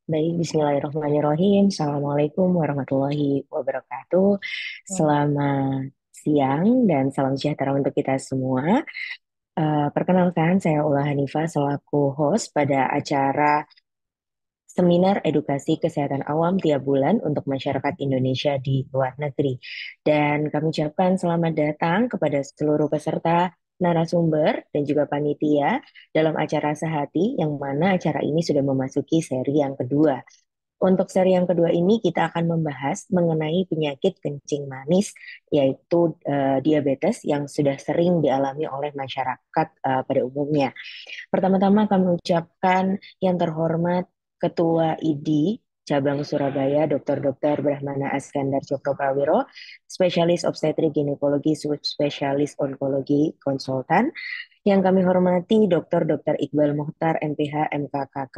Baik, Bismillahirrahmanirrahim. Assalamualaikum warahmatullahi wabarakatuh. Hmm. Selamat siang dan salam sejahtera untuk kita semua. Perkenalkan, saya Ula Hanifah selaku host pada acara Seminar Edukasi Kesehatan Awam tiap bulan untuk masyarakat Indonesia di luar negeri. Dan kami ucapkan selamat datang kepada seluruh peserta, narasumber, dan juga panitia dalam acara Sehati, yang mana acara ini sudah memasuki seri yang kedua. Untuk seri yang kedua ini kita akan membahas mengenai penyakit kencing manis, yaitu diabetes yang sudah sering dialami oleh masyarakat pada umumnya. Pertama-tama kami ucapkan yang terhormat Ketua ID Cabang Surabaya, Dr. Brahmana Askandar Cokro Prawiro, Spesialis Obstetrik Ginekologi, Subspesialis Onkologi Konsultan, yang kami hormati Dr. Iqbal Mokhtar MPH MKKK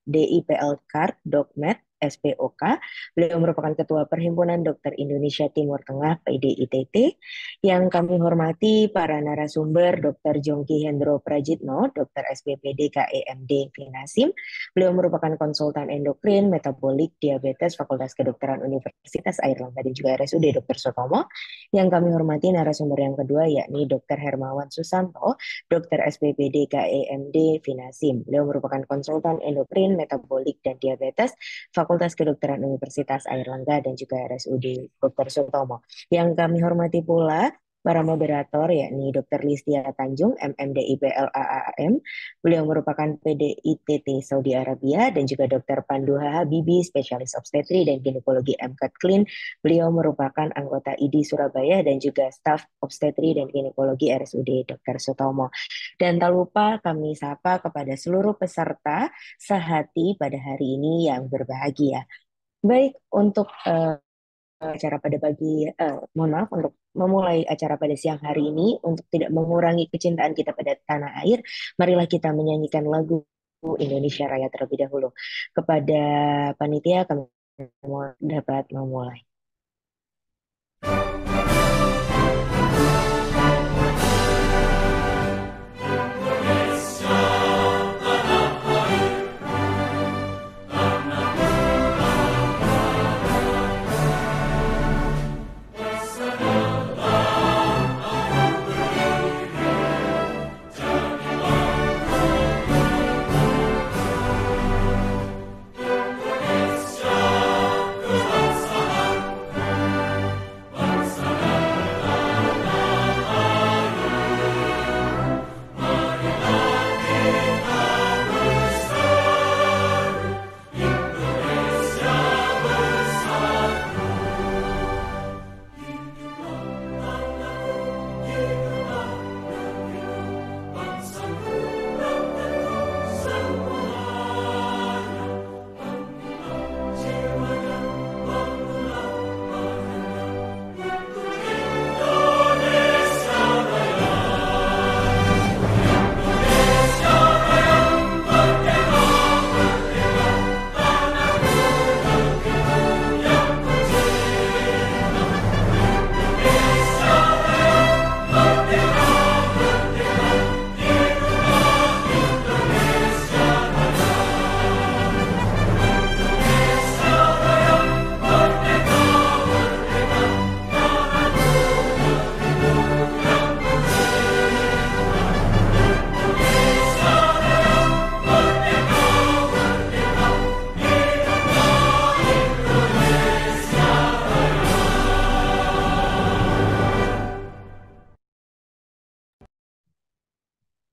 DIPL Card Dokmed SPOK. Beliau merupakan Ketua Perhimpunan Dokter Indonesia Timur Tengah PDITT. Yang kami hormati para narasumber Dr. Jongki Hendro Prajitno, Dr. SPPD KEMD Finasim. Beliau merupakan konsultan endokrin, metabolik, diabetes, Fakultas Kedokteran Universitas Airlangga dan juga RSUD Dr. Sutomo. Yang kami hormati narasumber yang kedua yakni Dr. Hermawan Susanto, Dr. SPPD KEMD Finasim. Beliau merupakan konsultan endokrin, metabolik, dan diabetes, Fakultas Kedokteran Universitas Airlangga dan juga RSUD Dr. Sutomo. Yang kami hormati pula para moderator yakni Dr. Listia Tanjung, MMDI PLAAM. Beliau merupakan PDITT Saudi Arabia dan juga Dr. Panduha Habibi, spesialis obstetri dan ginekologi MKAT Clean. Beliau merupakan anggota ID Surabaya dan juga staf obstetri dan ginekologi RSUD Dr. Sutomo. Dan tak lupa kami sapa kepada seluruh peserta sehati pada hari ini yang berbahagia. Baik, untuk acara pada mohon maaf untuk memulai acara pada siang hari ini, untuk tidak mengurangi kecintaan kita pada tanah air, marilah kita menyanyikan lagu Indonesia Raya terlebih dahulu. Kepada panitia kami dapat memulai.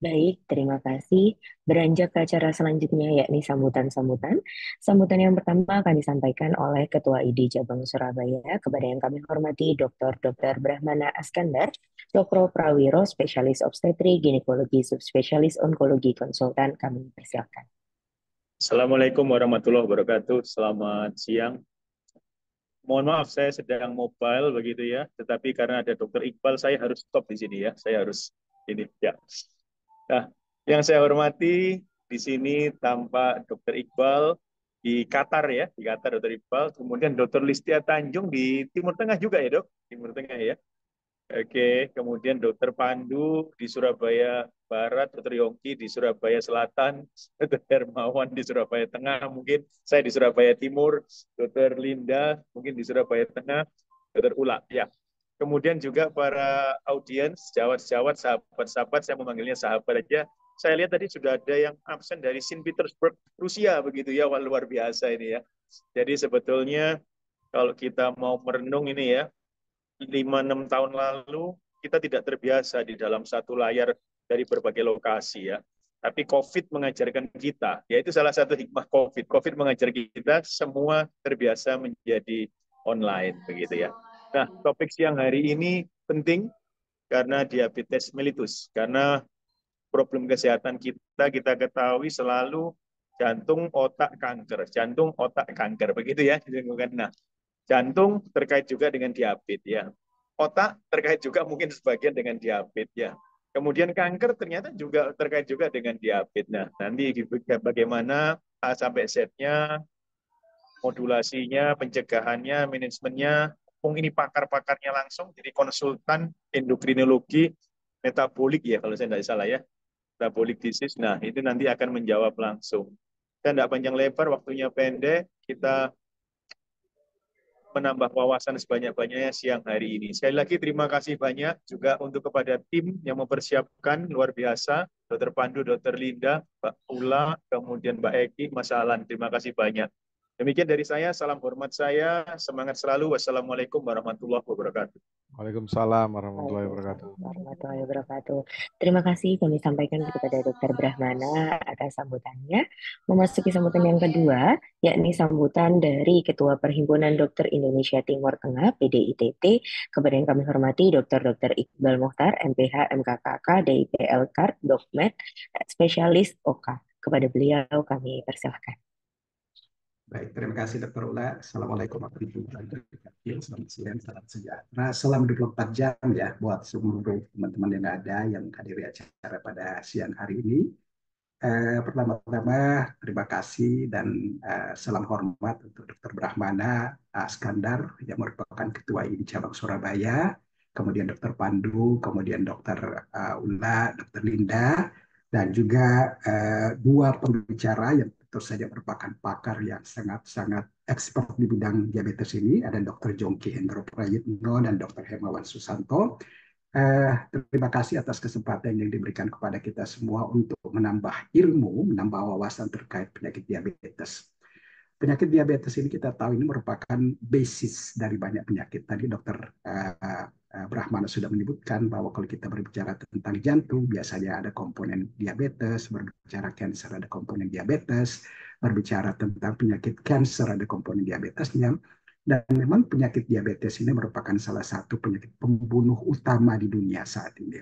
Baik, terima kasih. Beranjak ke acara selanjutnya, yakni sambutan-sambutan. Sambutan yang pertama akan disampaikan oleh Ketua ID Cabang Surabaya kepada yang kami hormati Dr. Brahmana Askandar, Cokro Prawiro, Spesialis Obstetri, Ginekologi, Subspesialis Onkologi Konsultan. Kami persilakan. Assalamualaikum warahmatullahi wabarakatuh. Selamat siang. Mohon maaf, saya sedang mobile begitu ya. Tetapi karena ada Dokter Iqbal, saya harus stop di sini ya. Saya harus ini ya. Nah, yang saya hormati di sini tampak Dokter Iqbal di Qatar ya, di Qatar Dokter Iqbal. Kemudian Dokter Listia Tanjung di Timur Tengah juga ya dok, Timur Tengah ya. Oke, kemudian Dokter Pandu di Surabaya Barat, Dokter Yongki di Surabaya Selatan, Dokter Hermawan di Surabaya Tengah, mungkin saya di Surabaya Timur, Dokter Linda mungkin di Surabaya Tengah, Dokter Ula, ya. Kemudian juga para audiens, sejawat-sejawat, sahabat-sahabat, saya memanggilnya sahabat aja. Saya lihat tadi sudah ada yang absen dari Saint Petersburg, Rusia, begitu ya, wah, luar biasa ini ya. Jadi sebetulnya kalau kita mau merenung ini ya, 5-6 tahun lalu kita tidak terbiasa di dalam satu layar dari berbagai lokasi ya. Tapi COVID mengajarkan kita, yaitu salah satu hikmah COVID. COVID mengajar kita semua terbiasa menjadi online begitu ya. Nah, topik siang hari ini penting karena diabetes mellitus. Karena problem kesehatan kita ketahui selalu jantung, otak, kanker. Jantung, otak, kanker. Begitu ya. Nah, jantung terkait juga dengan diabetes ya. Otak terkait juga mungkin sebagian dengan diabetes ya. Kemudian kanker ternyata juga terkait juga dengan diabetes. Nah, nanti bagaimana A sampai Z-nya, modulasinya, pencegahannya, manajemennya, mungkin ini pakar-pakarnya langsung, jadi konsultan endokrinologi metabolik ya kalau saya tidak salah ya, metabolic disease. Nah, itu nanti akan menjawab langsung. Dan tidak panjang lebar, waktunya pendek, kita menambah wawasan sebanyak-banyaknya siang hari ini. Sekali lagi terima kasih banyak juga untuk kepada tim yang mempersiapkan luar biasa, Dokter Pandu, Dokter Linda, Mbak Ula, kemudian Mbak Eki, Mas Alan. Terima kasih banyak. Demikian dari saya, salam hormat saya, semangat selalu. Wassalamualaikum warahmatullahi wabarakatuh. Waalaikumsalam warahmatullahi wabarakatuh. Waalaikumsalam warahmatullahi wabarakatuh. Terima kasih kami sampaikan kepada Dokter Brahmana atas sambutannya. Memasuki sambutan yang kedua, yakni sambutan dari Ketua Perhimpunan Dokter Indonesia Timur Tengah (PDITT), kepada yang kami hormati Dr. Iqbal Mokhtar, MPH, MKKK, DIPL Card, Dokmed, spesialis OK. Kepada beliau kami persilahkan. Baik, terima kasih Dr. Ula. Assalamualaikum warahmatullahi wabarakatuh. Selamat siang, salam sejahtera. Salam 24 jam ya buat seluruh teman-teman yang ada yang hadiri acara pada siang hari ini. Pertama-tama terima kasih dan salam hormat untuk Dr. Brahmana Skandar yang merupakan Ketua ID Cabang Surabaya, kemudian Dr. Pandu, kemudian Dr. Ula, Dr. Linda, dan juga dua pembicara yang tentu saja merupakan pakar yang sangat-sangat expert di bidang diabetes ini, ada Dr. Jongki Hendro Prayitno dan Dr. Hermawan Susanto. Terima kasih atas kesempatan yang diberikan kepada kita semua untuk menambah ilmu, menambah wawasan terkait penyakit diabetes. Penyakit diabetes ini kita tahu ini merupakan basis dari banyak penyakit. Tadi Dokter Brahmana sudah menyebutkan bahwa kalau kita berbicara tentang jantung, biasanya ada komponen diabetes, berbicara kanker ada komponen diabetes, berbicara tentang penyakit kanker ada komponen diabetesnya. Dan memang penyakit diabetes ini merupakan salah satu penyakit pembunuh utama di dunia saat ini.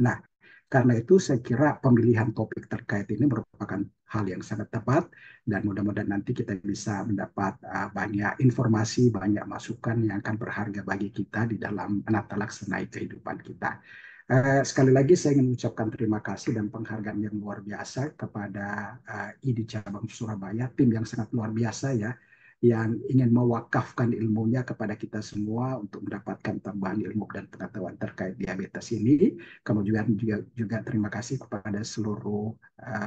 Nah, karena itu saya kira pemilihan topik terkait ini merupakan hal yang sangat tepat dan mudah-mudahan nanti kita bisa mendapat banyak informasi, banyak masukan yang akan berharga bagi kita di dalam menata laksana kehidupan kita. Sekali lagi saya ingin mengucapkan terima kasih dan penghargaan yang luar biasa kepada ID Cabang Surabaya, tim yang sangat luar biasa ya, yang ingin mewakafkan ilmunya kepada kita semua untuk mendapatkan tambahan ilmu dan pengetahuan terkait diabetes ini. Kemudian juga terima kasih kepada seluruh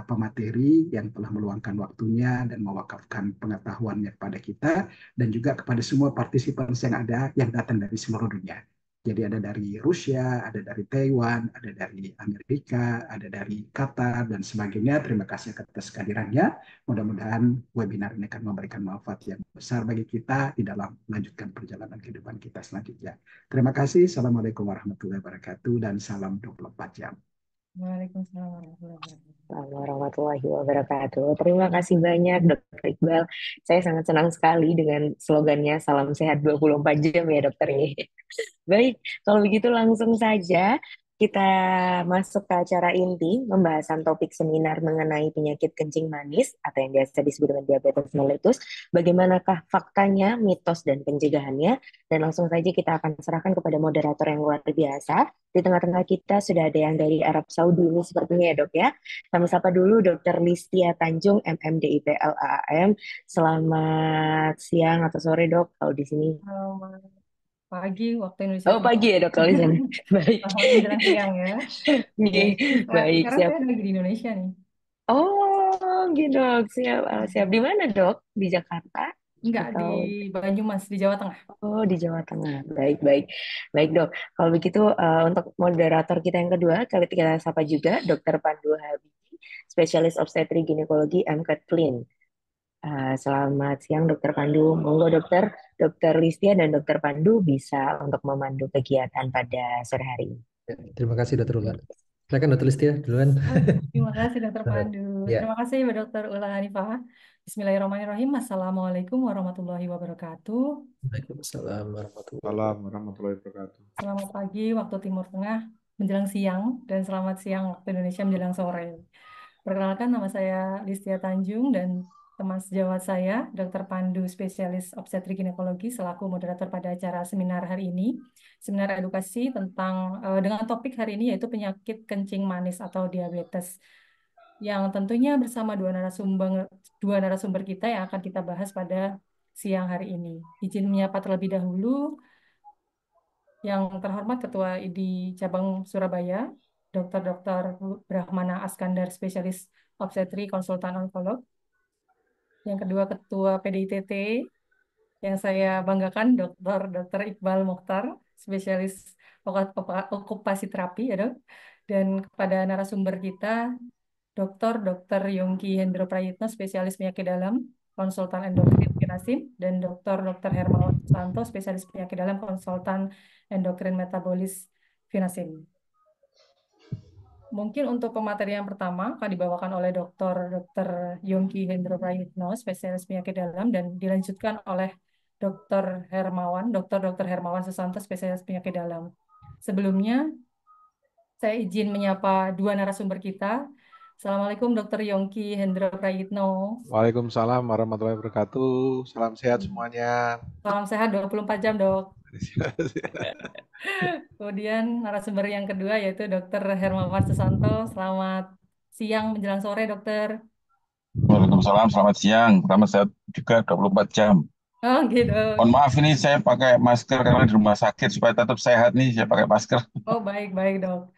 pemateri yang telah meluangkan waktunya dan mewakafkan pengetahuannya kepada kita, dan juga kepada semua partisipan yang ada yang datang dari seluruh dunia. Jadi ada dari Rusia, ada dari Taiwan, ada dari Amerika, ada dari Qatar, dan sebagainya. Terima kasih atas kehadirannya. Mudah-mudahan webinar ini akan memberikan manfaat yang besar bagi kita di dalam melanjutkan perjalanan kehidupan kita selanjutnya. Terima kasih. Assalamualaikum warahmatullahi wabarakatuh dan salam 24 jam. Waalaikumsalam Warahmatullahi wabarakatuh. Terima kasih banyak Dokter Iqbal. Saya sangat senang sekali dengan slogannya Salam Sehat 24 jam ya dokter ini. Baik, kalau begitu langsung saja kita masuk ke acara inti, pembahasan topik seminar mengenai penyakit kencing manis atau yang biasa disebut dengan diabetes mellitus. Bagaimanakah faktanya, mitos, dan pencegahannya? Dan langsung saja kita akan serahkan kepada moderator yang luar biasa. Di tengah-tengah kita sudah ada yang dari Arab Saudi ini sepertinya ya dok ya. Kami sapa dulu Dr. Listia Tanjung, MMDIP LAAM. Selamat siang atau sore dok, kalau di sini. pagi waktu Indonesia Oh, Timur. pagi ya dok kalau di sana. Baik. Selamat menjelang siang ya. Oke, Oke, baik, sekarang siap. saya lagi di Indonesia nih. Oh, gitu dok. Siap, siap. Di mana dok? Di Jakarta? Enggak di Atau Banyumas, di Jawa Tengah. oh di Jawa Tengah? Baik, baik. Baik dok. Kalau begitu untuk moderator kita yang kedua, kali kita sapa juga Dokter Pandu Habibie, spesialis obstetri ginekologi MKED Clean. Selamat siang Dokter Pandu. Monggo dokter, Dokter Listia dan Dokter Pandu bisa untuk memandu kegiatan pada sore hari ini. Ya, terima kasih Dokter Ula. Silakan Dokter Listia duluan. Oh, terima kasih Dokter Pandu. Ya, Terima kasih Mbak Dokter Ula Hanifah. Bismillahirrahmanirrahim. Assalamualaikum warahmatullahi wabarakatuh. Waalaikumsalam warahmatullahi Salam wabarakatuh. warahmatullahi wabarakatuh. Selamat pagi waktu Timur Tengah menjelang siang dan selamat siang waktu Indonesia menjelang sore. Perkenalkan nama saya Listia Tanjung dan teman sejawat saya Dr. Pandu spesialis obstetri ginekologi selaku moderator pada acara seminar hari ini. Seminar edukasi tentang dengan topik hari ini yaitu penyakit kencing manis atau diabetes. Yang tentunya bersama dua narasumber kita yang akan kita bahas pada siang hari ini. Izin menyapa terlebih dahulu yang terhormat Ketua ID Cabang Surabaya, Dr. Brahmana Askandar, spesialis obstetri konsultan onkolog. Yang kedua Ketua PDITT, yang saya banggakan Dr. Iqbal Mokhtar, spesialis okupasi terapi ya dok. Dan kepada narasumber kita, Dr. Yongki Hendro Prayitno, spesialis penyakit dalam, konsultan endokrin Vinasim, dan Dr. Hermawan Susanto, spesialis penyakit dalam, konsultan endokrin metabolis Vinasim. Mungkin untuk pemateri yang pertama akan dibawakan oleh Dr. Yongki Hendro Prayitno, spesialis penyakit dalam, dan dilanjutkan oleh Dr. Hermawan Susanto, spesialis penyakit dalam. Sebelumnya, saya izin menyapa dua narasumber kita. Assalamualaikum Dr. Yongki Hendro Prayitno. Waalaikumsalam warahmatullahi wabarakatuh. Salam sehat semuanya. Salam sehat 24 jam dok. Kemudian narasumber yang kedua yaitu Dr. Hermawan Susanto. Selamat siang menjelang sore dokter. Waalaikumsalam, selamat siang. Selamat sehat juga 24 jam. Oh gitu. Mohon maaf ini saya pakai masker karena di rumah sakit supaya tetap sehat nih saya pakai masker. Oh baik dok.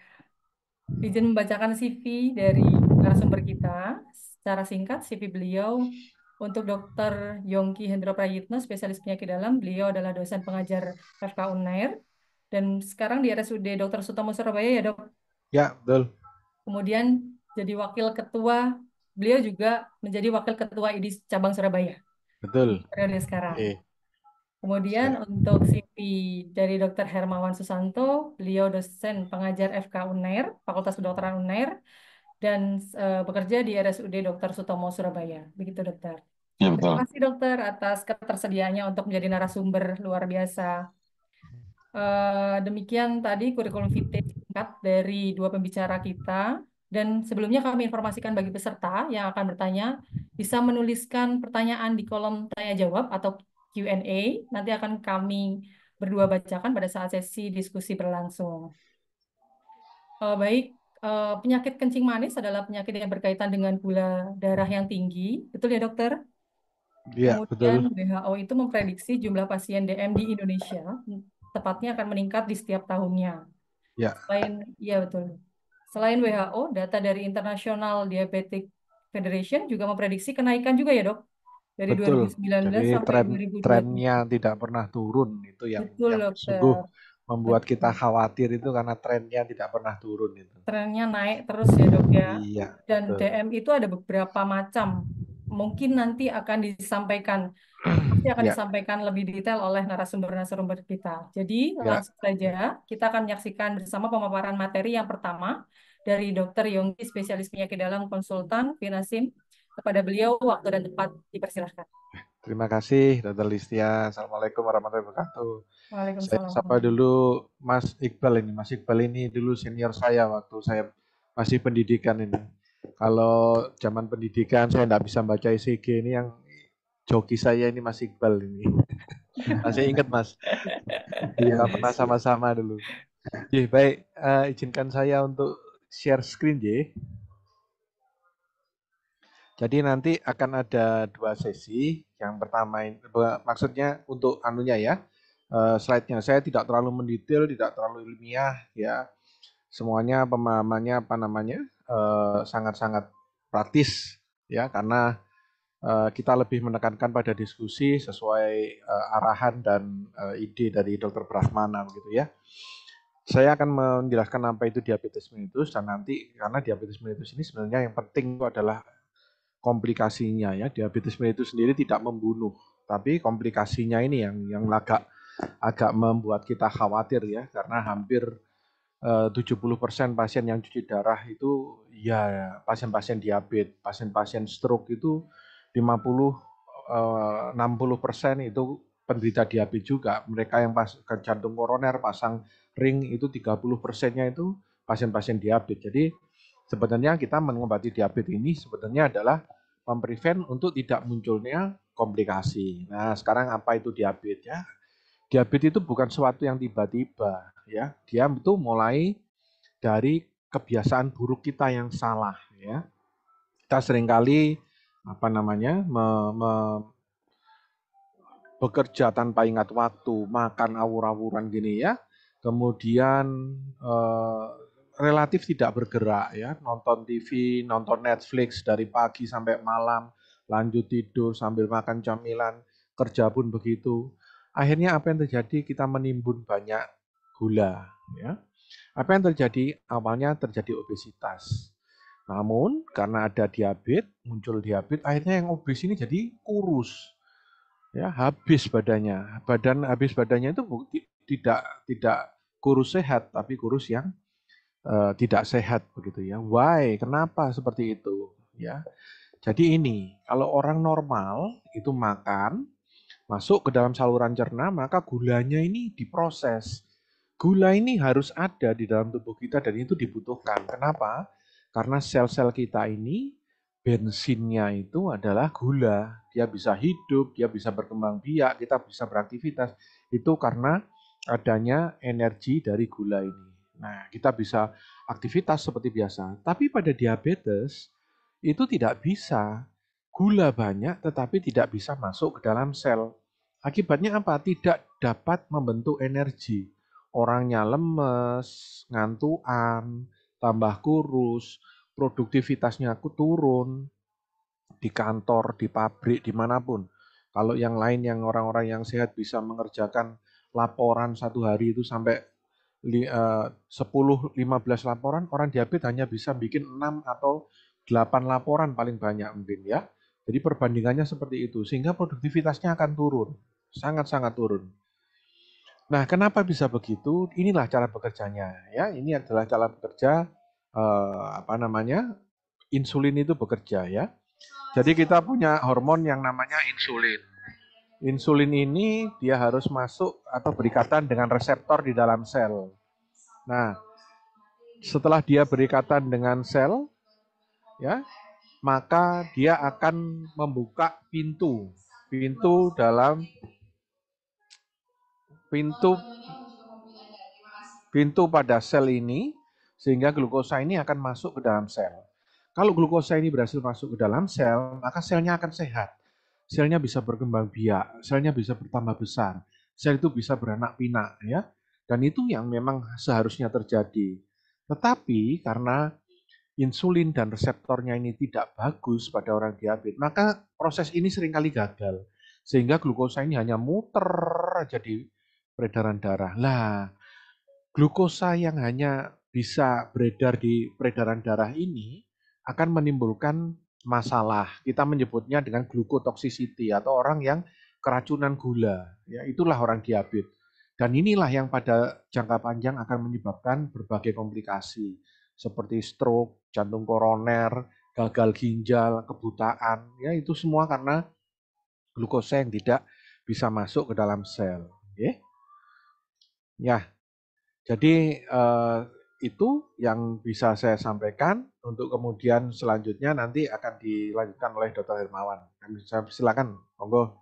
Izin membacakan CV dari narasumber kita. Secara singkat CV beliau untuk Dr. Yongki Hendro Prayitno, spesialis penyakit dalam. Beliau adalah dosen pengajar FK Unair dan sekarang di RSUD Dr. Sutomo Surabaya ya dok. Ya, betul. Kemudian jadi wakil ketua, beliau juga menjadi wakil ketua ID cabang Surabaya. Betul. Periode sekarang. Oke. Kemudian untuk CV dari Dr. Hermawan Susanto, beliau dosen pengajar FK Unair, Fakultas Kedokteran Unair, dan bekerja di RSUD Dr. Sutomo Surabaya. Begitu dokter. Iya Terima betul. kasih dokter atas ketersediaannya untuk menjadi narasumber luar biasa. Demikian tadi kurikulum vitae singkat dari dua pembicara kita. Dan sebelumnya kami informasikan bagi peserta yang akan bertanya, bisa menuliskan pertanyaan di kolom tanya jawab atau Q&A. Nanti akan kami berdua bacakan pada saat sesi diskusi berlangsung. Baik, penyakit kencing manis adalah penyakit yang berkaitan dengan gula darah yang tinggi. Betul ya dokter? Iya, betul. Kemudian WHO itu memprediksi jumlah pasien DM di Indonesia tepatnya akan meningkat di setiap tahunnya. Ya. Iya betul. Selain WHO, data dari International Diabetic Federation juga memprediksi kenaikan juga ya dok? Dari Betul. 2019 Jadi sampai 2020. trennya tidak pernah turun itu yang Betul sungguh dokter. membuat Betul. kita khawatir itu karena trennya tidak pernah turun itu. Trennya naik terus ya dok ya. Iya. Dan Betul. DM itu ada beberapa macam. Mungkin nanti akan disampaikan, pasti akan Ya. disampaikan lebih detail oleh narasumber-narasumber kita. Jadi Ya. langsung saja kita akan menyaksikan bersama pemaparan materi yang pertama dari Dr. Yongki, spesialis penyakit dalam, konsultan Vinasim. Kepada beliau waktu dan tempat dipersilahkan. Terima kasih Dr. Listia. Assalamualaikum warahmatullahi wabarakatuh. Saya Waalaikumsalam. sapa dulu Mas Iqbal ini. Mas Iqbal ini dulu senior saya waktu saya masih pendidikan ini. Kalau zaman pendidikan saya tidak bisa baca ECG ini yang joki saya ini Mas Iqbal ini. Masih ingat Mas? Kita pernah sama-sama dulu. Baik, izinkan saya untuk share screen ya. Jadi nanti akan ada dua sesi. Yang pertama maksudnya untuk anunya ya. slide-nya. Saya tidak terlalu mendetail, tidak terlalu ilmiah ya. Semuanya pemahamannya sangat-sangat praktis ya, karena kita lebih menekankan pada diskusi sesuai arahan dan ide dari Dr. Brahmana begitu ya. Saya akan menjelaskan apa itu diabetes mellitus, dan nanti karena diabetes mellitus ini sebenarnya yang penting itu adalah komplikasinya ya. Diabetes mellitus sendiri tidak membunuh, tapi komplikasinya ini yang agak membuat kita khawatir ya, karena hampir 70% pasien yang cuci darah itu ya pasien-pasien diabetes, pasien-pasien stroke itu 60-60% itu penderita diabetes juga. Mereka yang jantung koroner pasang ring itu 30%-nya itu pasien-pasien diabetes. Jadi sebenarnya kita mengobati diabetes ini sebenarnya adalah memprevent untuk tidak munculnya komplikasi. Nah, sekarang apa itu diabetes ya? Diabetes itu bukan sesuatu yang tiba-tiba ya. Dia itu mulai dari kebiasaan buruk kita yang salah ya. Kita seringkali bekerja tanpa ingat waktu, makan awur-awuran gini ya. Kemudian relatif tidak bergerak ya, nonton TV, nonton Netflix dari pagi sampai malam, lanjut tidur sambil makan camilan, kerja pun begitu. Akhirnya apa yang terjadi? Kita menimbun banyak gula ya. Apa yang terjadi? Awalnya terjadi obesitas. Namun karena ada diabetes, muncul diabetes, akhirnya yang obes ini jadi kurus. Ya, habis badannya. Habis badannya itu tidak kurus sehat, tapi kurus yang tidak sehat begitu ya. Why? Kenapa seperti itu? Ya. Jadi ini, kalau orang normal itu makan masuk ke dalam saluran cerna, maka gulanya ini diproses. Gula ini harus ada di dalam tubuh kita dan itu dibutuhkan. Kenapa? Karena sel-sel kita ini bensinnya itu adalah gula. Dia bisa hidup, dia bisa berkembang biak, kita bisa beraktivitas. Itu karena adanya energi dari gula ini. Nah, kita bisa aktivitas seperti biasa. Tapi pada diabetes itu tidak bisa. Gula banyak tetapi tidak bisa masuk ke dalam sel. Akibatnya apa? Tidak dapat membentuk energi. Orangnya lemes, ngantuan, tambah kurus, produktivitasnya turun di kantor, di pabrik, dimanapun. Kalau yang lain, yang orang-orang yang sehat bisa mengerjakan laporan satu hari itu sampai 10-15 laporan, orang diabetes hanya bisa bikin 6 atau 8 laporan paling banyak mungkin ya. Jadi perbandingannya seperti itu, sehingga produktivitasnya akan turun, sangat-sangat turun. Nah, kenapa bisa begitu? Inilah cara bekerjanya ya. Ini adalah cara bekerja insulin itu bekerja ya. Jadi kita punya hormon yang namanya insulin. Insulin ini dia harus masuk atau berikatan dengan reseptor di dalam sel. Nah, setelah dia berikatan dengan sel, ya, maka dia akan membuka pintu pada sel ini, sehingga glukosa ini akan masuk ke dalam sel. Kalau glukosa ini berhasil masuk ke dalam sel, maka selnya akan sehat. Selnya bisa berkembang biak, selnya bisa bertambah besar, sel itu bisa beranak pinak ya. Dan itu yang memang seharusnya terjadi. Tetapi karena insulin dan reseptornya ini tidak bagus pada orang diabetes, maka proses ini seringkali gagal. Sehingga glukosa ini hanya muter aja di peredaran darah. Lah, glukosa yang hanya bisa beredar di peredaran darah ini akan menimbulkan masalah. Kita menyebutnya dengan glukotoxicity atau orang yang keracunan gula. Ya, itulah orang diabetes. Dan inilah yang pada jangka panjang akan menyebabkan berbagai komplikasi seperti stroke, jantung koroner, gagal ginjal, kebutaan. Ya, itu semua karena glukosa yang tidak bisa masuk ke dalam sel. Ya, jadi itu yang bisa saya sampaikan. Untuk kemudian selanjutnya nanti akan dilanjutkan oleh Dr. Hermawan. Silakan, monggo.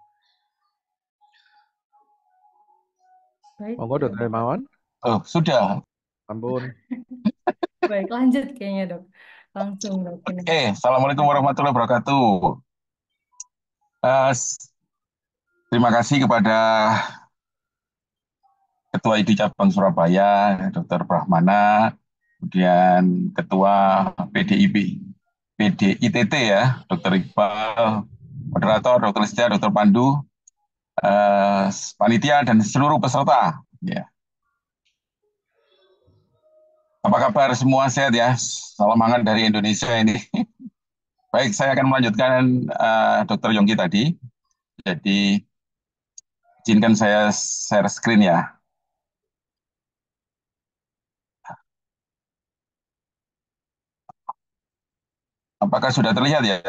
Baik, Monggo Dr. Hermawan. Oh, sudah. Ampun. baik, lanjut kayaknya dok. Langsung dok. Oke, Assalamualaikum warahmatullahi wabarakatuh. Terima kasih kepada Ketua ID Cabang Surabaya, Dr. Brahmana, kemudian Ketua PDIP, PDITT ya, Dr. Iqbal, moderator Dr. Listia, Dr. Pandu, panitia dan seluruh peserta. Ya. Apa kabar semua, sehat ya? Salam hangat dari Indonesia ini. Baik, saya akan melanjutkan Dr. Yongki tadi. Jadi izinkan saya share screen ya. Apakah sudah terlihat ya?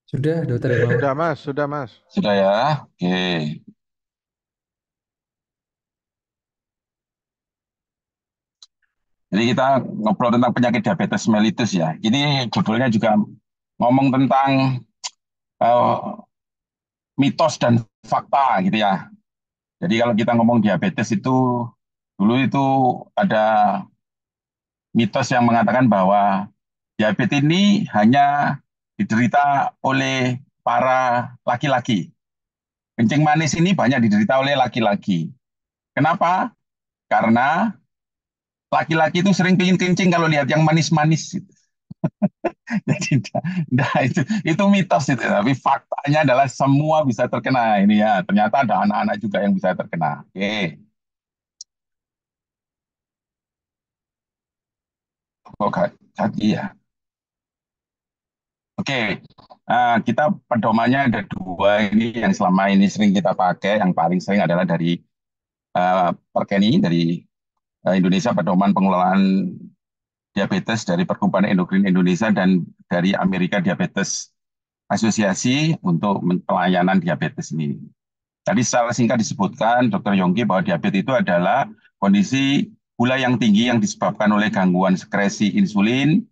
Sudah, Dokter Hermawan. Sudah Mas, sudah Mas. Sudah ya? Oke. Jadi kita ngobrol tentang penyakit diabetes mellitus ya. Ini judulnya juga ngomong tentang mitos dan fakta gitu ya. Jadi kalau kita ngomong diabetes itu, dulu itu ada mitos yang mengatakan bahwa diabetes ini hanya diderita oleh para laki-laki. Kencing manis ini banyak diderita oleh laki-laki. Kenapa? Karena laki-laki itu sering pingin kencing kalau lihat yang manis-manis. Gitu. Jadi, nah, itu mitos itu. Tapi faktanya adalah semua bisa terkena ini ya. Ternyata ada anak-anak juga yang bisa terkena. Oke. Kok kaki ya? Oke. Kita pedomannya ada dua ini yang selama ini sering kita pakai. Yang paling sering adalah dari Perkeni, dari Indonesia Pedoman Pengelolaan Diabetes, dari Perkumpulan Endokrin Indonesia, dan dari Amerika Diabetes Asosiasi untuk pelayanan diabetes ini. Tadi secara singkat disebutkan Dr. Yongki bahwa diabetes itu adalah kondisi gula yang tinggi yang disebabkan oleh gangguan sekresi insulin,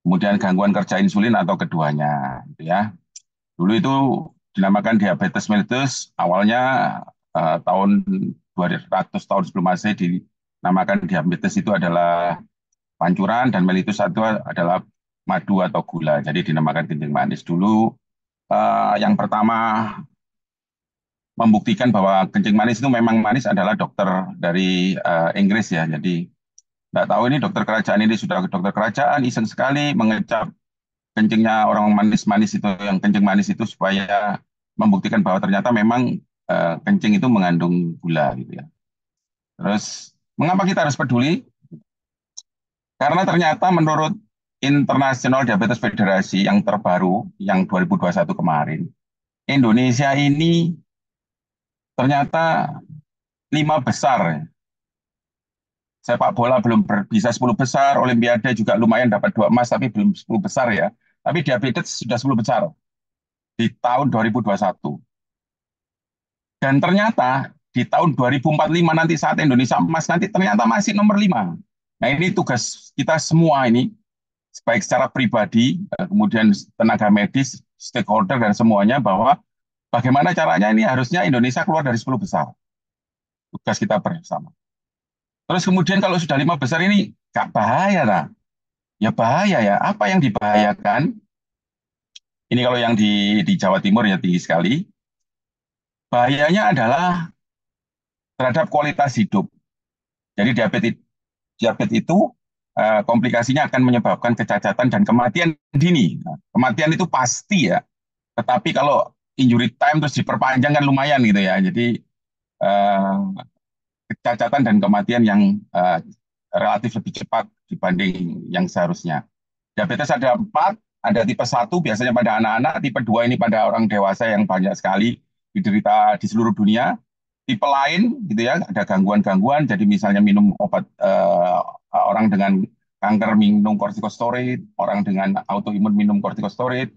kemudian gangguan kerja insulin atau keduanya. Gitu ya. Dulu itu dinamakan diabetes mellitus, awalnya tahun 200 tahun sebelum Masehi dinamakan diabetes itu adalah pancuran, dan mellitus itu adalah madu atau gula. Jadi dinamakan kencing manis. Dulu yang pertama membuktikan bahwa kencing manis itu memang manis adalah dokter dari Inggris ya. Jadi nggak tahu ini dokter kerajaan ini sudah dokter kerajaan iseng sekali mengecap kencingnya orang manis-manis itu, yang kencing manis itu, supaya membuktikan bahwa ternyata memang kencing itu mengandung gula gitu ya. Terus mengapa kita harus peduli? Karena ternyata menurut International Diabetes Federation yang terbaru yang 2021 kemarin, Indonesia ini ternyata 5 besar. Sepak bola belum bisa 10 besar, Olimpiade juga lumayan dapat 2 emas, tapi belum 10 besar ya. Tapi diabetes sudah 10 besar di tahun 2021. Dan ternyata di tahun 2045 nanti saat Indonesia emas nanti ternyata masih nomor 5. Nah ini tugas kita semua ini, baik secara pribadi, kemudian tenaga medis, stakeholder dan semuanya, bahwa bagaimana caranya ini harusnya Indonesia keluar dari 10 besar. Tugas kita bersama. Terus kemudian kalau sudah 5 besar ini gak bahaya lah. Ya bahaya ya. Apa yang dibahayakan? Ini kalau yang di Jawa Timur ya tinggi sekali. Bahayanya adalah terhadap kualitas hidup. Jadi diabetes itu komplikasinya akan menyebabkan kecacatan dan kematian dini. Nah, kematian itu pasti ya. Tetapi kalau injury time terus diperpanjang kan lumayan gitu ya. Jadi kecacatan dan kematian yang relatif lebih cepat dibanding yang seharusnya. Diabetes ada 4, ada tipe 1 biasanya pada anak-anak, tipe 2 ini pada orang dewasa yang banyak sekali diderita di seluruh dunia. Tipe lain gitu ya, ada gangguan-gangguan, jadi misalnya minum obat, orang dengan kanker minum kortikosteroid, orang dengan autoimun minum kortikosteroid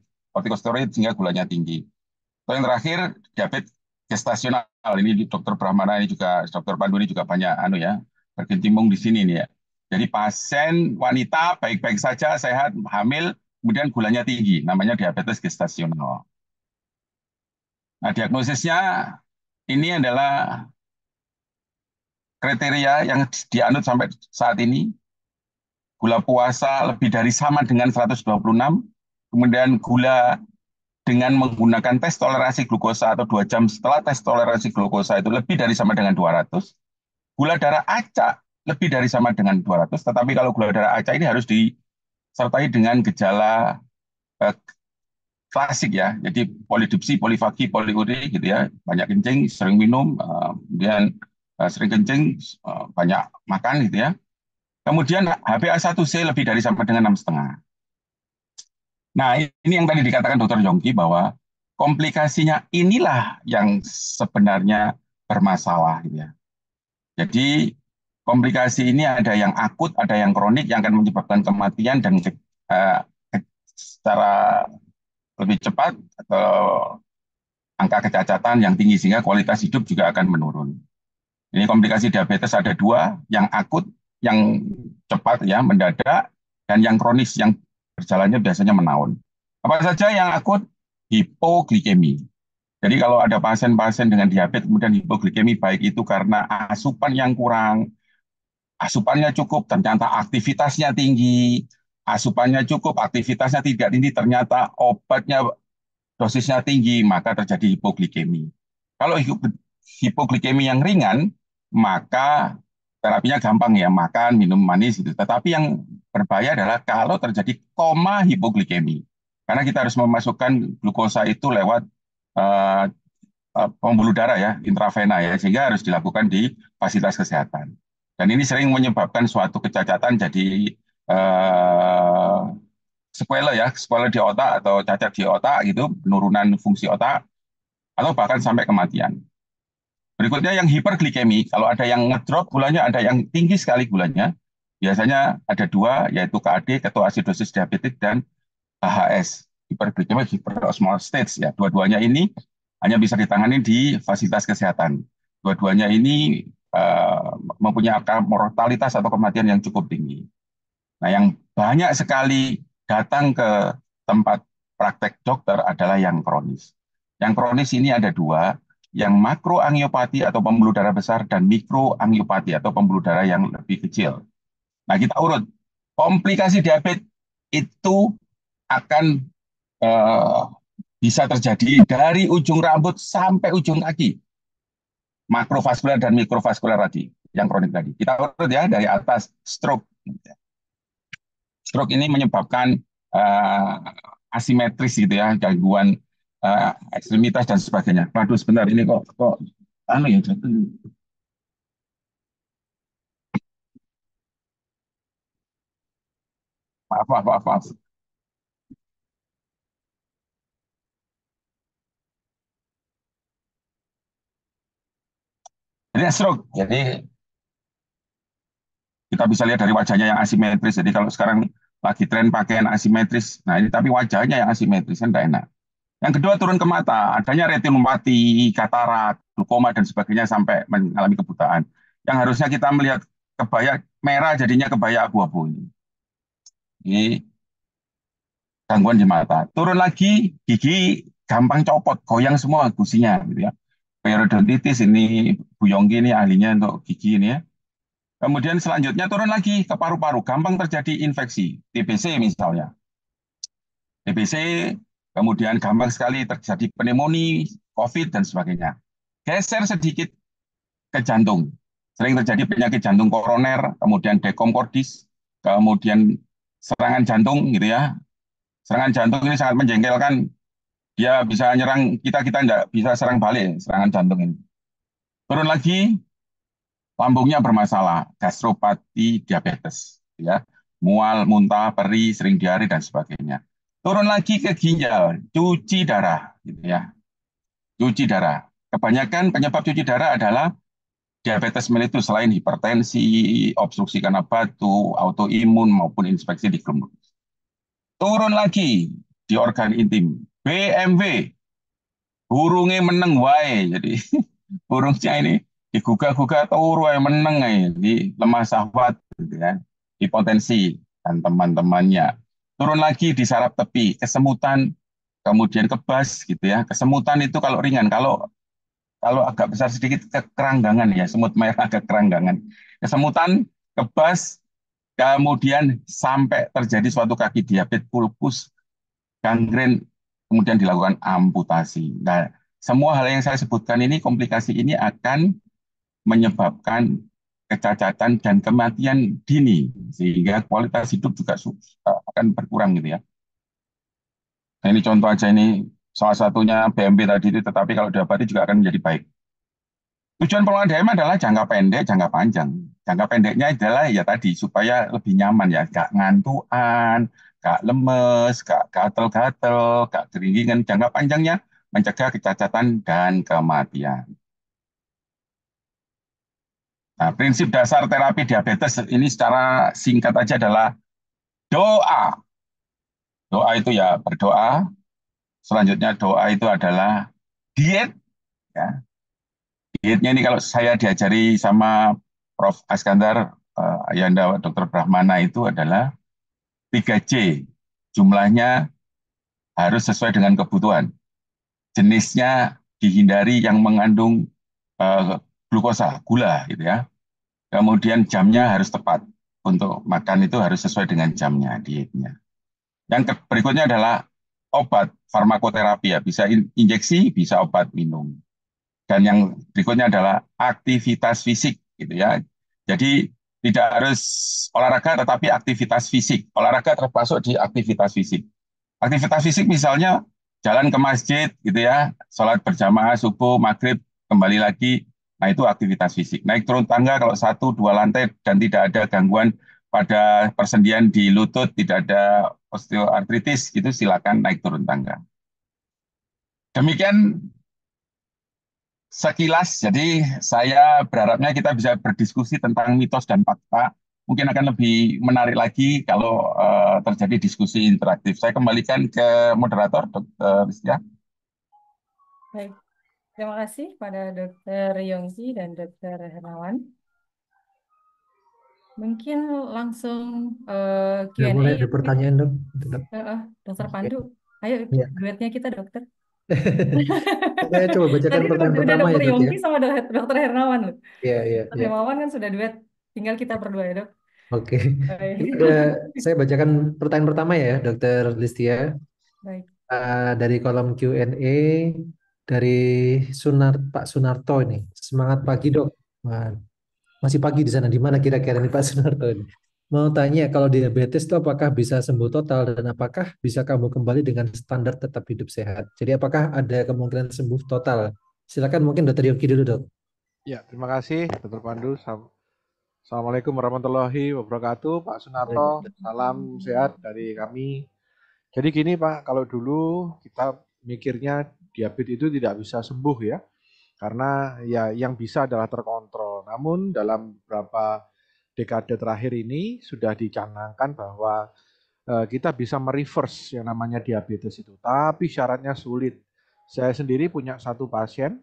sehingga gulanya tinggi. Yang terakhir, diabetes gestasional. Ini Dokter Brahmana ini juga, Dokter Pandu ini juga banyak berkecimpung di sini nih ya. Jadi pasien wanita baik-baik saja, sehat, hamil, kemudian gulanya tinggi, namanya diabetes gestasional. Nah, diagnosisnya ini adalah kriteria yang dianut sampai saat ini. Gula puasa lebih dari sama dengan 126, kemudian gula dengan menggunakan tes toleransi glukosa atau 2 jam setelah tes toleransi glukosa itu lebih dari sama dengan 200, gula darah acak lebih dari sama dengan 200, tetapi kalau gula darah acak ini harus disertai dengan gejala eh, klasik ya, jadi polidipsi, polifagi, poliuri gitu ya, banyak kencing, sering minum, kemudian sering kencing, banyak makan gitu ya. Kemudian HbA1c lebih dari sama dengan 6,5. Nah, ini yang tadi dikatakan Dokter Yongki bahwa komplikasinya inilah yang sebenarnya bermasalah gitu ya. Jadi komplikasi ini ada yang akut, ada yang kronik yang akan menyebabkan kematian dan secara lebih cepat atau angka kecacatan yang tinggi sehingga kualitas hidup juga akan menurun. Ini komplikasi diabetes ada dua, yang akut, yang cepat ya mendadak, dan yang kronis yang berjalannya biasanya menahun. Apa saja yang akut? Hipoglikemi. Jadi kalau ada pasien-pasien dengan diabetes kemudian hipoglikemi, baik itu karena asupan yang kurang, asupannya cukup, ternyata aktivitasnya tinggi, asupannya cukup, aktivitasnya tidak tinggi, ternyata obatnya dosisnya tinggi, maka terjadi hipoglikemi. Kalau hipoglikemi yang ringan, maka terapinya gampang ya, makan, minum manis gitu. Tetapi yang berbahaya adalah kalau terjadi koma hipoglikemi. Karena kita harus memasukkan glukosa itu lewat uh, pembuluh darah ya, intravena ya, sehingga harus dilakukan di fasilitas kesehatan. Dan ini sering menyebabkan suatu kecacatan jadi sequela ya, sequela di otak atau cacat di otak gitu, penurunan fungsi otak, atau bahkan sampai kematian. Berikutnya yang hiperglikemi, kalau ada yang ngedrop gulanya, ada yang tinggi sekali gulanya, biasanya ada dua, yaitu KAD, ketoasidosis diabetik, dan HHS, hiperglikemi, hyperosmolar stage ya. Dua-duanya ini hanya bisa ditangani di fasilitas kesehatan. Dua-duanya ini mempunyai angka mortalitas atau kematian yang cukup tinggi. Nah, yang banyak sekali datang ke tempat praktek dokter adalah yang kronis. Yang kronis ini ada dua, yang makroangiopati atau pembuluh darah besar dan mikroangiopati atau pembuluh darah yang lebih kecil. Nah, kita urut. Komplikasi diabetes itu akan eh, bisa terjadi dari ujung rambut sampai ujung kaki. Makrovaskular dan mikrovaskular tadi, yang kronik tadi. Kita urut ya, dari atas stroke. Stroke ini menyebabkan asimetris gitu ya, gangguan ekstremitas dan sebagainya. Waduh, sebentar ini kok anu ya jatuh. Maaf. Jadi stroke. Jadi kita bisa lihat dari wajahnya yang asimetris. Jadi kalau sekarang lagi tren pakaian asimetris, nah ini tapi wajahnya yang asimetris kan tidak enak. Yang kedua turun ke mata, adanya retinopati, katarak, glaukoma dan sebagainya sampai mengalami kebutaan. Yang harusnya kita melihat kebaya merah jadinya kebaya abu-abu ini. Ini gangguan di mata. Turun lagi gigi gampang copot, goyang semua gusinya gitu ya. Periodontitis ini Bu Yongki ini ahlinya untuk gigi ini ya. Kemudian selanjutnya turun lagi ke paru-paru, gampang terjadi infeksi, TBC misalnya. TBC, kemudian gampang sekali terjadi pneumonia, COVID, dan sebagainya. Geser sedikit ke jantung. Sering terjadi penyakit jantung koroner, kemudian dekomkordis, kemudian serangan jantung gitu ya. Serangan jantung ini sangat menjengkelkan. Dia bisa nyerang kita tidak bisa serang balik serangan jantung ini. Turun lagi, lambungnya bermasalah, gastropati diabetes, ya, mual, muntah, perih, sering diare dan sebagainya. Turun lagi ke ginjal, cuci darah, gitu ya, cuci darah. Kebanyakan penyebab cuci darah adalah diabetes mellitus selain hipertensi, obstruksi karena batu, autoimun maupun infeksi di glomerulus. Turun lagi di organ intim, BMW, burungnya meneng wae, jadi burungnya ini digugah-gugah turu yang meneng di lemah syahwat gitu kan, hipotensi dan teman-temannya. Turun lagi di saraf tepi, kesemutan, kemudian kebas gitu ya. Kesemutan itu kalau ringan, kalau kalau agak besar sedikit kekeranggangan ya, semut merah agak keranggangan. Kesemutan, kebas, kemudian sampai terjadi suatu kaki diabetes, pulpus, gangren, kemudian dilakukan amputasi. Nah, semua hal yang saya sebutkan ini, komplikasi ini akan menyebabkan kecacatan dan kematian dini, sehingga kualitas hidup juga akan berkurang gitu ya. Nah, ini contoh aja, ini salah satunya BMP tadi itu, tetapi kalau diobati juga akan menjadi baik. Tujuan pengelolaan DM adalah jangka pendek, jangka panjang. Jangka pendeknya adalah ya tadi, supaya lebih nyaman ya, gak ngantuan, gak lemes, gak gatel-gatel, gak keringingan. Jangka panjangnya mencegah kecacatan dan kematian. Nah, prinsip dasar terapi diabetes ini secara singkat aja adalah doa. Doa itu ya berdoa. Selanjutnya doa itu adalah diet. Ya. Dietnya ini kalau saya diajari sama Prof. Askandar, Ayanda Dr. Brahmana itu adalah 3C. Jumlahnya harus sesuai dengan kebutuhan. Jenisnya dihindari yang mengandung glukosa, gula gitu ya. Kemudian jamnya harus tepat. Untuk makan itu harus sesuai dengan jamnya, dietnya. Yang berikutnya adalah obat, farmakoterapi ya. Bisa injeksi, bisa obat minum. Dan yang berikutnya adalah aktivitas fisik gitu ya. Jadi tidak harus olahraga tetapi aktivitas fisik. Olahraga termasuk di aktivitas fisik. Aktivitas fisik misalnya jalan ke masjid gitu ya, sholat berjamaah subuh, maghrib, kembali lagi. Nah itu aktivitas fisik. Naik turun tangga kalau 1-2 lantai dan tidak ada gangguan pada persendian di lutut, tidak ada osteoartritis, gitu silakan naik turun tangga. Demikian sekilas, jadi saya berharapnya kita bisa berdiskusi tentang mitos dan fakta. Mungkin akan lebih menarik lagi kalau terjadi diskusi interaktif. Saya kembalikan ke moderator, Dr. Listia. Baik, terima kasih pada Dr. Yongki dan Dr. Hermawan. Mungkin langsung Udah Q&A. mulai ada pertanyaan, Dok. Dok. Dr. Pandu, ayo Ya. duetnya kita, dokter. Saya coba bacakan Tadi pertanyaan udah pertama ya, Dr. Dok ya. Yongki sama Dr. Hermawan loh. Iya, iya, Dr. iya. Hermawan kan sudah duet, tinggal kita berdua ya, Dok. Oke. Baik. Ini saya bacakan pertanyaan pertama ya, Dr. Listia. Baik. Dari kolom Q&A dari Pak Sunarto ini. Semangat pagi, Dok. Wah, masih pagi di sana. Di mana kira-kira nih Pak Sunarto ini? Mau tanya, kalau diabetes itu apakah bisa sembuh total dan apakah bisa kamu kembali dengan standar tetap hidup sehat? Jadi apakah ada kemungkinan sembuh total? Silakan mungkin Dr. Yongki dulu, Dok. Ya, terima kasih Dr. Pandu. Assalamualaikum warahmatullahi wabarakatuh, Pak Sunarto. Salam sehat dari kami. Jadi gini Pak, kalau dulu kita mikirnya diabetes itu tidak bisa sembuh ya, karena ya yang bisa adalah terkontrol. Namun dalam beberapa dekade terakhir ini sudah dicanangkan bahwa kita bisa mereverse yang namanya diabetes itu, tapi syaratnya sulit. Saya sendiri punya satu pasien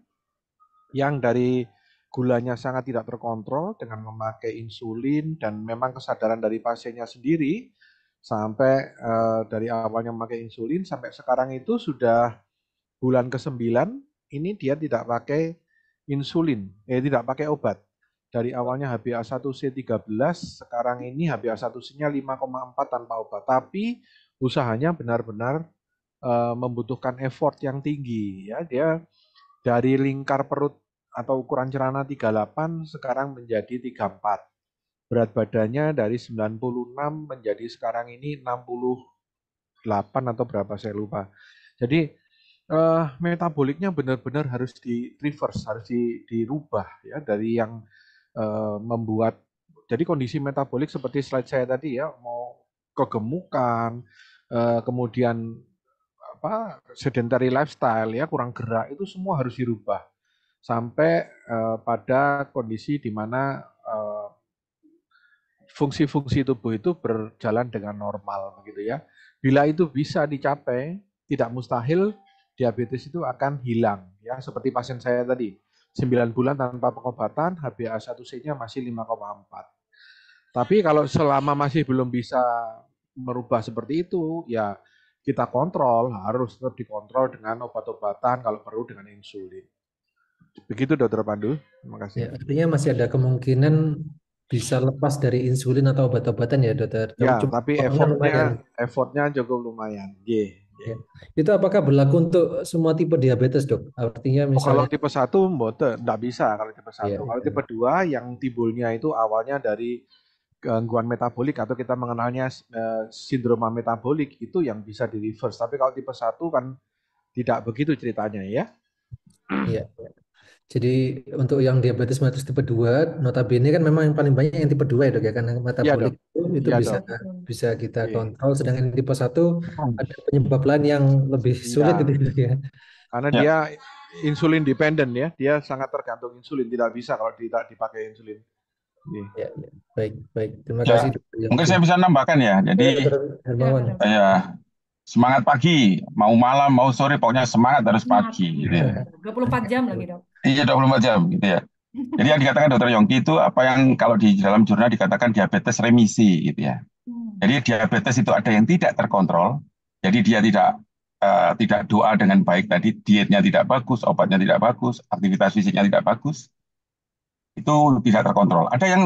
yang dari gulanya sangat tidak terkontrol dengan memakai insulin, dan memang kesadaran dari pasiennya sendiri sampai dari awalnya memakai insulin sampai sekarang itu sudah bulan ke-9 ini dia tidak pakai insulin, tidak pakai obat. Dari awalnya HbA1c 13, sekarang ini HbA1c-nya 5,4 tanpa obat. Tapi usahanya benar-benar membutuhkan effort yang tinggi ya. Dia dari lingkar perut atau ukuran celana 38 sekarang menjadi 34. Berat badannya dari 96 menjadi sekarang ini 68 atau berapa saya lupa. Jadi metaboliknya benar-benar harus di reverse, harus dirubah ya, dari yang membuat, jadi kondisi metabolik seperti slide saya tadi ya, mau kegemukan, kemudian sedentary lifestyle ya, kurang gerak, itu semua harus dirubah sampai pada kondisi di mana fungsi-fungsi tubuh itu berjalan dengan normal begitu ya. Bila itu bisa dicapai, tidak mustahil diabetes itu akan hilang ya, seperti pasien saya tadi 9 bulan tanpa pengobatan, HbA1c-nya masih 5,4. Tapi kalau selama masih belum bisa merubah seperti itu, ya kita kontrol, harus tetap dikontrol dengan obat-obatan, kalau perlu dengan insulin. Begitu Dokter Pandu, terima kasih. Ya, artinya masih ada kemungkinan bisa lepas dari insulin atau obat-obatan ya, Dokter. Ya, tapi effortnya cukup lumayan. Ya. Itu apakah berlaku untuk semua tipe diabetes, Dok? Artinya Oh, kalau misalnya, tipe 1 mboten, enggak bisa kalau tipe ya, 1. Kalau tipe 2 yang timbulnya itu awalnya dari gangguan metabolik atau kita mengenalnya sindroma metabolik itu yang bisa di reverse. Tapi kalau tipe 1 kan tidak begitu ceritanya ya. ya. Jadi untuk yang diabetes mellitus tipe 2, notabene kan memang yang paling banyak yang tipe 2 ya, Dok ya, karena Iya metabolik dok, itu iya bisa dok. bisa kita Oke. kontrol, sedangkan yang tipe 1 ada penyebab lain yang lebih sulit Iya, itu, Dok ya. karena Ya, dia insulin dependent ya, dia sangat tergantung insulin, tidak bisa kalau tidak dipakai insulin. Oke. Ya, ya. Baik, baik. Terima ya. kasih, Dr. Mungkin Yongki. saya bisa nambahkan ya. Jadi Ya, Dr. Silakan, Hermawan. Dok. ya semangat pagi, mau malam, mau sore, pokoknya semangat harus Semangat pagi pagi, gitu ya. benar. 24 jam lagi, Dok. Iya 24 jam gitu ya. Jadi yang dikatakan Dokter Yongki itu apa yang kalau di dalam jurnal dikatakan diabetes remisi gitu ya. Jadi diabetes itu ada yang tidak terkontrol, jadi dia tidak doa dengan baik tadi, dietnya tidak bagus, obatnya tidak bagus, aktivitas fisiknya tidak bagus, itu tidak terkontrol. Ada yang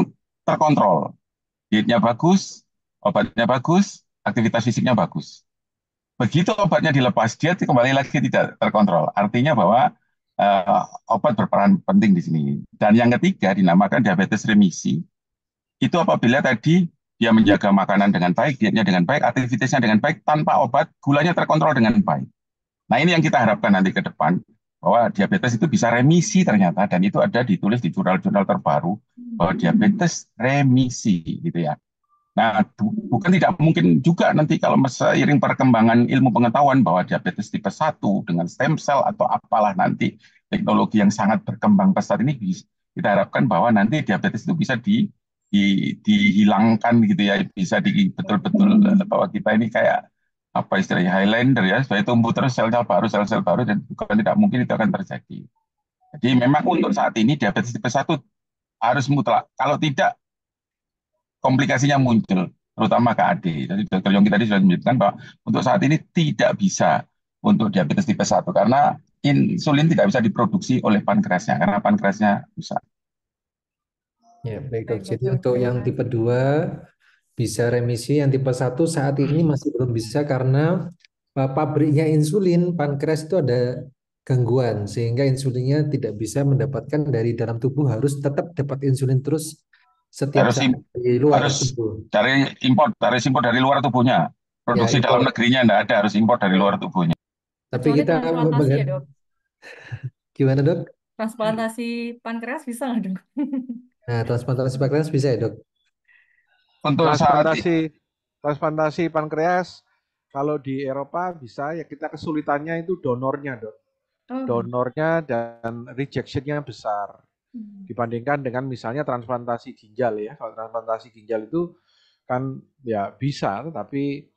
terkontrol, dietnya bagus, obatnya bagus, aktivitas fisiknya bagus. Begitu obatnya dilepas, dia kembali lagi tidak terkontrol. Artinya bahwa eh, obat berperan penting di sini. Dan yang ketiga dinamakan diabetes remisi. Itu apabila tadi dia menjaga makanan dengan baik, dietnya dengan baik, aktivitasnya dengan baik, tanpa obat, gulanya terkontrol dengan baik. Nah ini yang kita harapkan nanti ke depan, bahwa diabetes itu bisa remisi ternyata, dan itu ada ditulis di jurnal-jurnal terbaru, bahwa diabetes remisi gitu ya. Nah, bukan tidak mungkin juga nanti kalau seiring perkembangan ilmu pengetahuan bahwa diabetes tipe 1 dengan stem cell atau apalah nanti teknologi yang sangat berkembang pesat ini kita harapkan bahwa nanti diabetes itu bisa dihilangkan gitu ya, bisa betul-betul bahwa kita ini kayak apa istilahnya Highlander ya, supaya tumbuh terus sel-sel baru dan bukan tidak mungkin itu akan terjadi. Jadi memang untuk saat ini diabetes tipe 1 harus mutlak. Kalau tidak komplikasinya muncul, terutama ke AD. Jadi Dr. Yongki tadi sudah menyebutkan bahwa untuk saat ini tidak bisa untuk diabetes tipe 1 karena insulin tidak bisa diproduksi oleh pankreasnya karena pankreasnya rusak. Ya, baik, Dok. Baik, Jadi Dokter. untuk Terima yang kasih. tipe 2 bisa remisi, yang tipe 1 saat ini masih belum bisa karena pabriknya insulin, pankreas itu ada gangguan sehingga insulinnya tidak bisa mendapatkan dari dalam tubuh, harus tetap dapat insulin terus setiap Harus saat dari luar harus tubuh. harus impor dari luar tubuhnya. Ya, Produksi dalam impor. negerinya tidak ada, harus impor dari luar tubuhnya. Tapi Kecuali kita transplantasi ya, Dok. gimana, Dok? Transplantasi pankreas bisa nggak, Dok? Nah, transplantasi pankreas bisa ya, Dok? Untuk saat Transplantasi pankreas kalau di Eropa bisa ya, kita kesulitannya itu donornya dok. Donornya dan rejectionnya besar dibandingkan dengan misalnya transplantasi ginjal ya. Kalau transplantasi ginjal itu kan ya bisa, tapi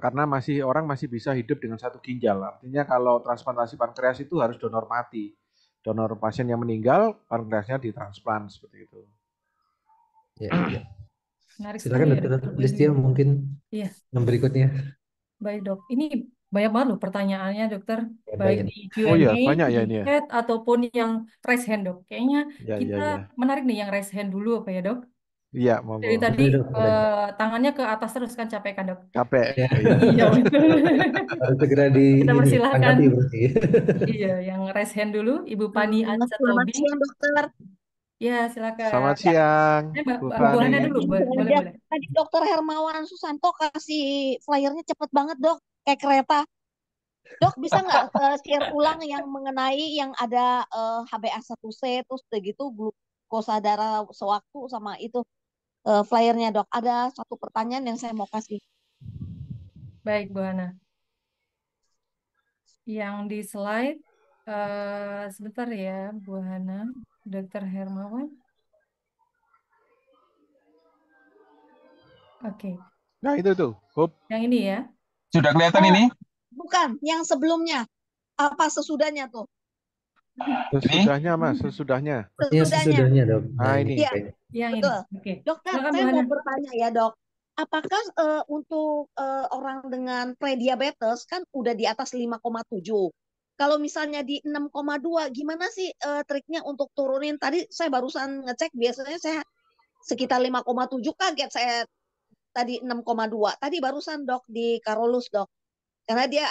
karena orang masih bisa hidup dengan satu ginjal. Artinya kalau transplantasi pankreas itu harus donor mati. Donor pasien yang meninggal, pankreasnya ditransplant seperti itu. Ya, ya. Menarik Silakan sekali ya, Dr. Dokter Listia Pandu. mungkin Iya. yang berikutnya. Baik, Dok. Ini banyak banget loh pertanyaannya, Dokter. Ya, Baik banyak. di Oh iya, Q&A, banyak ya di ini ya. chat, ataupun yang raise hand, Dok. Kayaknya Ya, kita ya, ya. menarik nih yang raise hand dulu, apa ya, Dok? Iya, Dari monggo. tadi Boleh, Dok, boleh. tangannya ke atas terus kan, capek kan, Dok? Capek. Ya. Iya. Iya, betul. Harus segera Kita persilahkan. angkati berarti. Iya, yang raise hand dulu, Ibu Pani Selamat Ansatobi. siang, dokter. Ya, silakan. Selamat siang, Bu Bu Hana Fani. dulu, boleh, Aja. boleh. Tadi dokter Hermawan Susanto kasih flyernya cepet banget, dok. Kayak kereta. Dok, bisa nggak share ulang yang mengenai yang ada HbA1c, terus udah gitu glukosa darah sewaktu sama itu flyernya, dok. Ada satu pertanyaan yang saya mau kasih. Baik, Bu Hana. Yang di slide, sebentar ya, Bu Hana, Dokter Hermawan. Oke, Nah itu tuh, Hop. yang ini ya. Sudah kelihatan ini? Bukan, yang sebelumnya. Apa sesudahnya tuh? Sesudahnya Mas, sesudahnya. Ya, sesudahnya, Dok. Nah ini. Iya, Yang betul. ini. Oke. Dokter, Silakan, Bu saya mau Hana. bertanya ya, dok. Apakah untuk orang dengan prediabetes kan udah di atas 5,7. Kalau misalnya di 6,2, gimana sih triknya untuk turunin? Tadi saya barusan ngecek, biasanya saya sekitar 5,7, kaget saya tadi 6,2. Tadi barusan dok di Karolus, dok. karena dia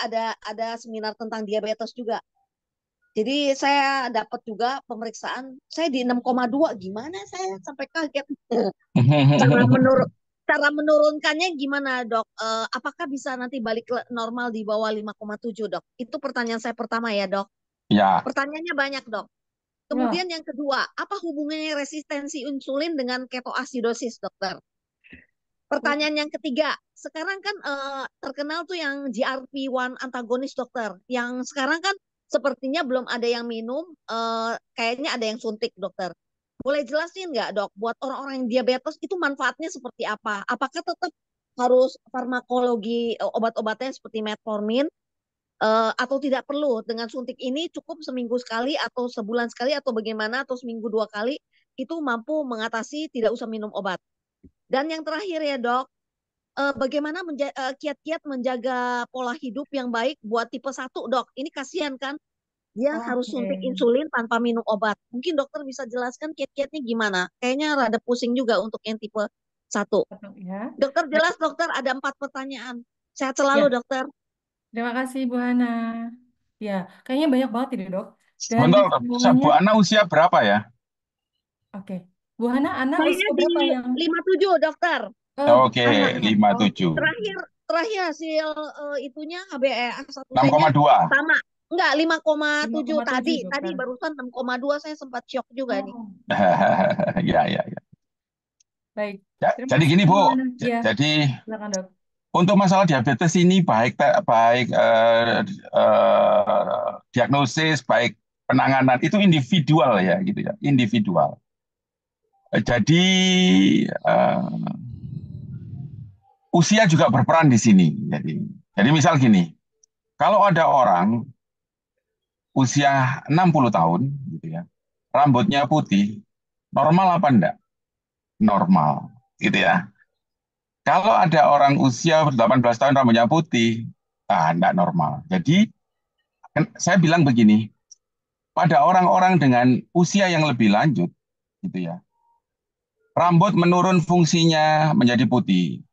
ada seminar tentang diabetes juga. Jadi saya dapat juga pemeriksaan, saya di 6,2, gimana saya sampai kaget. Cara menurun cara menurunkannya gimana, Dok? Apakah bisa nanti balik normal di bawah 5,7, Dok? Itu pertanyaan saya pertama ya, Dok. Ya, Pertanyaannya banyak, Dok. Wah, Kemudian yang kedua, apa hubungannya resistensi insulin dengan ketoasidosis, dokter? Pertanyaan yang ketiga, sekarang kan terkenal tuh yang GLP-1 antagonis, dokter. Yang sekarang kan sepertinya belum ada yang minum, kayaknya ada yang suntik, dokter. Boleh jelasin nggak, Dok, buat orang-orang yang diabetes itu manfaatnya seperti apa? Apakah tetap harus farmakologi obat-obatnya seperti metformin, atau tidak perlu dengan suntik ini cukup seminggu sekali atau sebulan sekali atau bagaimana atau seminggu 2 kali itu mampu mengatasi, tidak usah minum obat. Dan yang terakhir ya, Dok, bagaimana kiat-kiat menjaga pola hidup yang baik buat tipe 1, Dok? Ini kasihan kan, dia harus oke. suntik insulin tanpa minum obat. Mungkin dokter bisa jelaskan kiat-kiatnya gimana? Kayaknya rada pusing juga untuk yang tipe 1. Ya. Dokter jelas, dokter, ada 4 pertanyaan. Sehat selalu, Ya, dokter. terima kasih Bu Hana. Ya, kayaknya banyak banget ini, Dok. Dan sebentar, kesimpulannya, Bu Ana usia berapa ya? oke. Bu Hana, anak Saya usia di berapa yang 57, dokter. Oke, anaknya? 57. Terakhir hasil itunya HbA1c-nya 6,2. sama. Enggak, 5,7 tadi. 5,7, Tadi dokter. barusan 6,2, saya sempat shock juga nih. Oh, Ya, ya, ya. baik. Ya, Terima jadi kasih gini, Bu Bu. Hana. Ya, Jadi silakan, Dok. untuk masalah diabetes ini baik diagnosis, baik penanganan itu individual ya, gitu ya, individual. Jadi usia juga berperan di sini. Jadi misal gini, kalau ada orang usia 60 tahun, gitu ya, rambutnya putih, normal apa enggak? Normal, gitu ya. Kalau ada orang usia 18 tahun rambutnya putih, enggak normal. Jadi saya bilang begini, pada orang-orang dengan usia yang lebih lanjut, gitu ya, rambut menurun fungsinya menjadi putih,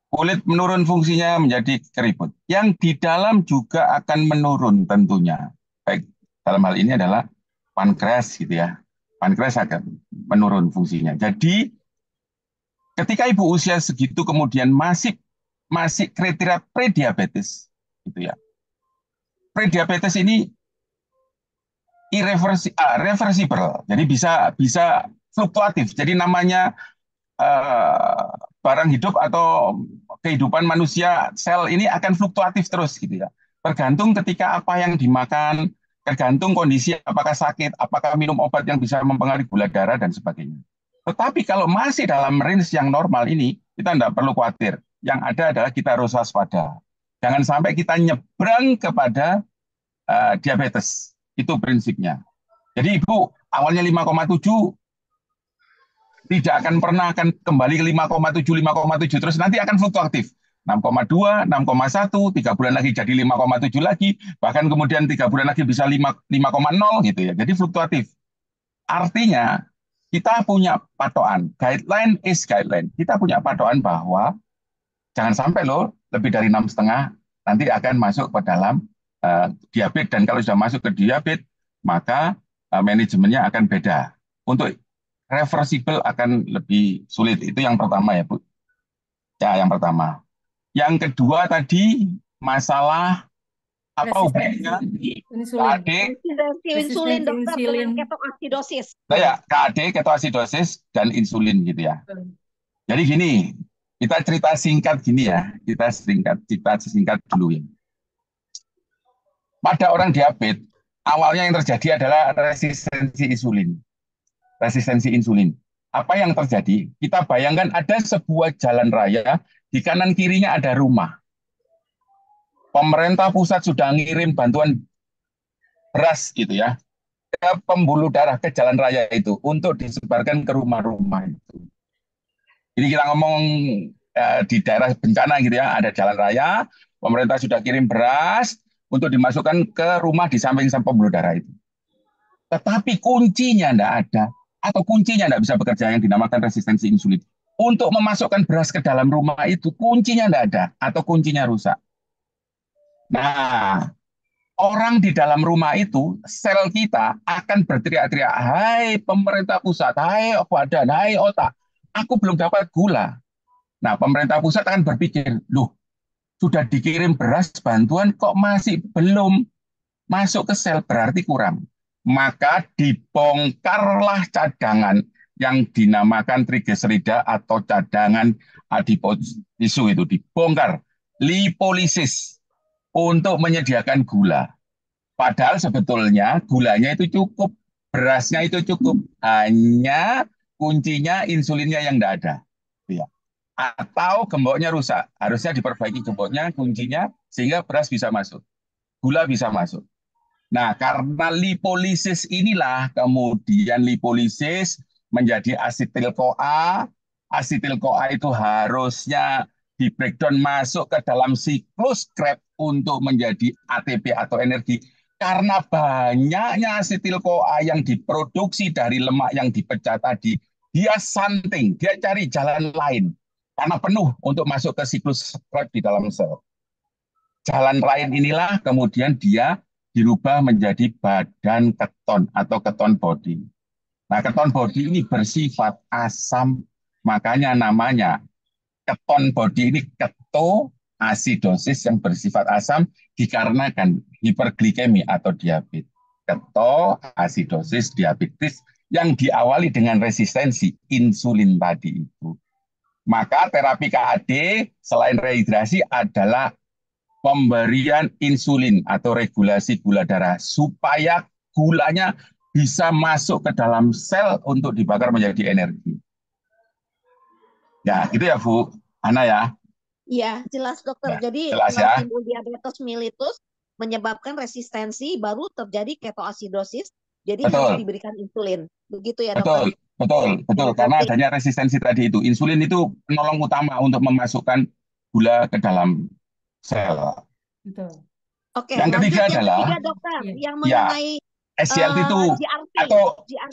kulit menurun fungsinya menjadi keriput. Yang di dalam juga akan menurun tentunya. Baik, dalam hal ini adalah pankreas, gitu ya. Pankreas akan menurun fungsinya. Jadi ketika ibu usia segitu kemudian masih kriteria prediabetes, gitu ya. Prediabetes ini reversible, jadi bisa fluktuatif. Jadi namanya barang hidup atau kehidupan manusia, sel ini akan fluktuatif terus, gitu ya. Tergantung ketika apa yang dimakan, tergantung kondisi apakah sakit, apakah minum obat yang bisa mempengaruhi gula darah dan sebagainya. Tetapi kalau masih dalam range yang normal ini, kita tidak perlu khawatir. Yang ada adalah kita harus waspada. Jangan sampai kita nyebrang kepada diabetes. Itu prinsipnya. Jadi Ibu awalnya 5,7 tidak akan pernah akan kembali ke 5,7 terus nanti akan fluktuatif. 6,2, 6,1, 3 bulan lagi jadi 5,7 lagi, bahkan kemudian 3 bulan lagi bisa 5,0 gitu ya. Jadi fluktuatif. Artinya kita punya patokan, guideline is guideline. Kita punya patokan bahwa jangan sampai loh lebih dari 6,5 nanti akan masuk ke dalam diabetes, dan kalau sudah masuk ke diabetes maka manajemennya akan beda. Untuk reversible akan lebih sulit. Itu yang pertama ya, Bu. Ya, yang pertama. Yang kedua tadi masalah apa hubungannya insulin. KAD, Resistensi insulin, dokter, insulin. dengan ketoasidosis. ya, KAD, ketoasidosis dan insulin gitu ya. Jadi gini, kita cerita singkat gini ya, kita singkat dulu ya. Pada orang diabetes, awalnya yang terjadi adalah resistensi insulin. Resistensi insulin. Apa yang terjadi? Kita bayangkan ada sebuah jalan raya, di kanan kirinya ada rumah. Pemerintah pusat sudah ngirim bantuan beras gitu ya, ke pembuluh darah, ke jalan raya itu, untuk disebarkan ke rumah-rumah itu. Jadi kita ngomong di daerah bencana gitu ya, ada jalan raya, pemerintah sudah kirim beras untuk dimasukkan ke rumah di samping pembuluh darah itu. Tetapi kuncinya tidak ada, atau kuncinya tidak bisa bekerja, yang dinamakan resistensi insulin. Untuk memasukkan beras ke dalam rumah itu, kuncinya tidak ada, atau kuncinya rusak. Nah, orang di dalam rumah itu, sel kita akan berteriak-teriak, hai pemerintah pusat, hai badan, hai otak, aku belum dapat gula. Nah, pemerintah pusat akan berpikir, loh, sudah dikirim beras bantuan kok masih belum masuk ke sel, berarti kurang. Maka dibongkarlah cadangan yang dinamakan trigliserida atau cadangan adipose itu dibongkar, lipolisis untuk menyediakan gula. Padahal sebetulnya gulanya itu cukup, berasnya itu cukup, hanya kuncinya insulinnya yang tidak ada. Ya. Atau gemboknya rusak, harusnya diperbaiki gemboknya, kuncinya, sehingga beras bisa masuk, gula bisa masuk. Nah, karena lipolisis inilah kemudian lipolisis menjadi asetil-CoA. Asetil-CoA itu harusnya di breakdown masuk ke dalam siklus Krebs untuk menjadi ATP atau energi. Karena banyaknya asetil-CoA yang diproduksi dari lemak yang dipecah tadi, dia sunting, dia cari jalan lain. Karena penuh untuk masuk ke siklus Krebs di dalam sel. Jalan lain inilah kemudian dia dirubah menjadi badan keton atau keton body. Nah, keton body ini bersifat asam, makanya namanya keton body ini ketoasidosis yang bersifat asam dikarenakan hiperglikemi atau diabetes. Ketoasidosis diabetes yang diawali dengan resistensi insulin tadi itu. Maka terapi KAD selain rehidrasi adalah pemberian insulin atau regulasi gula darah supaya gulanya bisa masuk ke dalam sel untuk dibakar menjadi energi. Ya, gitu ya Bu Ana ya. Iya, jelas dokter. Ya, Jadi jelas ya. timbul diabetes mellitus menyebabkan resistensi, baru terjadi ketoasidosis. Jadi harus Betul, diberikan insulin. Begitu ya dokter? betul. Terima Karena kasih. adanya resistensi tadi itu. Insulin itu penolong utama untuk memasukkan gula ke dalam sel. Betul. Oke, Yang lanjut ketiga yang adalah ketiga dokter, Iya. yang ya mengenai SGLT2 GRP, atau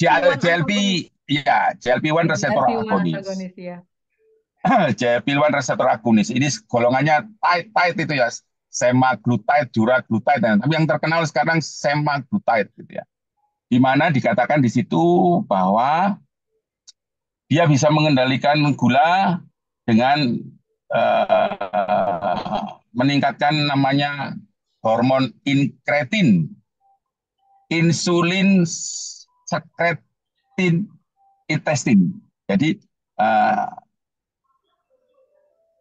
GRP1 GLP, antagonis. ya GLP-1 reseptor GLP-1 agonis. antagonis ya. GLP-1 reseptor agonis ini golongannya tight itu ya, semaglutide, duraglutide, tapi yang terkenal sekarang semaglutide gitu ya. Di mana dikatakan di situ bahwa dia bisa mengendalikan gula dengan meningkatkan namanya hormon inkretin, insulin sekretin intestin. Jadi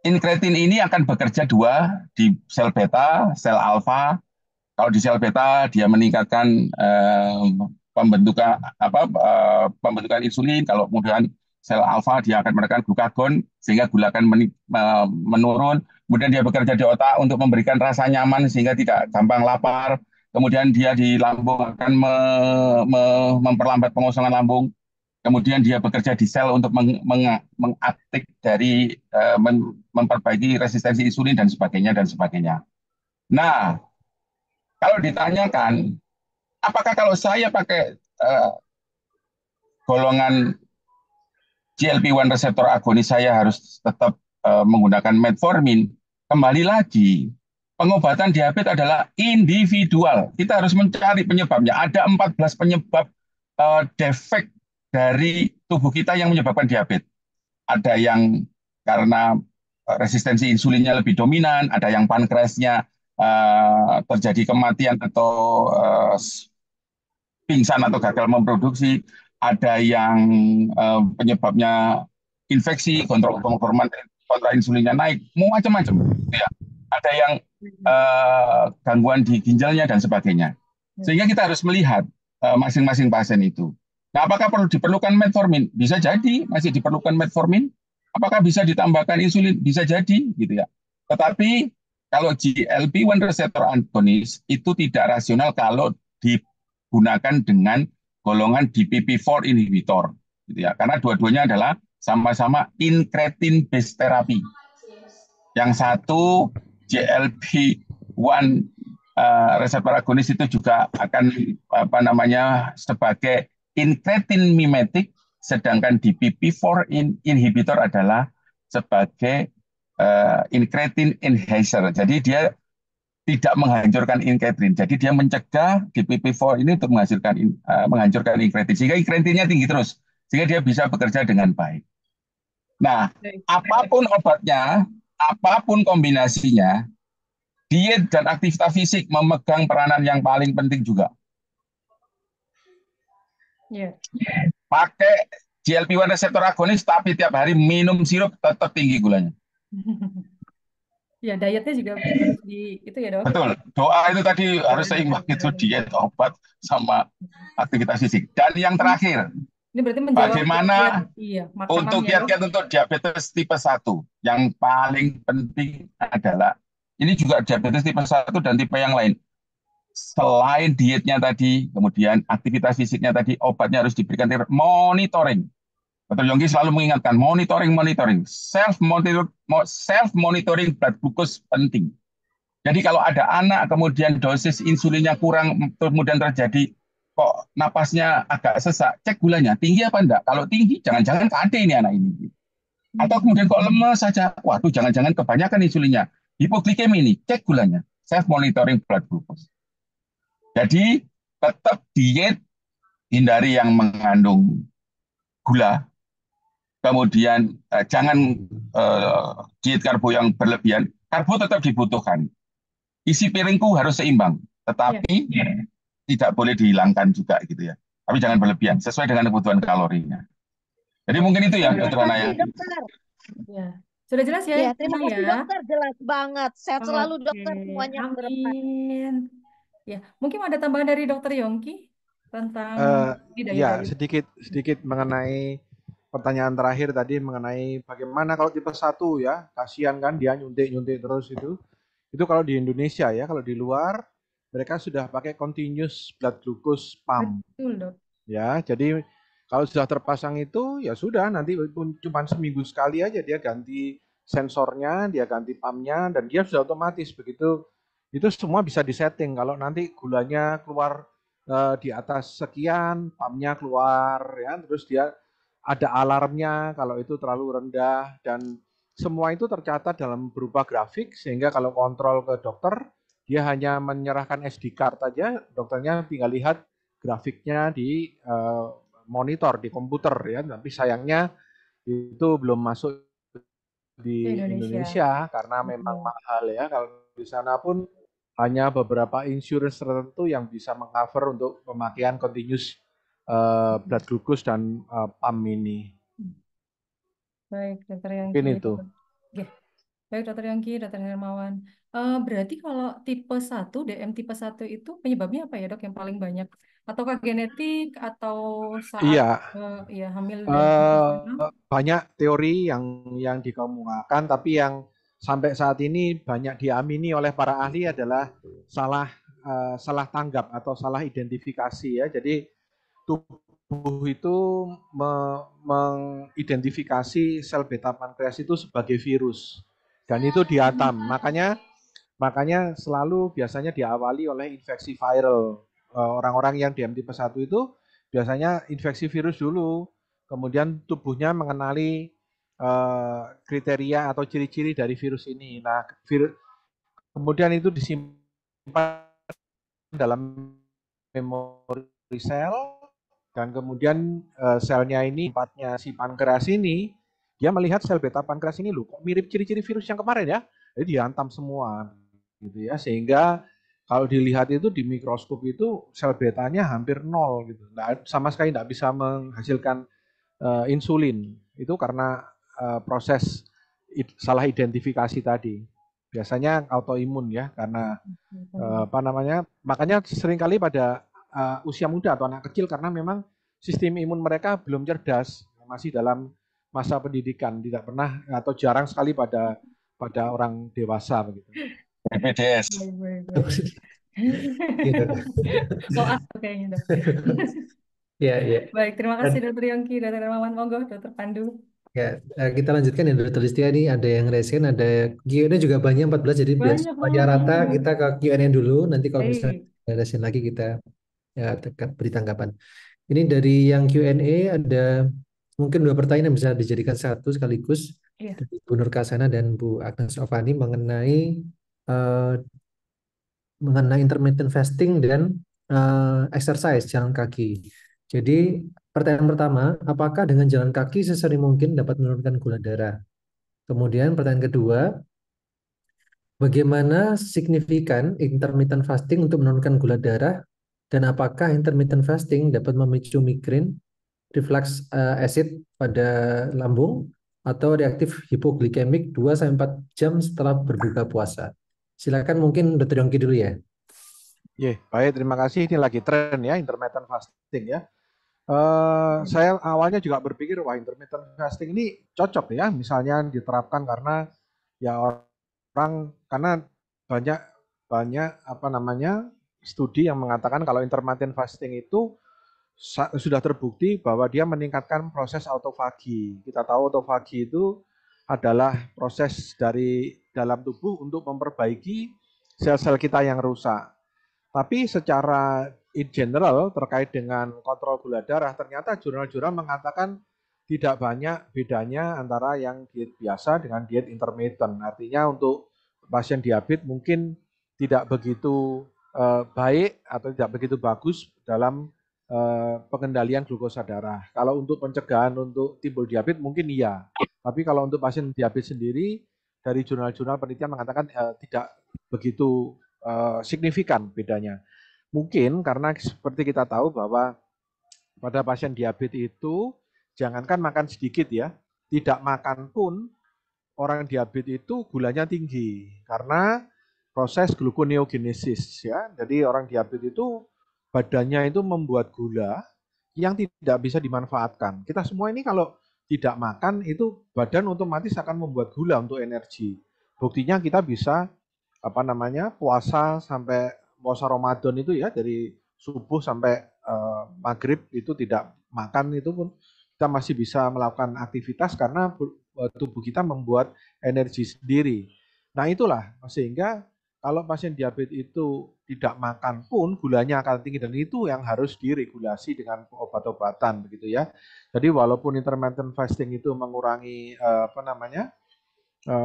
inkretin ini akan bekerja dua di sel beta, sel alfa. Kalau di sel beta dia meningkatkan pembentukan insulin. Kalau kemudian sel alfa dia akan menekan glukagon sehingga gula akan menurun. Kemudian dia bekerja di otak untuk memberikan rasa nyaman sehingga tidak gampang lapar. Kemudian dia di lambung akan memperlambat pengosongan lambung. Kemudian dia bekerja di sel untuk mengaktif dari memperbaiki resistensi insulin dan sebagainya. Nah, kalau ditanyakan, apakah kalau saya pakai golongan GLP-1 reseptor agonis saya harus tetap menggunakan metformin? Kembali lagi, pengobatan diabetes adalah individual. Kita harus mencari penyebabnya. Ada 14 penyebab defek dari tubuh kita yang menyebabkan diabetes. Ada yang karena resistensi insulinnya lebih dominan, ada yang pankreasnya terjadi kematian atau pingsan atau gagal memproduksi, ada yang penyebabnya infeksi, kontrol hormon kontra insulinnya naik, macam-macam. Ya. Ada yang gangguan di ginjalnya dan sebagainya. Sehingga kita harus melihat masing-masing pasien itu. Nah, apakah perlu diperlukan metformin? Bisa jadi masih diperlukan metformin. Apakah bisa ditambahkan insulin? Bisa jadi, gitu ya. Tetapi kalau GLP-1 reseptor agonis itu tidak rasional kalau digunakan dengan golongan DPP-4 inhibitor, gitu ya. Karena dua-duanya adalah sama-sama incretin based therapy. Yang satu GLP-1 reseptor agonis itu juga akan sebagai incretin mimetic, sedangkan DPP-4 inhibitor adalah sebagai incretin enhancer. Jadi dia tidak menghancurkan inkretrin. Jadi dia mencegah DPP4 ini untuk menghancurkan inkretin. Sehingga inkretinnya tinggi terus. Sehingga dia bisa bekerja dengan baik. Nah, Baik. apapun obatnya, apapun kombinasinya, diet dan aktivitas fisik memegang peranan yang paling penting juga. Ya. Pakai GLP-1 reseptor agonis, tapi tiap hari minum sirup tetap tinggi gulanya. Ya, dietnya juga harus itu ya, Dok. Betul, doa itu tadi harus seimbang itu diet, obat, sama aktivitas fisik. Dan yang terakhir, Ini berarti menjawab bagaimana makanannya, untuk Dok. kiat-kiat untuk diabetes tipe 1, yang paling penting adalah, ini juga diabetes tipe 1 dan tipe yang lain. Selain dietnya tadi, kemudian aktivitas fisiknya tadi, obatnya harus diberikan monitoring. Dr. Yongki selalu mengingatkan, monitoring. Self-monitoring blood glucose penting. Jadi kalau ada anak kemudian dosis insulinnya kurang, kemudian terjadi kok napasnya agak sesak, cek gulanya, tinggi apa enggak? Kalau tinggi, jangan-jangan KD ini anak ini. Atau kemudian kok lemes saja, waduh jangan-jangan kebanyakan insulinnya. Hipoglikemi ini, cek gulanya. Self-monitoring blood glucose. Jadi tetap diet, hindari yang mengandung gula. Kemudian jangan diet karbo yang berlebihan. Karbo tetap dibutuhkan. Isi piringku harus seimbang, tetapi tidak boleh dihilangkan juga gitu ya. Tapi jangan berlebihan, sesuai dengan kebutuhan kalorinya. Jadi mungkin itu ya, Dokter Hana ya. Dokter. Ya. Sudah jelas ya? Ya, terima kasih dokter, jelas banget. Sehat selalu dokter semuanya ke depan. Amin. Ya, mungkin ada tambahan dari Dokter Yongki tentang ya sedikit mengenai pertanyaan terakhir tadi mengenai bagaimana kalau tipe 1 ya, kasihan kan dia nyuntik terus itu. Itu kalau di Indonesia ya, kalau di luar mereka sudah pakai continuous blood glucose pump. Betul, Dok. Ya, jadi kalau sudah terpasang itu ya sudah, nanti cuma seminggu sekali aja dia ganti sensornya, dia ganti pumpnya, dan dia sudah otomatis begitu. Itu semua bisa disetting. Kalau nanti gulanya keluar di atas sekian, pumpnya keluar, ya, terus dia ada alarmnya kalau itu terlalu rendah, dan semua itu tercatat dalam berupa grafik, sehingga kalau kontrol ke dokter, dia hanya menyerahkan SD card aja, dokternya tinggal lihat grafiknya di monitor, di komputer ya. Tapi sayangnya itu belum masuk di Indonesia karena memang mahal ya. Kalau di sana pun hanya beberapa insurance tertentu yang bisa mengcover untuk pemakaian continuous blood glucose dan pump ini. Baik, Dokter Yongki. Mungkin itu. Baik, Dokter Yongki, Dokter Hermawan. Berarti kalau tipe 1, DM tipe 1 itu penyebabnya apa ya, Dok, yang paling banyak? Ataukah genetik atau saat hamil dan banyak teori yang dikemukakan, tapi yang sampai saat ini banyak diamini oleh para ahli adalah salah tanggap atau salah identifikasi ya. Jadi tubuh itu mengidentifikasi sel beta pankreas itu sebagai virus dan itu diatam. Makanya selalu biasanya diawali oleh infeksi viral. Orang-orang yang DM tipe 1 itu biasanya infeksi virus dulu, kemudian tubuhnya mengenali kriteria atau ciri-ciri dari virus ini. Nah, kemudian itu disimpan dalam memori sel, dan kemudian selnya ini, tempatnya si pankreas ini, dia melihat sel beta pankreas ini loh, kok mirip ciri-ciri virus yang kemarin ya, jadi dihantam semua, gitu ya, sehingga kalau dilihat itu di mikroskop itu sel betanya hampir nol, gitu, sama sekali tidak bisa menghasilkan insulin, itu karena proses salah identifikasi tadi. Biasanya autoimun ya, karena makanya seringkali pada usia muda atau anak kecil, karena memang sistem imun mereka belum cerdas, masih dalam masa pendidikan, tidak pernah atau jarang sekali pada orang dewasa begitu. BPJS. kayaknya, Dok. Ya. Baik, terima kasih Dokter Yongki, Dokter Hermawan, monggo Dokter Pandu. Ya, kita lanjutkan ya Dokter Listia, nih ada yang resen, ada Q&A juga banyak 14, jadi biar semuanya rata kita ke Q&A dulu, nanti kalau misalnya ada resen lagi kita beri tanggapan. Ini dari yang Q&A ada mungkin 2 pertanyaan yang bisa dijadikan satu sekaligus, dari Bu Nur Kasana dan Bu Agnes Ovani mengenai mengenai intermittent fasting dan exercise jalan kaki. Jadi pertanyaan pertama, apakah dengan jalan kaki sesering mungkin dapat menurunkan gula darah? Kemudian pertanyaan kedua, bagaimana signifikan intermittent fasting untuk menurunkan gula darah dan apakah intermittent fasting dapat memicu migrain, reflux acid pada lambung atau reaktif hipoglikemik 2-4 jam setelah berbuka puasa? Silakan mungkin Dr. Yongki dulu ya. Baik, terima kasih. Ini lagi tren ya, intermittent fasting ya. Saya awalnya juga berpikir, wah intermittent fasting ini cocok ya, misalnya diterapkan karena ya orang karena banyak apa namanya studi yang mengatakan kalau intermittent fasting itu sudah terbukti bahwa dia meningkatkan proses autofagi. Kita tahu autofagi itu adalah proses dari dalam tubuh untuk memperbaiki sel-sel kita yang rusak. Tapi secara in general terkait dengan kontrol gula darah, ternyata jurnal-jurnal mengatakan tidak banyak bedanya antara yang diet biasa dengan diet intermittent. Artinya untuk pasien diabetes mungkin tidak begitu baik atau tidak begitu bagus dalam pengendalian glukosa darah. Kalau untuk pencegahan untuk timbul diabetes mungkin iya. Tapi kalau untuk pasien diabetes sendiri, dari jurnal-jurnal penelitian mengatakan tidak begitu signifikan bedanya. Mungkin karena seperti kita tahu bahwa pada pasien diabetes itu jangankan makan sedikit ya, tidak makan pun orang diabetes itu gulanya tinggi karena proses gluconeogenesis ya. Jadi orang diabetes itu badannya itu membuat gula yang tidak bisa dimanfaatkan. Kita semua ini kalau tidak makan itu badan otomatis akan membuat gula untuk energi. Buktinya kita bisa puasa sampai puasa Ramadan itu ya dari subuh sampai maghrib itu tidak makan itu pun kita masih bisa melakukan aktivitas karena tubuh kita membuat energi sendiri. Nah itulah sehingga kalau pasien diabetes itu tidak makan pun gulanya akan tinggi dan itu yang harus diregulasi dengan obat-obatan begitu ya. Jadi walaupun intermittent fasting itu mengurangi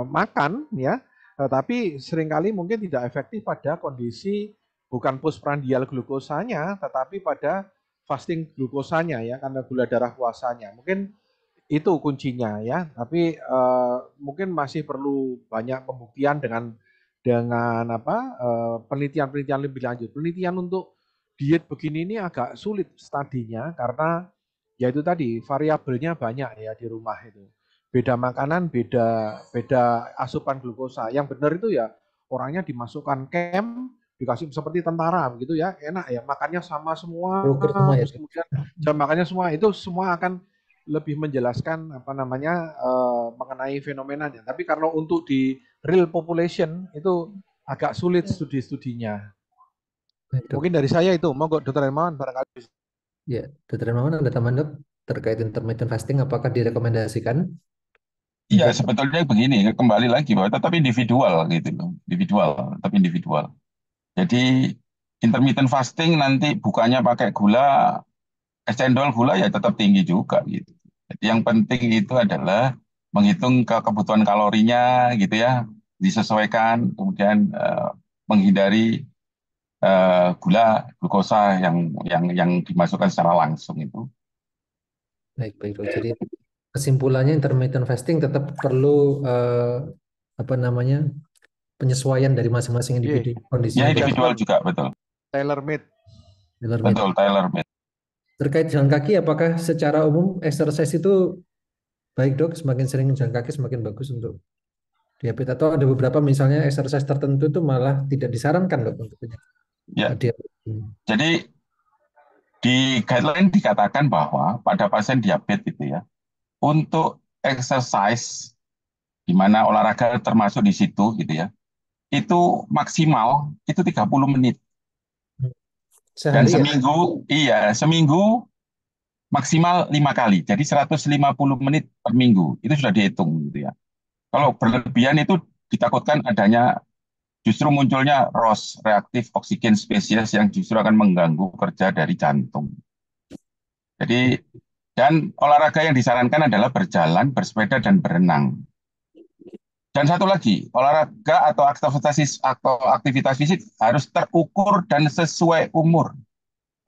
makan ya, tapi seringkali mungkin tidak efektif pada kondisi bukan postprandial glukosanya, tetapi pada fasting glukosanya ya, karena gula darah puasanya. Mungkin itu kuncinya ya, tapi mungkin masih perlu banyak pembuktian dengan penelitian-penelitian lebih lanjut. Penelitian untuk diet begini ini agak sulit studinya karena ya itu tadi variabelnya banyak ya di rumah itu. Beda makanan, beda asupan glukosa. Yang benar itu ya orangnya dimasukkan camp, dikasih seperti tentara begitu ya, enak ya, makannya sama semua, terus kemudian jam makannya semua, itu semua akan lebih menjelaskan mengenai fenomenanya. Tapi karena untuk di real population itu agak sulit studi-studinya. Mungkin dari saya itu, monggo Dr. Hermawan barangkali. Ya, Dr. Hermawan ada tambahan dok terkait intermittent fasting, apakah direkomendasikan? Iya, sebetulnya begini, kembali lagi bahwa tetap individual gitu loh, tetap individual. Jadi intermittent fasting nanti bukannya pakai gula, es cendol gula ya tetap tinggi juga gitu. Jadi yang penting itu adalah menghitung kebutuhan kalorinya gitu ya, disesuaikan, kemudian menghindari glukosa yang dimasukkan secara langsung itu. Baik. Jadi kesimpulannya intermittent fasting tetap perlu penyesuaian dari masing-masing individu kondisinya. Ya, individual juga betul. Tailor-made. Betul, tailor-made. Terkait jalan kaki, apakah secara umum exercise itu baik dok? Semakin sering jalan kaki semakin bagus untuk diabetes, atau ada beberapa misalnya exercise tertentu itu malah tidak disarankan dok untuk penyakit? Ya. Jadi di guideline dikatakan bahwa pada pasien diabetes itu ya, untuk exercise di mana olahraga termasuk di situ gitu ya, itu maksimal itu 30 menit. Dan seminggu maksimal 5 kali. Jadi 150 menit per minggu. Itu sudah dihitung gitu ya. Kalau berlebihan itu ditakutkan adanya justru munculnya ROS, reaktif oksigen spesies, yang justru akan mengganggu kerja dari jantung. Jadi, dan olahraga yang disarankan adalah berjalan, bersepeda, dan berenang. Dan satu lagi, olahraga atau aktivitas fisik harus terukur dan sesuai umur.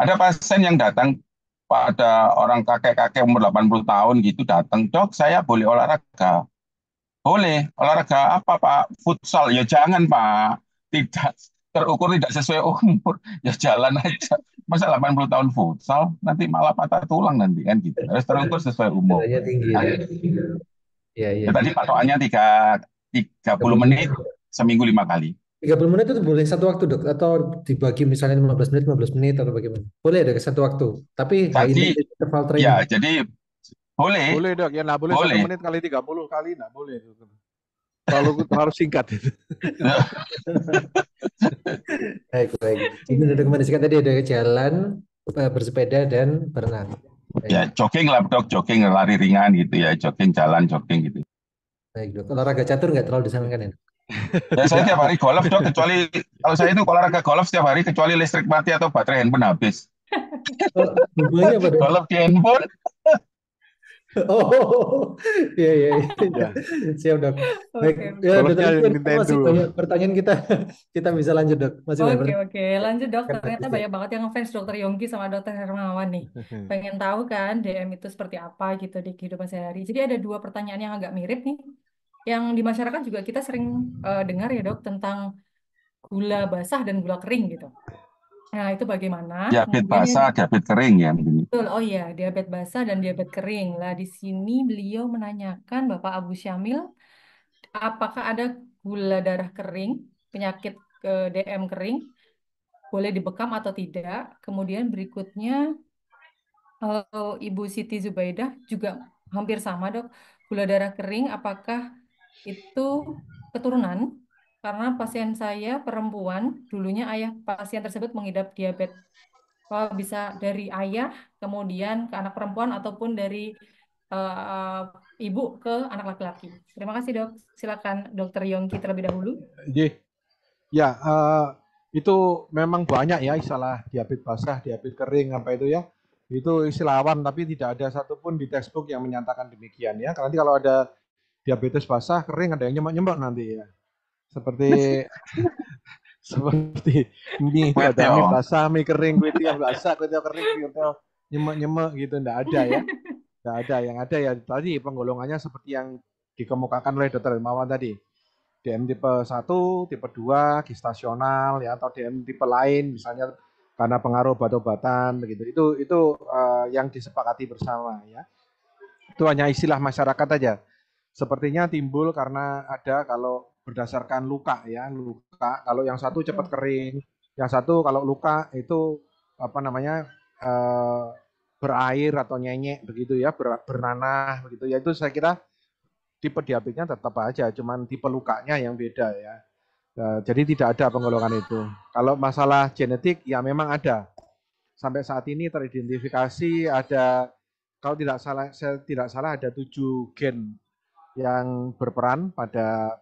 Ada pasien yang datang pada orang kakek-kakek umur 80 tahun gitu datang, "Dok, saya boleh olahraga?" Boleh. Olahraga apa, Pak? Futsal. Ya jangan, Pak. Tidak terukur, tidak sesuai umur. Ya jalan aja. Masa 80 tahun futsal, nanti malah patah tulang nanti kan gitu. Harus terukur sesuai umur. Bebannya tinggi ya. Nah, Iya, iya. ya tadi patokannya 30 menit seminggu 5 kali. 30 menit itu boleh satu waktu, Dok? Atau dibagi misalnya 15 menit atau bagaimana? Boleh ada satu waktu. Tapi high Jadi, intensity interval training. ya, jadi boleh, Boleh dok, ya nggak boleh 1 boleh. menit kali 30 kali, nggak boleh. Terlalu singkat itu. Baik, baik. Jadi direkomendasikan tadi ada jalan, bersepeda, dan berenang. Baik, Ya, jogging lah, Dok. Jogging, lari ringan gitu ya. Jogging, jalan, jogging gitu. baik, Dok. Olahraga catur nggak terlalu disarankan ya? Ya, saya tiap hari golf, Dok. Kecuali, kalau saya itu olahraga golf setiap hari, kecuali listrik mati atau baterai handphone habis. Oh, hubungannya apa, Dok? Golf di handphone. Oh, iya, iya, iya. Ya. Siap, Dok. Baik, Oke, ya, Golfnya Dokter Istian, Nintendo. masih banyak pertanyaan kita. Kita bisa lanjut, Dok. Masih banyak oke, pertanyaan. oke. Lanjut dok, Kan, ternyata Istian. banyak banget yang ngefans dokter Yongki sama dokter Hermawan nih. Pengen tahu kan DM itu seperti apa gitu di kehidupan sehari. Jadi ada dua pertanyaan yang agak mirip nih. Yang di masyarakat juga kita sering dengar ya dok tentang gula basah dan gula kering gitu. Nah itu bagaimana? Diabetes Kemudian yang basah, diabetes kering ya. Begini. betul, oh iya, diabetes basah dan diabetes kering. Lah di sini beliau menanyakan Bapak Abu Syamil, apakah ada gula darah kering, penyakit DM kering, boleh dibekam atau tidak? Kemudian berikutnya Ibu Siti Zubaidah juga hampir sama dok, gula darah kering, apakah itu keturunan? Karena pasien saya perempuan, dulunya ayah pasien tersebut mengidap diabetes. Oh, bisa dari ayah, kemudian ke anak perempuan, ataupun dari eh, ibu ke anak laki-laki. Terima kasih dok. Silakan dokter Yongki terlebih dahulu. Ya, itu memang banyak ya istilah diabetes basah, diabetes kering, apa itu ya. Itu istilah awan, tapi tidak ada satupun di textbook yang menyatakan demikian ya. Karena nanti kalau ada diabetes basah, kering, ada yang nyemek-nyemek nanti ya. Seperti seperti mie, ada mie Kueteo. basah, mie kering, kue tiaw basah, kue tiaw kering, kue tiaw nyemek-nyemek gitu, enggak ada ya. Enggak ada, yang ada ya tadi penggolongannya seperti yang dikemukakan oleh Dr. Hermawan tadi. DM tipe 1, tipe 2, gestasional ya, atau DM tipe lain misalnya karena pengaruh obat-obatan begitu. Itu yang disepakati bersama ya. Itu hanya istilah masyarakat aja. Sepertinya timbul karena ada kalau berdasarkan luka ya, luka. Kalau yang satu cepat kering, yang satu kalau luka itu apa namanya berair atau nyenyek begitu ya, bernanah begitu ya. Itu saya kira tipe diabetesnya tetap aja, cuman tipe lukanya yang beda ya. Jadi tidak ada penggolongan itu. Kalau masalah genetik ya memang ada. Sampai saat ini teridentifikasi ada, kalau tidak salah, saya tidak salah ada 7 gen yang berperan pada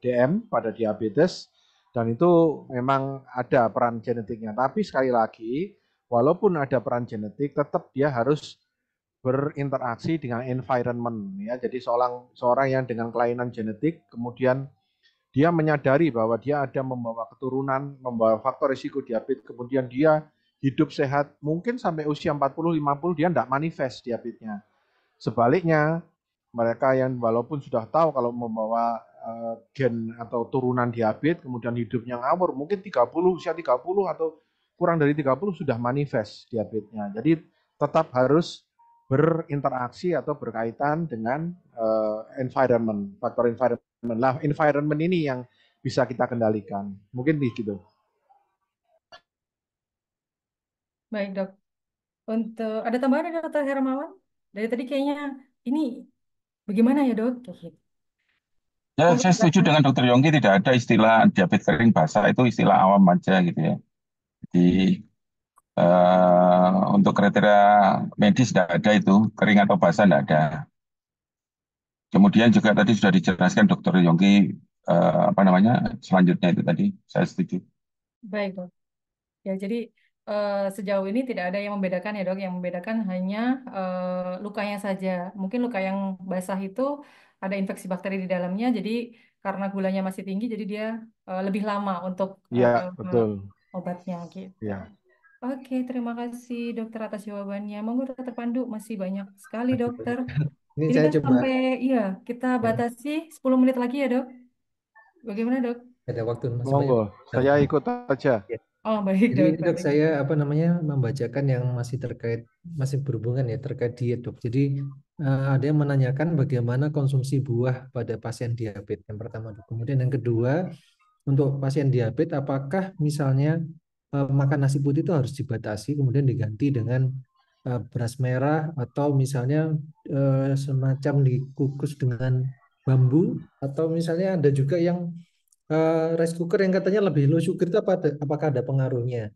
DM, pada diabetes, dan itu memang ada peran genetiknya. Tapi sekali lagi, walaupun ada peran genetik, tetap dia harus berinteraksi dengan environment ya. Jadi seorang yang dengan kelainan genetik kemudian dia menyadari bahwa dia ada membawa keturunan, membawa faktor risiko diabetes, kemudian dia hidup sehat, mungkin sampai usia 40-50 dia tidak manifest diabetesnya. Sebaliknya, mereka yang walaupun sudah tahu kalau membawa gen atau turunan diabetes, kemudian hidupnya ngawur, mungkin 30, usia 30 atau kurang dari 30 sudah manifest diabetesnya. Jadi tetap harus berinteraksi atau berkaitan dengan environment, faktor environment. Nah, environment ini yang bisa kita kendalikan. Mungkin gitu. Baik dok. Untuk ada tambahan dari dokter Hermawan? Dari tadi kayaknya ini bagaimana ya dok? Kayak gitu. Ya, Monggo, saya setuju silakan. dengan Dokter Yongki, tidak ada istilah diabetes kering basah, itu istilah awam aja gitu ya. Jadi untuk kriteria medis tidak ada itu, kering atau basah tidak ada. Kemudian juga tadi sudah dijelaskan Dokter Yongki apa namanya selanjutnya itu tadi, saya setuju. Baik dok. Ya jadi sejauh ini tidak ada yang membedakan ya dok. Yang membedakan hanya lukanya saja. Mungkin luka yang basah itu ada infeksi bakteri di dalamnya, jadi karena gulanya masih tinggi, jadi dia lebih lama untuk Iya, betul. obatnya gitu. Iya. Oke, terima kasih dokter atas jawabannya. Monggo dokter Pandu, masih banyak sekali dokter. Ini Jadi saya kita coba kita ya, batasi 10 menit lagi ya dok. Bagaimana dok? ada waktu masih banyak. Monggo, saya ikut aja. Ya. Oh baik Jadi dok, ini dok baik. saya membacakan yang masih berhubungan ya terkait diet dok. Jadi ada yang menanyakan bagaimana konsumsi buah pada pasien diabetes yang pertama dok. Kemudian yang kedua untuk pasien diabetes apakah misalnya makan nasi putih itu harus dibatasi kemudian diganti dengan beras merah atau misalnya semacam dikukus dengan bambu atau misalnya ada juga yang rice cooker yang katanya lebih low sugar itu apakah ada pengaruhnya?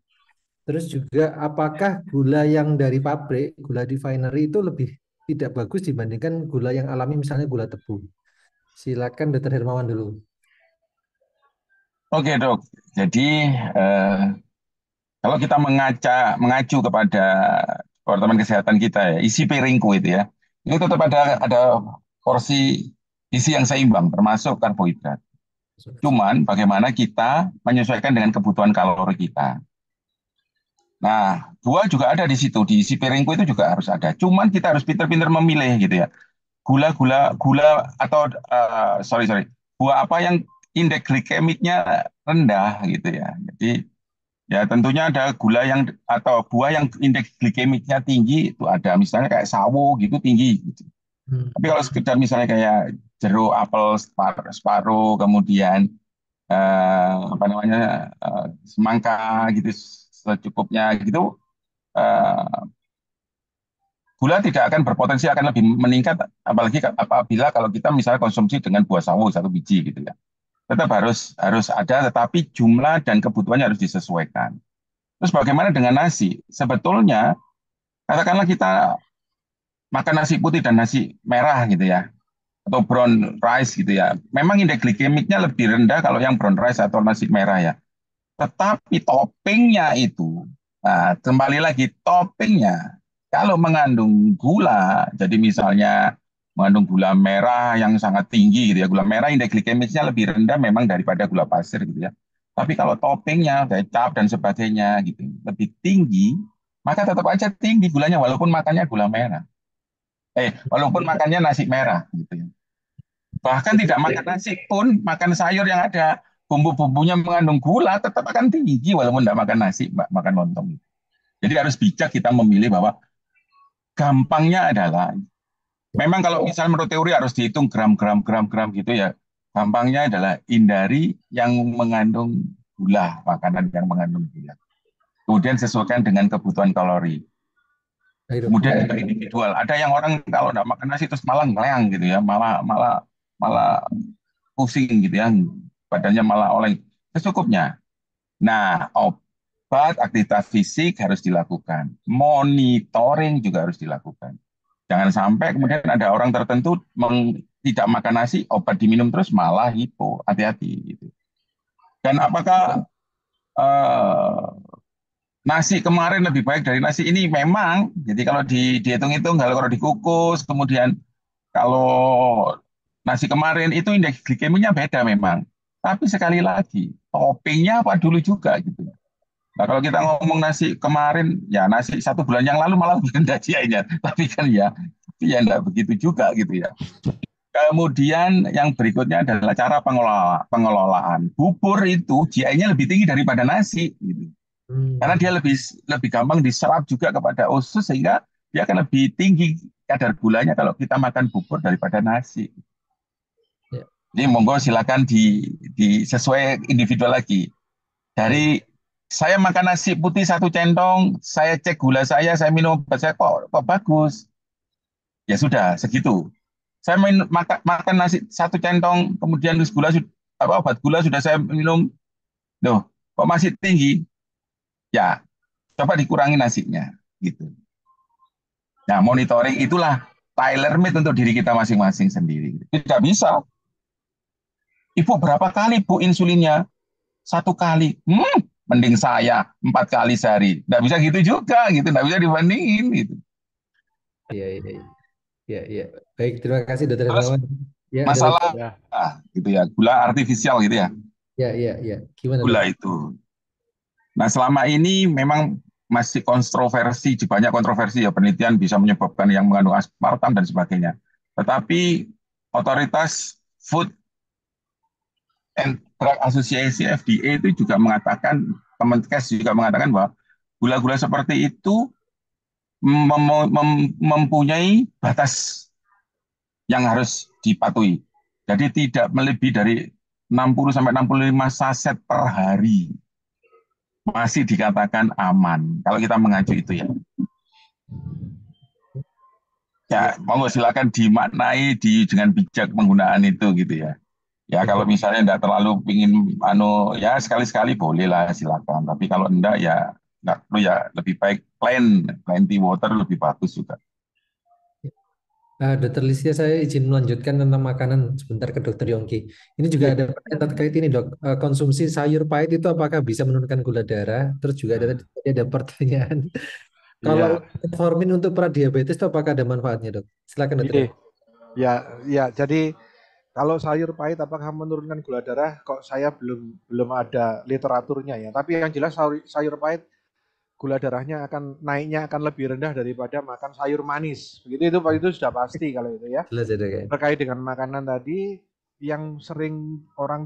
Terus juga apakah gula yang dari pabrik, gula refinery itu lebih tidak bagus dibandingkan gula yang alami misalnya gula tebu? Silakan Dr. Hermawan dulu. Oke dok, jadi kalau kita mengacu kepada Departemen Kesehatan kita ya, isi piringku itu ya, itu tetap ada porsi isi yang seimbang, termasuk karbohidrat. Cuman bagaimana kita menyesuaikan dengan kebutuhan kalori kita. Nah, buah juga ada di situ, di isi piringku itu juga harus ada. Cuman kita harus pintar-pintar memilih gitu ya. Gula atau buah apa yang indeks glikemiknya rendah gitu ya. Jadi ya tentunya ada gula yang atau buah yang indeks glikemiknya tinggi itu ada, misalnya kayak sawo gitu tinggi gitu. Tapi kalau sekedar misalnya kayak jeruk, apel, separuh, kemudian apa namanya semangka gitu secukupnya gitu, eh, gula tidak akan berpotensi akan lebih meningkat, apalagi apabila kalau kita misalnya konsumsi dengan buah sawo satu biji gitu ya. Tetap harus ada, tetapi jumlah dan kebutuhannya harus disesuaikan. Terus bagaimana dengan nasi? Sebetulnya katakanlah kita makan nasi putih dan nasi merah gitu ya, atau brown rice gitu ya. Memang indeks glikemiknya lebih rendah kalau yang brown rice atau nasi merah ya. Tetapi toppingnya itu, nah kembali lagi toppingnya, kalau mengandung gula, jadi misalnya mengandung gula merah yang sangat tinggi gitu ya, gula merah indeks glikemiknya lebih rendah memang daripada gula pasir gitu ya. Tapi kalau toppingnya, kecap dan sebagainya gitu, lebih tinggi, maka tetap aja tinggi gulanya walaupun makannya gula merah. Walaupun makannya nasi merah gitu ya. Bahkan tidak makan nasi pun, makan sayur yang ada bumbu-bumbunya mengandung gula, tetap akan tinggi walaupun tidak makan nasi, makan lontong. Jadi harus bijak kita memilih bahwa gampangnya adalah, memang kalau misalnya menurut teori harus dihitung gram gitu ya, gampangnya adalah hindari yang mengandung gula, makanan yang mengandung gula. Kemudian sesuaikan dengan kebutuhan kalori. Kemudian juga individual. Ada yang orang kalau tidak makan nasi terus malah ngelayang gitu ya, malah pusing gitu ya, badannya malah oleng. Secukupnya. Nah, obat aktivitas fisik harus dilakukan, monitoring juga harus dilakukan. Jangan sampai kemudian ada orang tertentu tidak makan nasi, obat diminum terus malah hipo. Hati-hati gitu. Dan apakah nasi kemarin lebih baik dari nasi ini? Memang, jadi kalau dihitung-hitung, kalau dikukus, kemudian kalau nasi kemarin itu indeks glikemiknya beda memang. Tapi sekali lagi, toppingnya apa dulu juga gitu. Nah kalau kita ngomong nasi kemarin, ya nasi 1 bulan yang lalu malah lebih rendah GI-nya. Tapi kan ya enggak begitu juga gitu ya. Kemudian yang berikutnya adalah cara pengelolaan. Bubur itu GI-nya lebih tinggi daripada nasi gitu. Karena dia lebih gampang diserap juga kepada usus sehingga dia akan lebih tinggi kadar gulanya kalau kita makan bubur daripada nasi. Ya. Jadi monggo silakan sesuai individual lagi. Dari saya makan nasi putih 1 centong, saya cek gula saya minum obat saya kok bagus. Ya sudah, segitu. Saya makan nasi 1 centong, kemudian obat gula sudah saya minum, loh, kok masih tinggi? Ya, coba dikurangi nasinya, gitu. Nah, monitoring itulah tailor-made untuk diri kita masing-masing sendiri. Tidak bisa. Ibu berapa kali Bu insulinnya? 1 kali. Mending saya 4 kali sehari. Tidak bisa gitu juga, gitu. Tidak bisa dibandingin, gitu. Iya. Baik, terima kasih Dr. Terus, Hermawan. Ya, ada lagi. masalah Ya, gitu ya, gula artifisial gitu ya, Ya. Gimana dok? gula itu. Nah, selama ini memang masih kontroversi, banyak kontroversi ya, penelitian bisa menyebabkan yang mengandung aspartam dan sebagainya. Tetapi otoritas Food and Drug Association FDA itu juga mengatakan, Kemenkes juga mengatakan bahwa gula-gula seperti itu mempunyai batas yang harus dipatuhi. Jadi tidak melebihi dari 60 sampai 65 saset per hari. Masih dikatakan aman kalau kita mengacu itu ya. Ya, monggo silakan dimaknai dengan bijak penggunaan itu gitu ya. Ya kalau misalnya enggak terlalu pingin ya sekali-sekali bolehlah silakan. Tapi kalau enggak ya enggak perlu ya, lebih baik plenty water lebih bagus juga. Dokter Listia, saya izin melanjutkan tentang makanan sebentar ke Dokter Yongki. Ini juga ada pertanyaan terkait ini dok, konsumsi sayur pahit itu apakah bisa menurunkan gula darah? Terus juga ada pertanyaan, kalau metformin untuk pradiabetes itu apakah ada manfaatnya dok? Silakan dokter. ya. Jadi kalau sayur pahit apakah menurunkan gula darah? Kok saya belum ada literaturnya ya. Tapi yang jelas sayur pahit gula darahnya naiknya akan lebih rendah daripada makan sayur manis. Begitu itu sudah pasti kalau itu ya. Jelas ya dok ya. Terkait dengan makanan tadi yang sering orang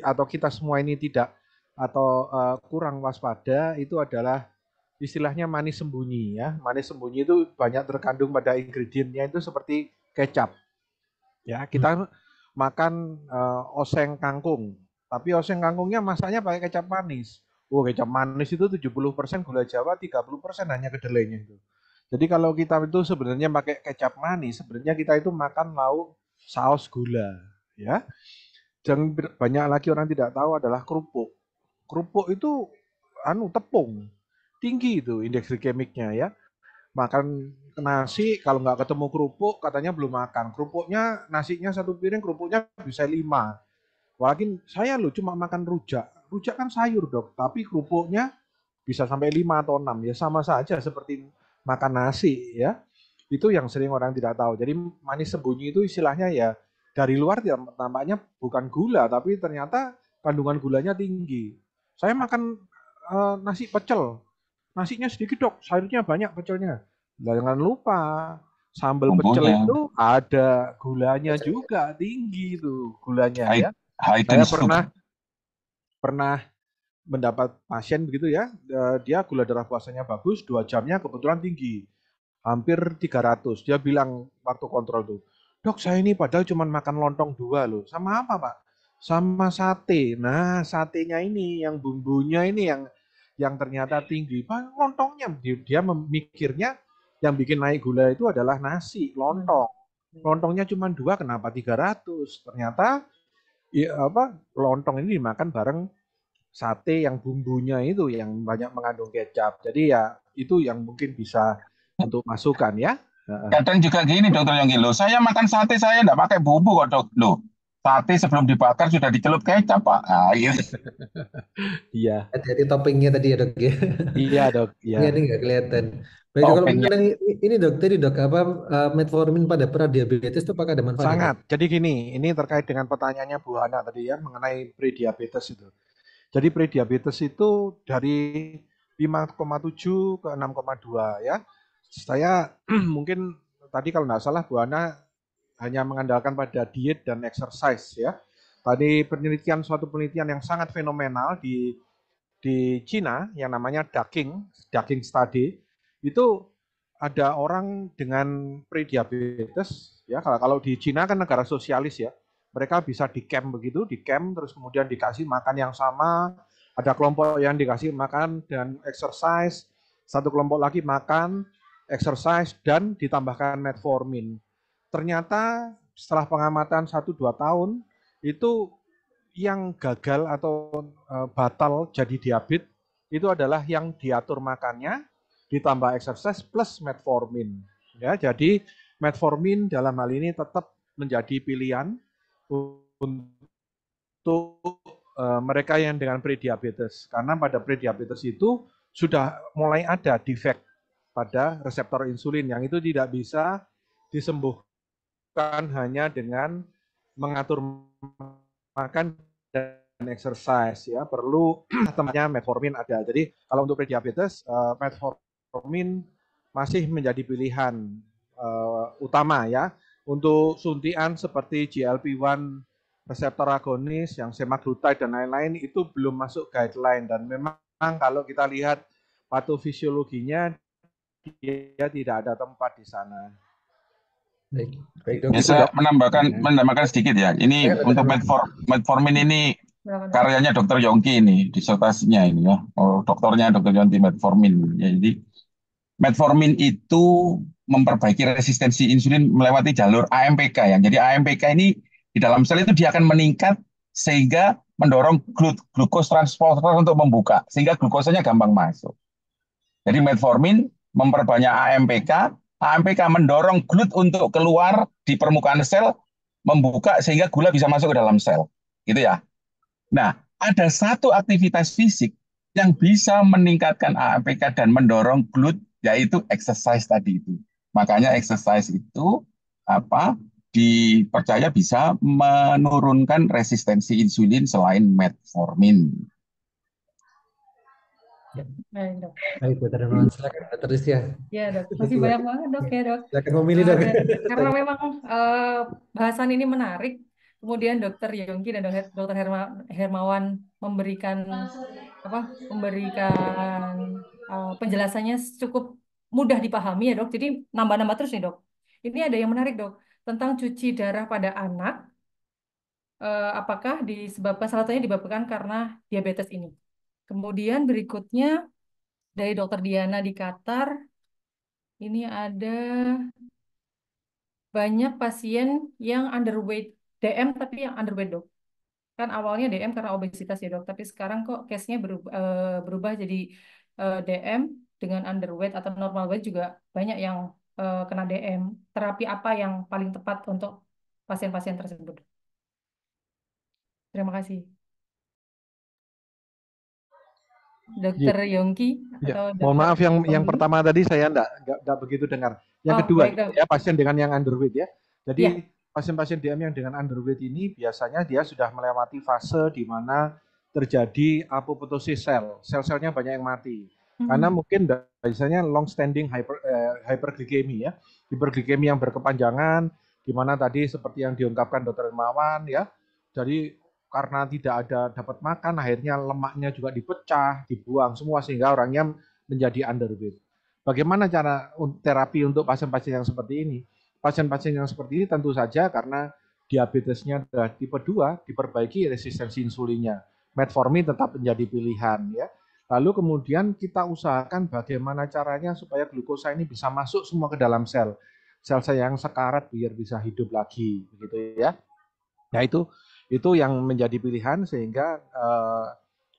atau kita semua ini tidak atau kurang waspada itu adalah istilahnya manis sembunyi ya. Manis sembunyi itu banyak terkandung pada ingredientnya itu seperti kecap. Ya, kita makan oseng kangkung, tapi oseng kangkungnya masaknya pakai kecap manis. Kecap manis itu 70% gula Jawa, 30% hanya kedelainya itu. Jadi kalau kita itu sebenarnya pakai kecap manis, sebenarnya kita itu makan lauk saus gula, ya. Dan banyak lagi orang tidak tahu adalah kerupuk. Kerupuk itu tepung. Tinggi itu indeks glikemiknya ya. Makan nasi kalau nggak ketemu kerupuk katanya belum makan. Kerupuknya nasinya satu piring, kerupuknya bisa 5. Walaupun saya cuma makan rujak. Rujak kan sayur dok, tapi kerupuknya bisa sampai 5 atau 6 ya, sama saja seperti makan nasi ya. Itu yang sering orang tidak tahu. Jadi manis sembunyi itu istilahnya ya dari luar tampaknya bukan gula, tapi ternyata kandungan gulanya tinggi. Saya makan nasi pecel, nasinya sedikit dok, sayurnya banyak pecelnya. Jangan lupa sambal pecel itu ada gulanya juga, tinggi itu gulanya ya. Saya pernah mendapat pasien begitu ya, dia gula darah puasanya bagus, 2 jamnya kebetulan tinggi, hampir 300. Dia bilang waktu kontrol tuh, dok saya ini padahal cuma makan lontong 2 loh. Sama apa pak? Sama sate. Nah satenya ini yang bumbunya ini yang ternyata tinggi. Lontongnya dia memikirnya yang bikin naik gula itu adalah nasi, lontong. Lontongnya cuma 2, kenapa 300? Ternyata lontong ini dimakan bareng sate yang bumbunya itu yang banyak mengandung kecap. Jadi ya itu yang mungkin bisa untuk masukan ya. Kadang juga gini dokter Yongki, saya makan sate saya enggak pakai bumbu kok dok. Sate sebelum dibakar sudah dicelup kecap pak. Iya. Hati-hati toppingnya tadi ya dok ya. Iya dok. Iya ini nggak kelihatan. Baik dok, kalau mengenai ini dok, tadi dok metformin pada pradiabetes itu apakah ada manfaatnya? Sangat. Jadi gini, ini terkait dengan pertanyaannya Bu Hana tadi ya mengenai prediabetes itu. Jadi prediabetes itu dari 5,7 ke 6,2 ya. Saya mungkin tadi kalau nggak salah Bu Hana hanya mengandalkan pada diet dan exercise ya. Tadi suatu penelitian yang sangat fenomenal di Cina yang namanya Ducking Study, itu ada orang dengan prediabetes ya. Kalau di Cina kan negara sosialis ya. Mereka bisa di camp begitu, terus kemudian dikasih makan yang sama. Ada kelompok yang dikasih makan dan exercise, satu kelompok lagi makan, exercise dan ditambahkan metformin. Ternyata setelah pengamatan 1-2 tahun itu yang gagal atau batal jadi diabetes itu adalah yang diatur makannya ditambah exercise plus metformin. Ya, jadi metformin dalam hal ini tetap menjadi pilihan untuk mereka yang dengan prediabetes, karena pada prediabetes itu sudah mulai ada defect pada reseptor insulin yang itu tidak bisa disembuhkan hanya dengan mengatur makan dan exercise ya, perlu temannya metformin ada. Jadi kalau untuk prediabetes metformin masih menjadi pilihan utama ya. Untuk suntian seperti GLP-1 reseptor agonis yang semaglutide dan lain-lain itu belum masuk guideline, dan memang kalau kita lihat patofisiologinya dia tidak ada tempat di sana. Baik, baik dok. Bisa menambahkan sedikit ya. Ini untuk metformin ini karyanya Dr. Yongki ini, disertasinya ini ya. Dokternya Dr. Yongki metformin. Ya, jadi metformin itu memperbaiki resistensi insulin melewati jalur AMPK ya. Jadi AMPK ini di dalam sel itu dia akan meningkat sehingga mendorong glukos transporter untuk membuka sehingga glukosanya gampang masuk. Jadi metformin memperbanyak AMPK, AMPK mendorong glut untuk keluar di permukaan sel, membuka sehingga gula bisa masuk ke dalam sel. Gitu ya. Nah, ada satu aktivitas fisik yang bisa meningkatkan AMPK dan mendorong glut, yaitu exercise tadi itu. Makanya exercise itu dipercaya bisa menurunkan resistensi insulin selain metformin. Baik, dok. Baik, Dokter Hermawan, silakan Dokter Listia. Ya, dok. Masih banyak banget, dok, ya, dok. Silakan memilih, dok. Karena memang bahasan ini menarik, kemudian Dokter Yongki dan Dokter Hermawan memberikan penjelasannya cukup mudah dipahami ya, dok. Jadi nambah-nambah terus nih, dok. Ini ada yang menarik, dok, tentang cuci darah pada anak. Apakah salah satunya disebabkan karena diabetes ini? Kemudian berikutnya dari Dokter Diana di Qatar, ini ada banyak pasien yang underweight DM tapi yang underweight, dok. Kan awalnya DM karena obesitas ya, dok, tapi sekarang kok case-nya berubah jadi DM dengan underweight atau normal weight juga banyak yang kena DM. Terapi apa yang paling tepat untuk pasien-pasien tersebut? Terima kasih. Dokter Yongki atau Mohon maaf yang Yongki? pertama tadi saya enggak begitu dengar. Yang kedua ya, pasien dengan yang underweight ya. Jadi pasien-pasien DM yang dengan underweight ini biasanya dia sudah melewati fase di mana terjadi apoptosis sel-selnya banyak yang mati. Karena mungkin biasanya long standing hyperglikemi ya. Hiperglikemi yang berkepanjangan, di mana tadi seperti yang diungkapkan Dr. Hermawan ya. Jadi karena tidak ada dapat makan, akhirnya lemaknya juga dipecah, dibuang semua sehingga orangnya menjadi underweight. Bagaimana cara terapi untuk pasien-pasien yang seperti ini? Pasien-pasien yang seperti ini tentu saja karena diabetesnya adalah tipe 2, diperbaiki resistensi insulinnya. Metformin tetap menjadi pilihan ya. Lalu kemudian kita usahakan bagaimana caranya supaya glukosa ini bisa masuk semua ke dalam sel yang sekarat biar bisa hidup lagi, begitu ya. Nah itu yang menjadi pilihan sehingga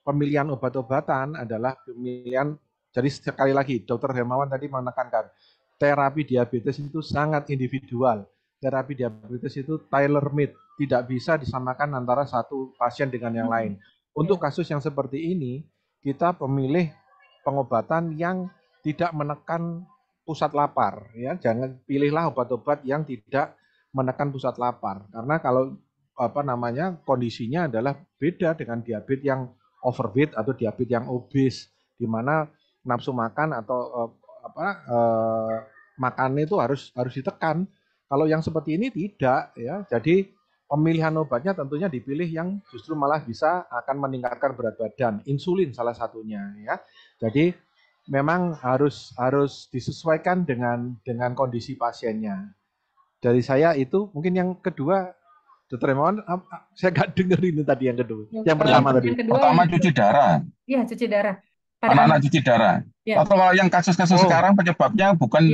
pemilihan obat-obatan adalah pemilihan. Jadi sekali lagi Dr. Hermawan tadi menekankan terapi diabetes itu sangat individual. Terapi diabetes itu tailor-made, tidak bisa disamakan antara satu pasien dengan yang lain. Untuk kasus yang seperti ini, kita memilih pengobatan yang tidak menekan pusat lapar ya. Jangan pilihlah obat-obat yang tidak menekan pusat lapar. Karena kalau kondisinya adalah beda dengan diabetes yang overweight atau diabetes yang obes, di mana nafsu makan atau makannya itu harus ditekan. Kalau yang seperti ini tidak ya. Jadi pemilihan obatnya tentunya dipilih yang justru malah bisa akan meningkatkan berat badan, insulin salah satunya ya. Jadi memang harus disesuaikan dengan kondisi pasiennya. Dari saya itu mungkin yang kedua. Dokter Hermawan, saya nggak dengar ini tadi yang kedua. Yang pertama tadi. Pertama cuci darah. Iya, cuci darah. Anak-anak cuci darah. Ya. Atau kalau yang kasus-kasus sekarang penyebabnya bukan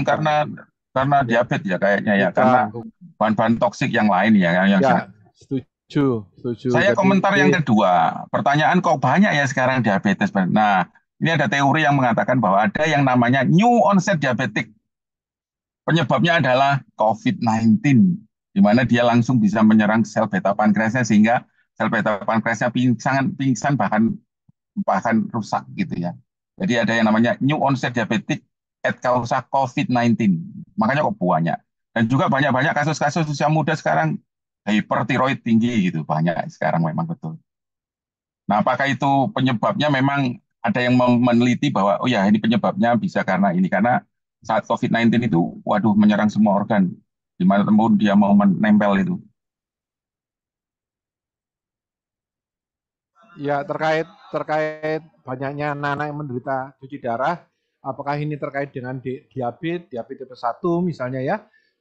karena diabetes ya kayaknya ya, karena bahan-bahan toksik yang lain ya. Setuju. Saya komentar yang kedua. Pertanyaan kok banyak ya sekarang diabetes. Nah, ini ada teori yang mengatakan bahwa ada yang namanya new onset diabetic. Penyebabnya adalah COVID-19. Di mana dia langsung bisa menyerang sel beta pankreasnya sehingga sel beta pankreasnya pingsan bahkan rusak gitu ya. Jadi ada yang namanya new onset diabetic at causa COVID-19. Makanya kok banyak. Dan juga banyak kasus-kasus usia muda sekarang hypertiroid tinggi gitu, banyak sekarang memang betul. Nah, apakah itu penyebabnya memang ada yang meneliti bahwa oh ya ini penyebabnya bisa karena ini karena saat COVID-19 itu waduh menyerang semua organ di mana pun dia mau menempel itu. Ya, terkait banyaknya anak-anak yang menderita cuci darah, apakah ini terkait dengan diabetes tipe 1 misalnya ya.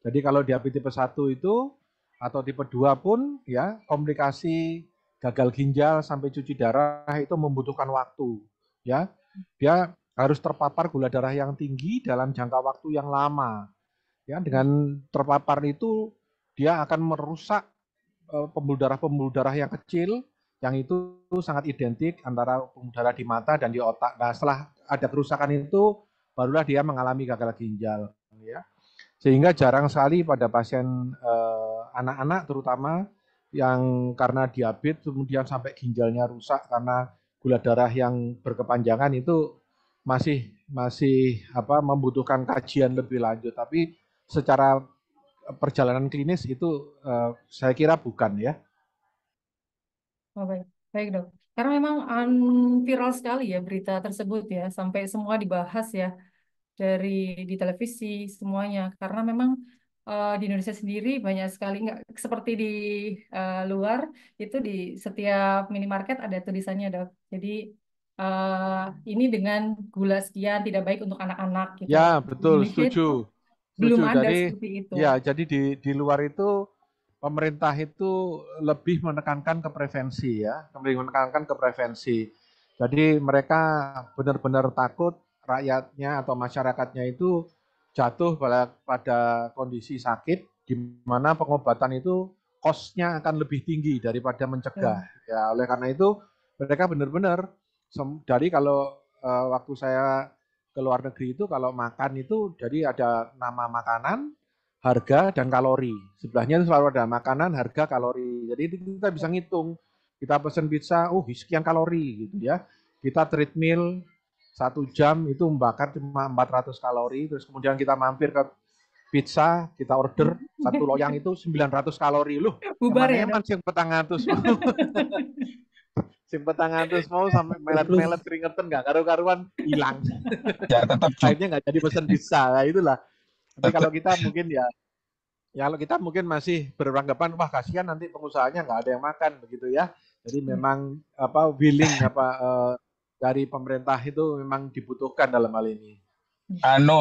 Jadi kalau diabetes tipe 1 itu atau tipe 2 pun ya, komplikasi gagal ginjal sampai cuci darah itu membutuhkan waktu ya. Dia harus terpapar gula darah yang tinggi dalam jangka waktu yang lama. Ya, dengan terpapar itu dia akan merusak pembuluh darah yang kecil yang itu sangat identik antara pembuluh darah di mata dan di otak. Nah, setelah ada kerusakan itu barulah dia mengalami gagal ginjal ya. Sehingga jarang sekali pada pasien anak-anak terutama yang karena diabetes kemudian sampai ginjalnya rusak karena gula darah yang berkepanjangan itu masih membutuhkan kajian lebih lanjut, tapi secara perjalanan klinis itu saya kira bukan ya. Oh, baik, baik dok. Karena memang viral sekali ya berita tersebut ya, sampai semua dibahas ya dari di televisi semuanya. Karena memang di Indonesia sendiri banyak sekali nggak seperti di luar itu di setiap minimarket ada tulisannya dok. Jadi ini dengan gula sekian tidak baik untuk anak-anak gitu. Ya, Di betul, Indonesia itu setuju. belum Setuju. ada Jadi seperti itu. ya, jadi di luar itu pemerintah itu lebih menekankan ke prevensi ya, lebih menekankan ke prevensi. Jadi mereka benar-benar takut rakyatnya atau masyarakatnya itu jatuh pada kondisi sakit di mana pengobatan itu cost-nya akan lebih tinggi daripada mencegah. Ya, oleh karena itu mereka benar-benar dari kalau waktu saya ke luar negeri itu kalau makan itu jadi ada nama makanan, harga dan kalori. Sebelahnya itu selalu ada makanan, harga, kalori. Jadi kita bisa ngitung. Kita pesen pizza, sekian kalori gitu ya. Kita treadmill 1 jam itu membakar cuma 400 kalori. Terus kemudian kita mampir ke pizza, kita order satu loyang itu 900 kalori. Loh, Bubar ya eman dok. sing petang atus sing petang atus mau sampai melet-melet keringetan nggak karu-karuan hilang. Ya tetap Akhirnya nggak jadi pesen pizza. Nah, itulah. Tapi kalau kita mungkin kalau kita mungkin masih beranggapan wah kasihan nanti pengusahanya nggak ada yang makan begitu ya. Jadi memang willing dari pemerintah itu memang dibutuhkan dalam hal ini.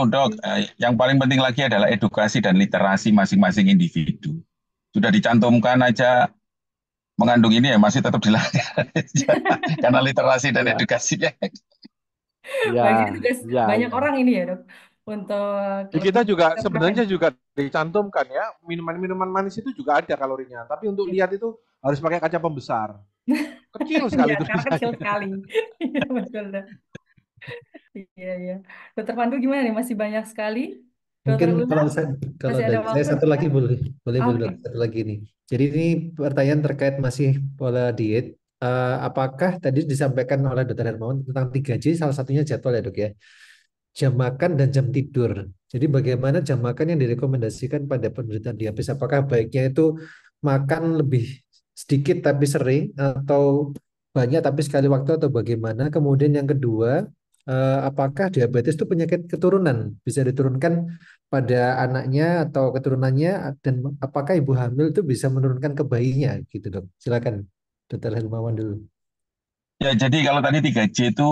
Dok, yang paling penting lagi adalah edukasi dan literasi masing-masing individu. Sudah dicantumkan aja mengandung ini ya masih tetap dilakukan karena literasi dan edukasinya. Bagi tugas banyak ya. orang ini ya dok untuk Kita juga sebenarnya juga dicantumkan ya minuman-minuman manis itu juga ada kalorinya. Tapi untuk lihat itu harus pakai kaca pembesar. Kecil sekali ya, karena tulisannya. kecil sekali. Iya betul dok. Iya. Dokter Pandu gimana nih? Masih banyak sekali. Mungkin Dokter Ula, kalau masih ada dari saya waktu? satu lagi boleh Oke. dok, satu lagi nih. Jadi ini pertanyaan terkait masih pola diet. Apakah tadi disampaikan oleh Dr. Hermawan tentang 3J, salah satunya jadwal ya dok ya, jam makan dan jam tidur. Jadi bagaimana jam makan yang direkomendasikan pada penderita diabetes? Apakah baiknya itu makan lebih sedikit tapi sering atau banyak tapi sekali waktu atau bagaimana? Kemudian yang kedua, apakah diabetes itu penyakit keturunan? Bisa diturunkan pada anaknya atau keturunannya dan apakah ibu hamil itu bisa menurunkan ke bayinya gitu dok? Silakan Dr. Hermawan dulu. Ya, jadi kalau tadi 3J itu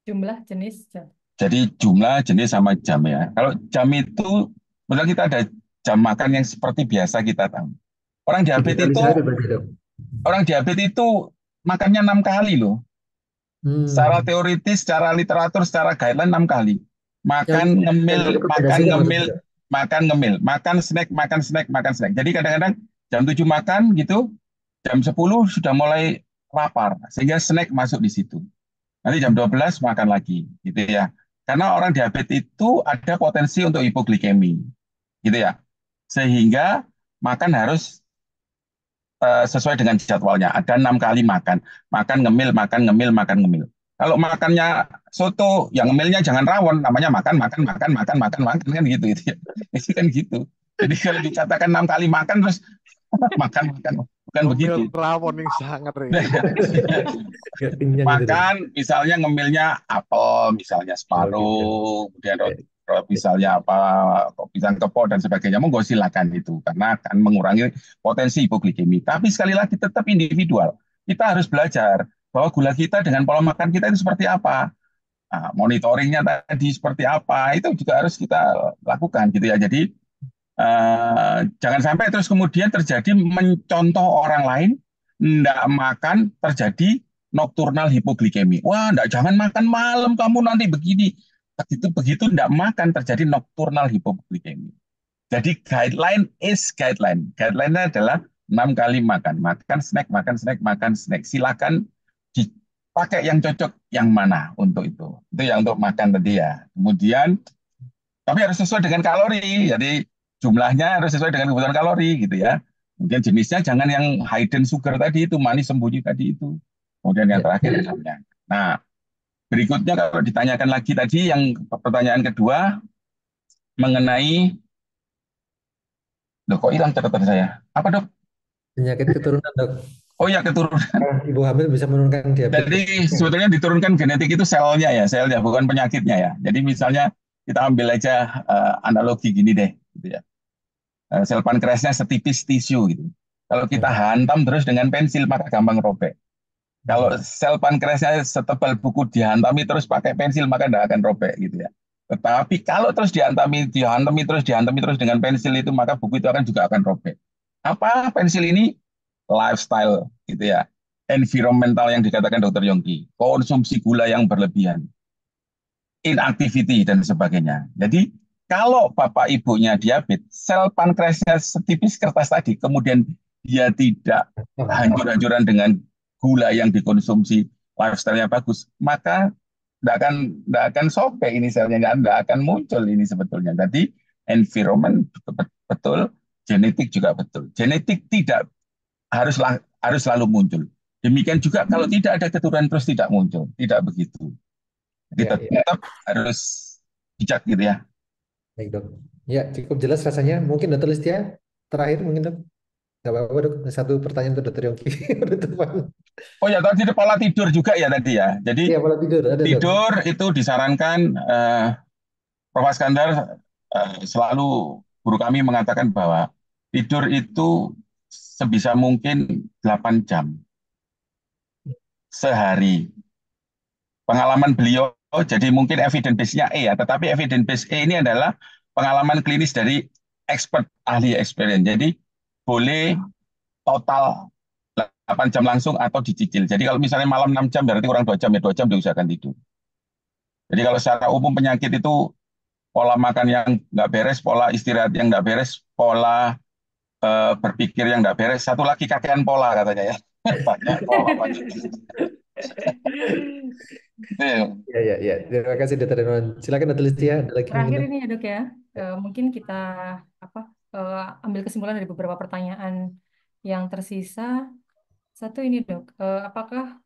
Jumlah jenis jam. jadi jumlah, jenis sama jam ya. Kalau jam itu misalnya kita ada jam makan yang seperti biasa kita tahu. Orang diabetes itu Digitalisasi berarti dok. makannya 6 kali loh. Secara teoritis, secara literatur, secara guideline 6 kali. Makan, ngemil, makan, ngemil, makan, ngemil, makan snack, makan snack, makan snack. Jadi kadang-kadang jam 7 makan gitu, jam 10 sudah mulai lapar, sehingga snack masuk di situ. Nanti jam 12 makan lagi, gitu ya. Karena orang diabetes itu ada potensi untuk hipoglikemi, gitu ya. Sehingga makan harus sesuai dengan jadwalnya. Ada 6 kali makan, makan ngemil, makan ngemil, makan ngemil. Kalau makannya soto, yang ngemilnya jangan rawon, namanya makan kan gitu, gitu ya. Itu kan gitu. Jadi kalau dikatakan 6 kali makan terus makan makan bukan Ngemil begitu. rawon yang sangat Nggak kenyang gitu dok. Makan misalnya ngemilnya apel, misalnya Oh gitu. separuh, kemudian Ya, misalnya apa pisang kepok dan sebagainya, monggo silakan itu karena akan mengurangi potensi hipoglikemi. Tapi sekali lagi tetap individual. Kita harus belajar bahwa gula kita dengan pola makan kita itu seperti apa. Nah, monitoringnya tadi seperti apa itu juga harus kita lakukan gitu ya. Jadi jangan sampai terus kemudian terjadi mencontoh orang lain, tidak makan terjadi nocturnal hipoglikemi. Wah, enggak, jangan makan malam kamu nanti begini. Begitu begitu tidak makan terjadi nocturnal hipoglikemi. Jadi guideline is guideline. Guideline-nya adalah 6 kali makan. Makan snack, makan snack, makan snack. Silakan dipakai yang cocok yang mana untuk itu. Itu yang untuk makan tadi ya. Kemudian tapi harus sesuai dengan kalori. Jadi jumlahnya harus sesuai dengan kebutuhan kalori gitu ya. Kemudian jenisnya jangan yang hidden sugar tadi itu, manis sembunyi tadi itu. Kemudian yang ya, terakhir misalnya. Nah, berikutnya kalau ditanyakan lagi tadi yang pertanyaan kedua mengenai loh kok hilang catatan saya. Apa dok? penyakit keturunan dok. Oh ya keturunan. Ibu hamil bisa menurunkan diabetes. Jadi sebetulnya diturunkan genetik itu selnya bukan penyakitnya ya. Jadi misalnya kita ambil aja analogi gini deh, gitu ya. Sel pankreasnya setipis tisu gitu. Kalau kita Ya. hantam terus dengan pensil maka gampang robek. Kalau sel pankreasnya setebal buku dihantami terus pakai pensil maka tidak akan robek gitu ya. Tetapi kalau terus dihantami terus dengan pensil itu maka buku itu juga akan robek. Apa pensil ini? Lifestyle gitu ya. Environmental yang dikatakan Dr. Yongki. Konsumsi gula yang berlebihan. Inactivity dan sebagainya. Jadi kalau bapak ibunya diabetes, sel pankreasnya setipis kertas tadi, kemudian dia tidak hancur-hancuran dengan gula yang dikonsumsi, lifestyle-nya bagus, maka tidak akan sobek ini selnya, tidak akan muncul ini sebetulnya. Jadi environment betul, genetik juga betul. Genetik tidak harus selalu muncul. Demikian juga kalau tidak ada keturunan terus tidak muncul, tidak begitu. Jadi Ya, ya. tetap harus bijak gitu ya. Baik dok. Ya cukup jelas rasanya. Mungkin dokter Listia terakhir mungkin dok. Nggak apa-apa dok. Satu pertanyaan untuk dokter Yongki. Penutupan. Oh ya, tadi pola tidur juga ya tadi ya. Jadi Iya pola tidur ada dok. tidur itu disarankan Prof. Askandar selalu guru kami mengatakan bahwa tidur itu sebisa mungkin 8 jam sehari. Pengalaman beliau, jadi mungkin evidence base-nya E ya, tetapi evidence base E ini adalah pengalaman klinis dari expert ahli experience. Jadi boleh total 8 jam langsung atau dicicil. Jadi kalau misalnya malam 6 jam berarti kurang 2 jam ya 2 jam diusahakan tidur. Jadi kalau secara umum penyakit itu pola makan yang nggak beres, pola istirahat yang nggak beres, pola berpikir yang nggak beres, satu lagi kakean pola katanya ya. Banyak pola banyak. Ya, ya, ya. Terima kasih dokter Renon. Silakan dokter Listia. Ada lagi mungkin Terakhir dok? ini ya dok ya, mungkin kita apa ambil kesimpulan dari beberapa pertanyaan yang tersisa. Satu ini dok, apakah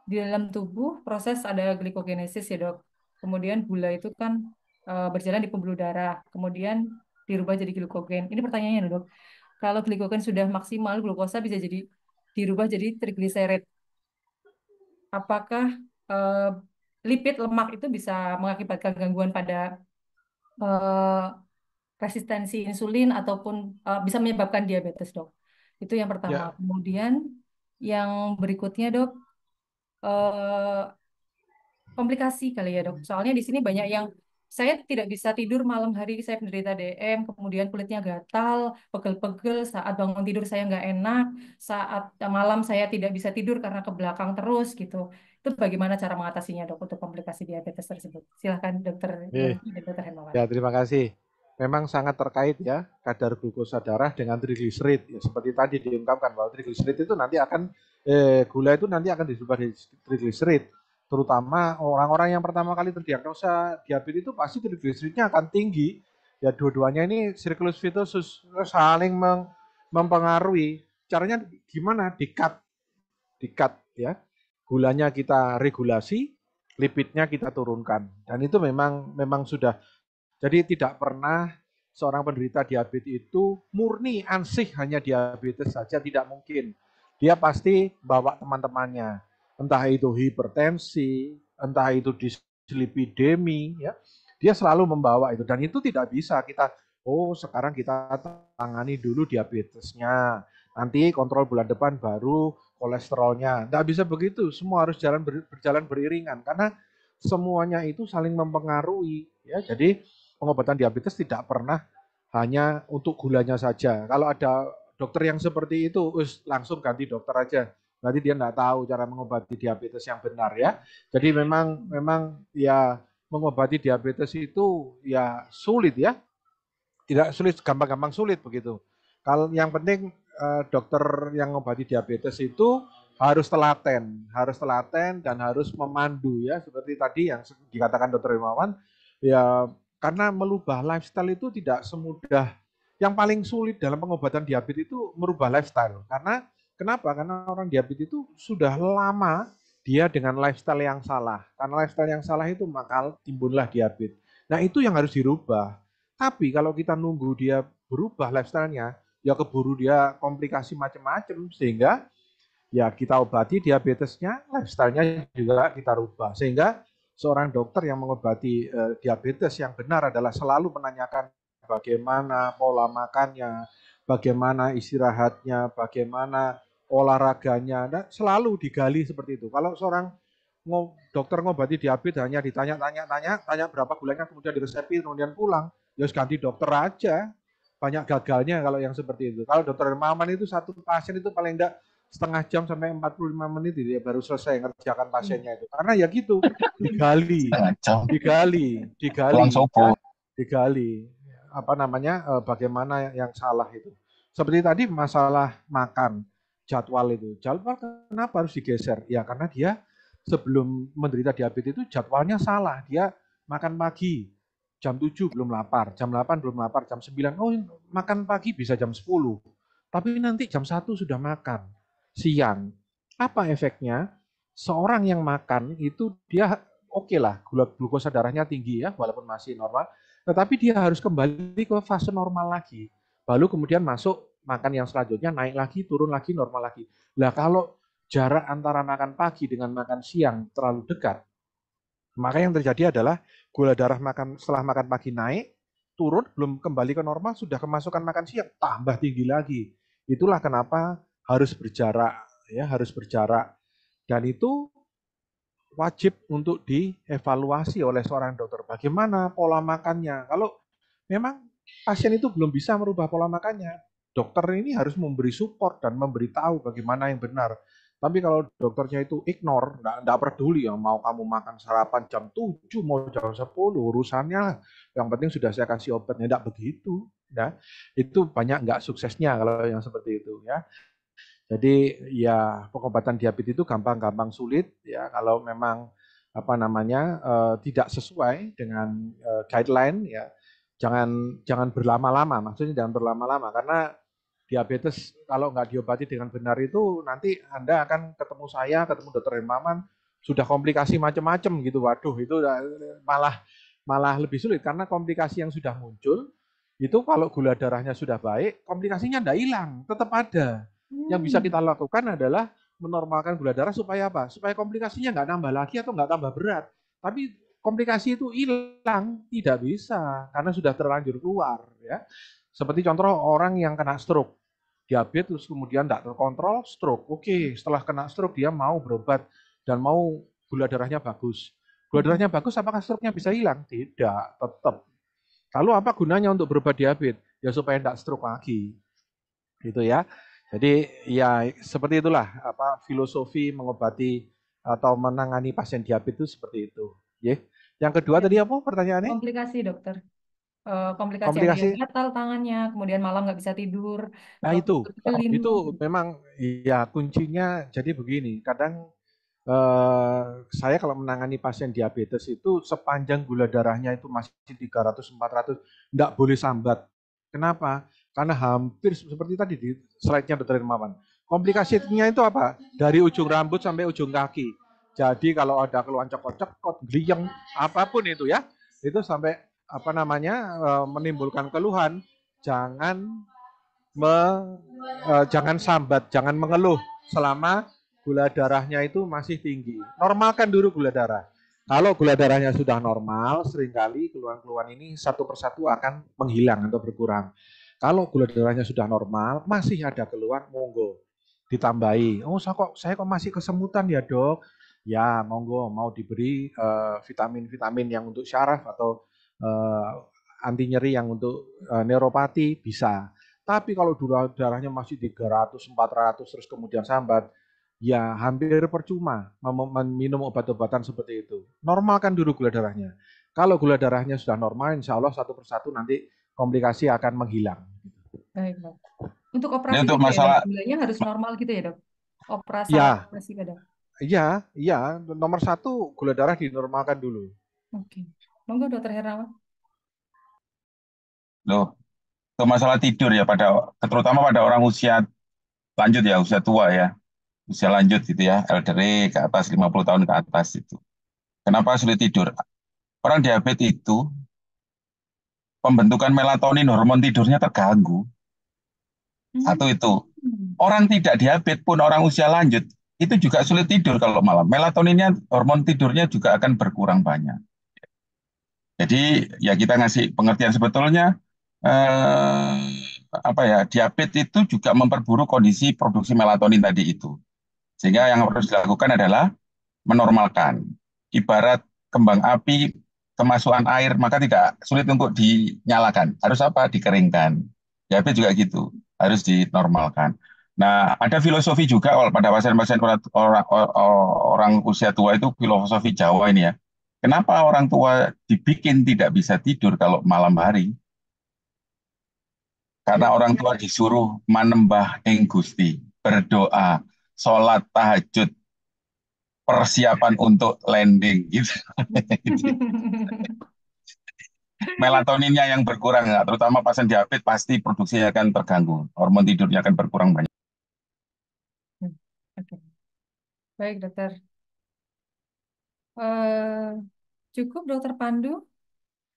di dalam tubuh proses ada glikogenesis ya dok? Kemudian gula itu kan berjalan di pembuluh darah, kemudian dirubah jadi glikogen. Ini pertanyaannya dok, kalau glikogen sudah maksimal, glukosa bisa jadi dirubah jadi trigliserid. Apakah eh, lipid lemak itu bisa mengakibatkan gangguan pada eh, resistensi insulin ataupun bisa menyebabkan diabetes, dok? Itu yang pertama. Ya, Kemudian yang berikutnya, dok, eh, komplikasi kali ya, dok. Soalnya di sini banyak yang saya tidak bisa tidur malam hari, saya penderita DM, kemudian kulitnya gatal, pegel-pegel, saat bangun tidur saya nggak enak, saat malam saya tidak bisa tidur karena ke belakang terus gitu. Itu bagaimana cara mengatasinya, dok, untuk komplikasi diabetes tersebut? Silahkan dokter Yongki dan dokter Hermawan. ya terima kasih. Memang sangat terkait ya kadar glukosa darah dengan trigliserid. Ya, seperti tadi diungkapkan bahwa trigliserid itu nanti akan gula itu nanti akan dirubah jadi trigliserid. Terutama orang-orang yang pertama kali terdiagnosa diabetes itu pasti trigliseridnya akan tinggi. Ya dua-duanya ini siklus fitosus saling mempengaruhi. Caranya gimana? Dikat ya. Gulanya kita regulasi, lipidnya kita turunkan. Dan itu memang sudah jadi tidak pernah seorang penderita diabetes itu murni ansih hanya diabetes saja, tidak mungkin. Dia pasti bawa teman-temannya, entah itu hipertensi, entah itu dislipidemi, ya. Dia selalu membawa itu, dan itu tidak bisa kita, oh sekarang kita tangani dulu diabetesnya, nanti kontrol bulan depan baru kolesterolnya. Tidak bisa begitu, semua harus berjalan beriringan, karena semuanya itu saling mempengaruhi. Ya. Jadi pengobatan diabetes tidak pernah hanya untuk gulanya saja. Kalau ada dokter yang seperti itu, langsung ganti dokter aja. Berarti dia tidak tahu cara mengobati diabetes yang benar, ya. Jadi memang ya mengobati diabetes itu ya sulit, ya. Tidak sulit, gampang-gampang sulit begitu. Kalau yang penting dokter yang mengobati diabetes itu harus telaten dan harus memandu, ya, seperti tadi yang dikatakan Dokter Hermawan, ya, karena melubah lifestyle itu tidak semudah. Yang paling sulit dalam pengobatan diabetes itu merubah lifestyle. Karena kenapa? Karena orang diabetes itu sudah lama dia dengan lifestyle yang salah. Karena lifestyle yang salah itu maka timbullah diabetes. Nah, itu yang harus dirubah. Tapi kalau kita nunggu dia berubah lifestyle-nya, ya keburu dia komplikasi macam-macam, sehingga ya kita obati diabetesnya, lifestyle-nya juga kita rubah. Sehingga seorang dokter yang mengobati diabetes yang benar adalah selalu menanyakan bagaimana pola makannya, bagaimana istirahatnya, bagaimana olahraganya, dan selalu digali seperti itu. Kalau seorang dokter ngobati diabetes hanya tanya berapa gulanya, kemudian diresepi, kemudian pulang, ya ganti dokter aja. Banyak gagalnya kalau yang seperti itu. Kalau Dokter Hermawan itu satu pasien itu paling enggak setengah jam sampai 45 menit dia baru selesai ngerjakan pasiennya itu. Karena ya gitu, digali, apa namanya, bagaimana yang salah itu. Seperti tadi masalah makan, jadwal itu. Jadwal kenapa harus digeser? Ya karena dia sebelum menderita diabetes itu jadwalnya salah. Dia makan pagi, jam 7 belum lapar, jam 8 belum lapar, jam 9, oh makan pagi bisa jam 10. Tapi nanti jam 1 sudah makan, siang. Apa efeknya? Seorang yang makan itu dia oke lah, glukosa darahnya tinggi ya, walaupun masih normal, tetapi dia harus kembali ke fase normal lagi. Lalu kemudian masuk makan yang selanjutnya, naik lagi, turun lagi, normal lagi. Nah kalau jarak antara makan pagi dengan makan siang terlalu dekat, maka yang terjadi adalah gula darah setelah makan pagi naik, turun, belum kembali ke normal, sudah kemasukan makan siang, tambah tinggi lagi. Itulah kenapa harus berjarak, ya, harus berjarak. Dan itu wajib untuk dievaluasi oleh seorang dokter. Bagaimana pola makannya? Kalau memang pasien itu belum bisa merubah pola makannya, dokter ini harus memberi support dan memberitahu bagaimana yang benar. Tapi kalau dokternya itu ignore, enggak peduli yang mau kamu makan sarapan jam 7, mau jam 10, urusannya yang penting sudah saya kasih obatnya, enggak begitu. Ya. Itu banyak enggak suksesnya kalau yang seperti itu. Ya. Jadi ya pengobatan diabetes itu gampang-gampang sulit ya kalau memang apa namanya tidak sesuai dengan guideline ya. Jangan berlama-lama, maksudnya jangan berlama-lama karena diabetes kalau nggak diobati dengan benar itu nanti Anda akan ketemu saya, ketemu Dokter Hermawan sudah komplikasi macam-macam gitu. Waduh, itu malah lebih sulit karena komplikasi yang sudah muncul itu kalau gula darahnya sudah baik, komplikasinya enggak hilang, tetap ada. Yang bisa kita lakukan adalah menormalkan gula darah supaya apa? Supaya komplikasinya nggak nambah lagi atau nggak tambah berat. Tapi komplikasi itu hilang, tidak bisa karena sudah terlanjur keluar. Ya. Seperti contoh orang yang kena stroke, diabetes terus kemudian tidak terkontrol, stroke. Oke, setelah kena stroke dia mau berobat dan mau gula darahnya bagus. Gula darahnya bagus, apakah stroke-nya bisa hilang? Tidak, tetap. Lalu apa gunanya untuk berobat diabetes? Ya supaya tidak stroke lagi. Gitu ya. Jadi ya seperti itulah apa filosofi mengobati atau menangani pasien diabetes itu seperti itu. Ya. Yang kedua tadi apa pertanyaannya? Komplikasi dokter. Komplikasi ada gatal tangannya, kemudian malam nggak bisa tidur. Nah itu memang ya kuncinya jadi begini. Kadang saya kalau menangani pasien diabetes itu sepanjang gula darahnya itu masih 300-400 enggak boleh sambat. Kenapa? Karena hampir seperti tadi di slide-nya Dokter Hermawan. Komplikasinya itu apa? Dari ujung rambut sampai ujung kaki. Jadi kalau ada keluhan cekot-cekot, gliyeng, apapun itu ya, itu sampai menimbulkan keluhan, jangan jangan sambat, jangan mengeluh selama gula darahnya itu masih tinggi. Normalkan dulu gula darah. Kalau gula darahnya sudah normal, seringkali keluhan-keluhan ini satu persatu akan menghilang atau berkurang. Kalau gula darahnya sudah normal, masih ada keluhan, monggo ditambahi. Oh, saya kok masih kesemutan ya, Dok? Ya, monggo mau diberi vitamin-vitamin yang untuk syaraf atau anti nyeri yang untuk neuropati bisa. Tapi kalau gula darahnya masih 300, 400 terus kemudian sambat, ya hampir percuma minum obat-obatan seperti itu. Normalkan dulu gula darahnya. Kalau gula darahnya sudah normal, insya Allah satu persatu nanti komplikasi akan menghilang. Baik, Dok. Untuk Ini operasi untuk juga ya, masalah Dok? Gulanya harus normal gitu ya, Dok? Ya, Operasi kadang. iya, nomor satu gula darah dinormalkan dulu. Oke. Monggo, Dokter Hermawan. loh, untuk masalah tidur ya terutama pada orang usia lanjut ya, usia tua ya, usia lanjut gitu ya, elderly ke atas 50 tahun ke atas itu. Kenapa sulit tidur? Orang diabetes itu pembentukan melatonin hormon tidurnya terganggu. Satu itu. Orang tidak diabetes pun orang usia lanjut itu juga sulit tidur kalau malam. Melatoninnya, hormon tidurnya juga akan berkurang banyak. Jadi ya kita ngasih pengertian sebetulnya diabetes itu juga memperburuk kondisi produksi melatonin tadi itu. Sehingga yang harus dilakukan adalah menormalkan. Ibarat kembang api kemasukan air maka tidak sulit untuk dinyalakan. Harus apa? Dikeringkan. Diabetes juga gitu, harus dinormalkan. Nah, ada filosofi juga pada pasien-pasien orang usia tua itu filosofi Jawa ini ya. Kenapa orang tua dibikin tidak bisa tidur kalau malam hari? Karena orang tua disuruh manembah ing Gusti, berdoa, sholat tahajud, persiapan untuk landing gitu. Melatoninnya yang berkurang, terutama pasien diabetes pasti produksinya akan terganggu, hormon tidurnya akan berkurang banyak. Oke. Baik, Dokter. Cukup, Dokter Pandu.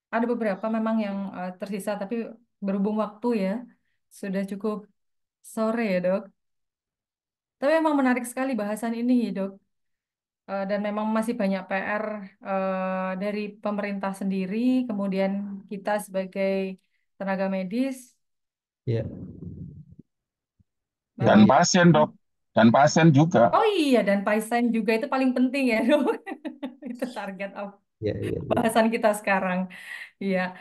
Ada beberapa memang yang tersisa, tapi berhubung waktu ya, sudah cukup sore ya, Dok. Tapi memang menarik sekali bahasan ini, Dok. Dan memang masih banyak PR dari pemerintah sendiri, kemudian kita sebagai tenaga medis. Ya. Dan pasien, Dok. Dan pasien juga. Oh iya, dan pasien juga itu paling penting ya, Dok. Itu target bahasan kita sekarang. Iya.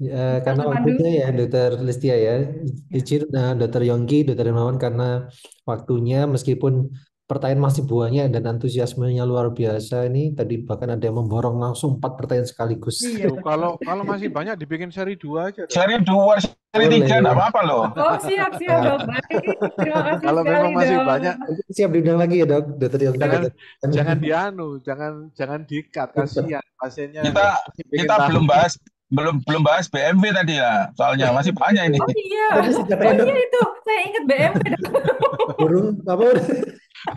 Ya, karena waktunya ya Dokter Listia ya, izin Dokter Yongki, Dokter Hermawan, karena waktunya meskipun pertanyaan masih banyak dan antusiasmenya luar biasa ini, tadi bahkan ada yang memborong langsung 4 pertanyaan sekaligus. Iya, kalau masih banyak dibikin seri 2 aja. Seri 2, seri 3 enggak apa-apa loh. Oh, siap Dok. Baik. Terima kasih kalau sekali, memang masih Dok. banyak, siap diundang lagi ya, Dok. Dokter Yongki. Jangan di-cut, kasihan pasiennya. Kita belum bahas BMW tadi ya, soalnya masih banyak ini. Oh iya itu, saya ingat BMW. Burung apa?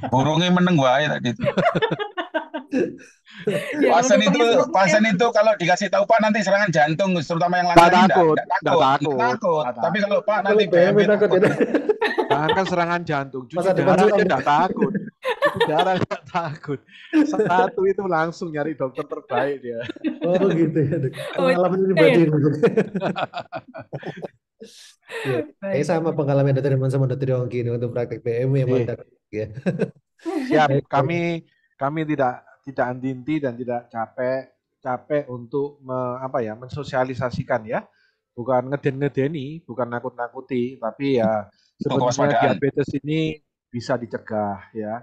Burungnya meneng wae tadi. Pasien itu kalau dikasih tahu Pak nanti serangan jantung, terutama yang lain takut. Tapi kalau Pak nanti BMW takut. Jangan kan serangan jantung, cuci darah aja enggak takut. Cuci darah enggak takut. Satu itu langsung nyari dokter terbaik dia. Oh gitu ya, Dok. Pengalaman pribadi. Ini sama pengalaman Dokter Hermawan sama Dokter Yongki ini untuk praktek BMW yang mantap. Ya. Siap, kami tidak anti dan tidak capek untuk mensosialisasikan ya. Bukan ngeden-ngedeni, bukan nakut-nakuti, tapi ya sebetulnya diabetes ini bisa dicegah ya.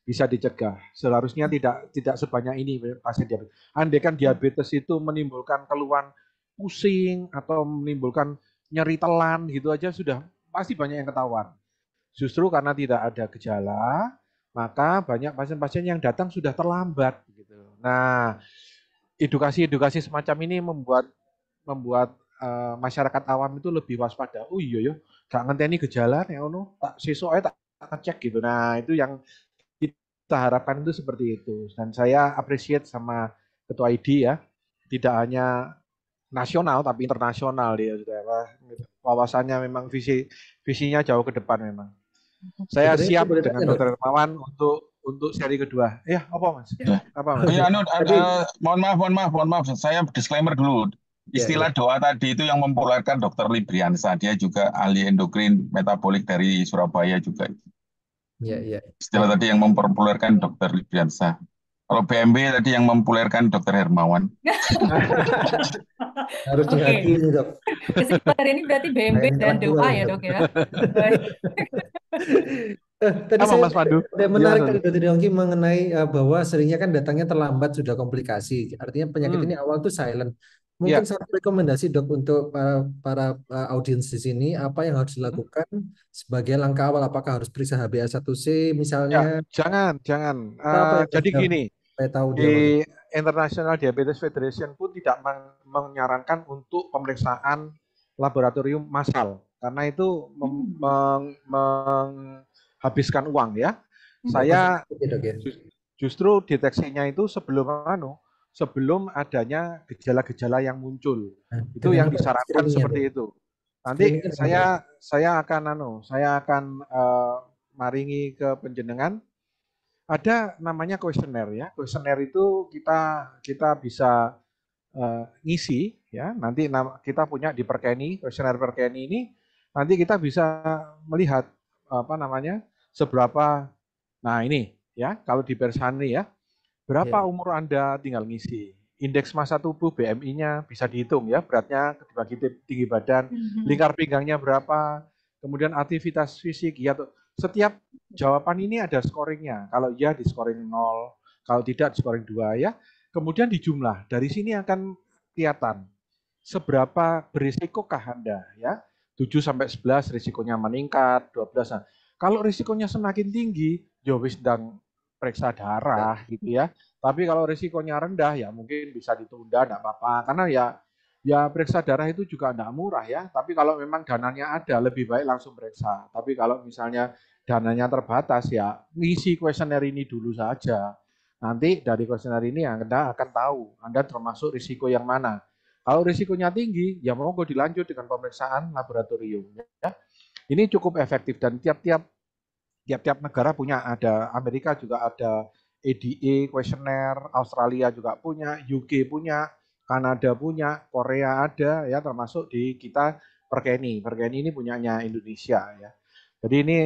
Bisa dicegah. Seharusnya tidak sebanyak ini pasien diabetes. Andai kan diabetes itu menimbulkan keluhan pusing atau menimbulkan nyeri telan gitu aja sudah pasti banyak yang ketahuan. Justru karena tidak ada gejala, maka banyak pasien-pasien yang datang sudah terlambat gitu. Nah, edukasi semacam ini membuat masyarakat awam itu lebih waspada. Oh iya ya, gak ngenteni gejala nek ono, tak sesuk ae tak cek gitu. Nah, itu yang kita harapkan itu seperti itu. Dan saya appreciate sama Ketua ID ya, tidak hanya nasional tapi internasional dia sudah wawasannya memang visinya jauh ke depan memang. Saya Dokter Yongki siap boleh dengan tanya, Dok? Dokter Hermawan untuk seri kedua. Apa Mas? Ya. Apa Oh Mas? ya, Tadi mohon maaf, saya disclaimer dulu. ya ya Istilah doa tadi itu yang mempopulerkan Dokter Libriansa, dia juga ahli endokrin metabolik dari Surabaya juga. ya. Istilah tadi yang mempopulerkan Dokter Libriansa. Kalau BMB tadi yang mempopulerkan Dokter Hermawan. Harus Oke, dihakimi, Dok. kesimpulan hari ini berarti BMB Saya dan intelektual doa nih, ya Dok. dok ya. Baik. Tadi Apa saya Mas Pandu? menarik Gimana? dari Dokter Yongki mengenai bahwa seringnya kan datangnya terlambat sudah komplikasi. Artinya penyakit ini awal tuh silent. Mungkin Ya, satu rekomendasi dok untuk para audiens di sini apa yang harus dilakukan sebagai langkah awal? Apakah harus periksa HbA1c ya, misalnya? jangan. Apa yang harus Jadi gini, saya tahu di di awal? International Diabetes Federation pun tidak menyarankan untuk pemeriksaan laboratorium massal karena itu menghabiskan uang ya. Saya Ya, dok, ya. justru deteksinya itu sebelum adanya gejala-gejala yang muncul. Nah, Itu dengan yang apa disarankan screeningnya dok? seperti itu. Nanti Screeningnya dengan apa? saya akan maringi ke penjenengan ada namanya kuesioner ya. Kuesioner itu kita bisa ngisi ya. Nanti kita punya di Perkeni, kuesioner Perkeni ini nanti kita bisa melihat apa namanya seberapa. Nah ini ya kalau di Bersani ya berapa Ya. umur Anda tinggal ngisi. Indeks massa tubuh BMI-nya bisa dihitung ya, beratnya dibagi tinggi badan, lingkar pinggangnya berapa, kemudian aktivitas fisik ya. Setiap jawaban ini ada scoringnya. Kalau iya di scoring 0, kalau tidak di scoring 2 ya. Kemudian dijumlah. Dari sini akan kelihatan seberapa berisikokah Anda ya. 7 sampai 11 risikonya meningkat, 12. Nah, kalau risikonya semakin tinggi, ya wis sedang periksa darah gitu ya. Tapi kalau risikonya rendah ya mungkin bisa ditunda, enggak apa-apa. Karena ya periksa darah itu juga enggak murah ya. Tapi kalau memang dananya ada, lebih baik langsung periksa. Tapi kalau misalnya dananya terbatas ya ngisi kuesioner ini dulu saja. Nanti dari kuesioner ini Anda akan tahu Anda termasuk risiko yang mana. Kalau risikonya tinggi, ya monggo dilanjut dengan pemeriksaan laboratorium. Ya. Ini cukup efektif dan tiap negara punya, ada Amerika juga ada ADA questionnaire, Australia juga punya, UK punya, Kanada punya, Korea ada ya, termasuk di kita Perkeni. Perkeni ini punyanya Indonesia ya. Jadi ini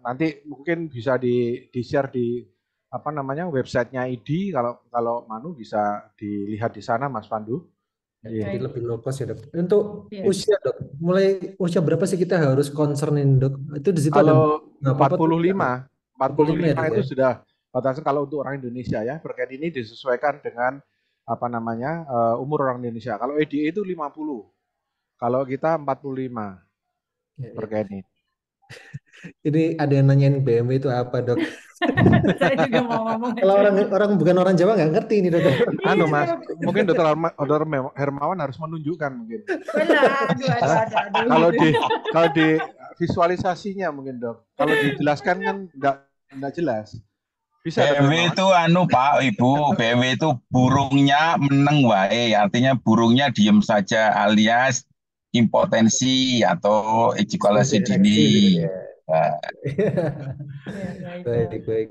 nanti mungkin bisa di share di apa namanya websitenya ID, kalau Manu bisa dilihat di sana Mas Pandu. Jadi Iya. lebih low cost ya dok. Untuk Iya. usia dok, mulai usia berapa sih kita harus concernin dok? Itu di situ ada Kalau nggak apa-apa tuh? 45 45 ya dok itu ya. sudah batasan kalau untuk orang Indonesia ya. Berkait ini disesuaikan dengan apa namanya umur orang Indonesia. Kalau EDA itu 50, kalau kita 45 Ya, ya. berkait ini. Ini ada yang nanyain BMW itu apa dok? Saya juga mau ngomong Kalau aja. orang bukan orang Jawa nggak ngerti ini dok. Anu Iya, Mas, Dok. mungkin Dokter Hermawan harus menunjukkan mungkin. Benar, aduh. Kalau di visualisasinya mungkin dok. Kalau dijelaskan kan enggak jelas. Bisa Dokter BMW Hermawan? itu Pak Ibu, BMW itu burungnya meneng wae, artinya burungnya diem saja alias impotensi atau ejakulasi dini. Nah, Ya, baik, Dok. Baik, baik.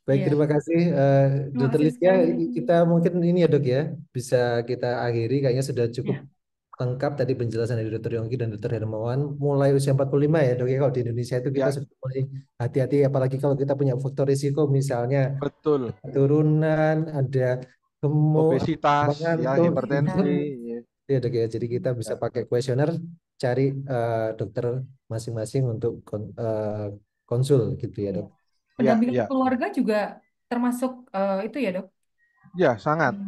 Baik, Iya. terima kasih Terima Dokter kasih Listia. sekali. Kita mungkin ini ya dok ya, bisa kita akhiri. Kayaknya sudah cukup Ya. lengkap tadi penjelasan dari Dokter Yongki dan Dokter Hermawan. Mulai usia 45 ya dok ya, kalau di Indonesia itu kita Ya, sudah mulai hati-hati. Apalagi kalau kita punya faktor risiko, misalnya betul. turunan, ada gemuk, Obesitas, ya mengantuk. hipertensi. Ya dok ya, jadi kita bisa pakai kuesioner, cari dokter masing-masing untuk konsul gitu ya dok. Pendampingan Ya. keluarga juga termasuk itu ya dok. Ya, sangat.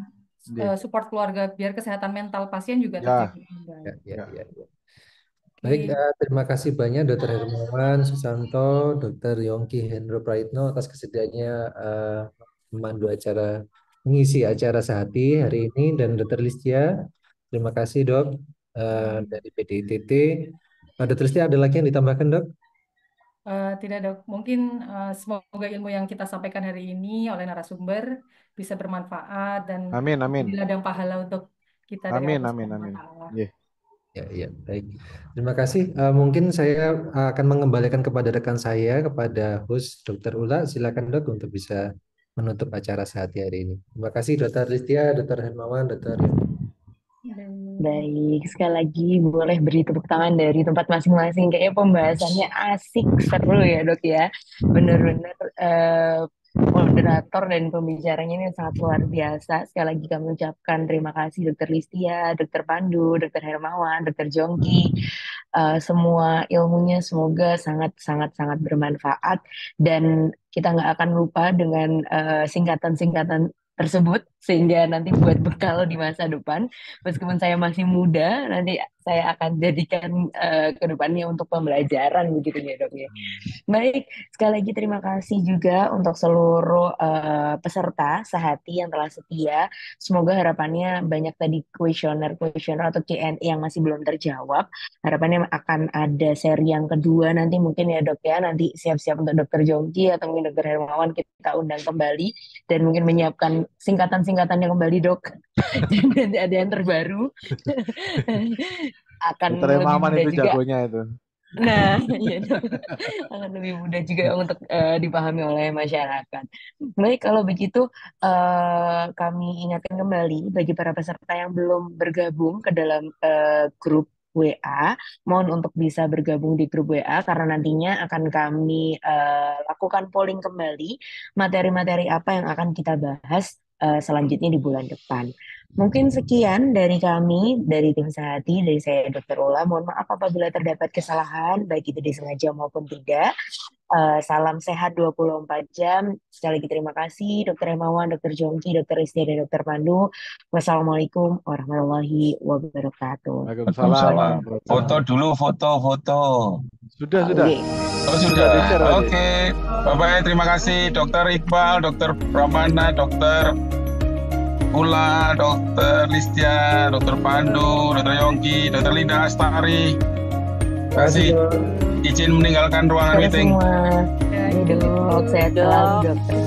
Support keluarga biar kesehatan mental pasien juga Ya. terjaga. Ya. Baik, terima kasih banyak Dokter Hermawan Susanto, Dokter Yongki Hendro Praitno atas kesediaannya memandu acara, mengisi acara Sehati hari ini, dan Dokter Listia. Terima kasih dok dari PDITT. Dokter Listia ada lagi yang ditambahkan dok? Tidak dok, mungkin semoga ilmu yang kita sampaikan hari ini oleh narasumber bisa bermanfaat dan Amin. jadi ladang pahala untuk kita dari Amin, Allah amin, Subhanahu wa amin. Ta'ala. Iya. Ya, baik. Terima kasih. Mungkin saya akan mengembalikan kepada rekan saya, kepada host Dr. Ula. Silakan Dok untuk bisa menutup acara sehari hari ini. Terima kasih Dr. Listia, Dr. Hermawan, Dr. Baik, sekali lagi boleh beri tepuk tangan dari tempat masing-masing. Kayaknya pembahasannya asik, seru ya dok ya. Bener-bener moderator dan pembicaranya ini sangat luar biasa. Sekali lagi kami ucapkan terima kasih Dokter Listia, Dokter Pandu, Dokter Hermawan, Dokter Jongki. Semua ilmunya semoga sangat bermanfaat dan kita nggak akan lupa dengan singkatan-singkatan tersebut sehingga nanti buat bekal di masa depan. Meskipun saya masih muda, nanti saya akan jadikan ke depannya untuk pembelajaran begitu ya dok ya. Baik, sekali lagi terima kasih juga untuk seluruh peserta sehati yang telah setia. Semoga harapannya banyak tadi kuesioner atau Q&A yang masih belum terjawab. Harapannya akan ada seri yang kedua nanti mungkin ya dok ya. Nanti siap-siap untuk Dokter Jongki atau mungkin Dokter Hermawan kita undang kembali dan mungkin menyiapkan singkatan-singkatannya kembali dok. Jadi nanti ada yang terbaru. Akan Dokter lebih Hermawan mudah itu juga. jagonya itu. Nah, iya dok. Akan lebih mudah juga untuk dipahami oleh masyarakat. Baik, kalau begitu kami ingatkan kembali bagi para peserta yang belum bergabung ke dalam grup WA, mohon untuk bisa bergabung di grup WA karena nantinya akan kami lakukan polling kembali materi-materi apa yang akan kita bahas selanjutnya di bulan depan. Mungkin sekian dari kami, dari tim Sehati, dari saya Dr. Ula. Mohon maaf apabila terdapat kesalahan, baik itu disengaja maupun tidak. Salam sehat 24 jam. Sekali lagi terima kasih Dr. Hermawan, Dr. Jongki, Dr. Istia, dan Dr. Pandu. Wassalamualaikum warahmatullahi wabarakatuh. Waalaikumsalam. Foto dulu, foto. Sudah. Oke. Oh, sudah. Oke. Bye-bye. Terima kasih Dr. Iqbal, Dr. Pramana, Dr. Ula, Dr. Listia, Dr. Pandu, Dr. Yongki, Dr. Linda Astari. Terima kasih. Izin meninggalkan ruangan meeting. Semua. Dok, sehat selalu dokter.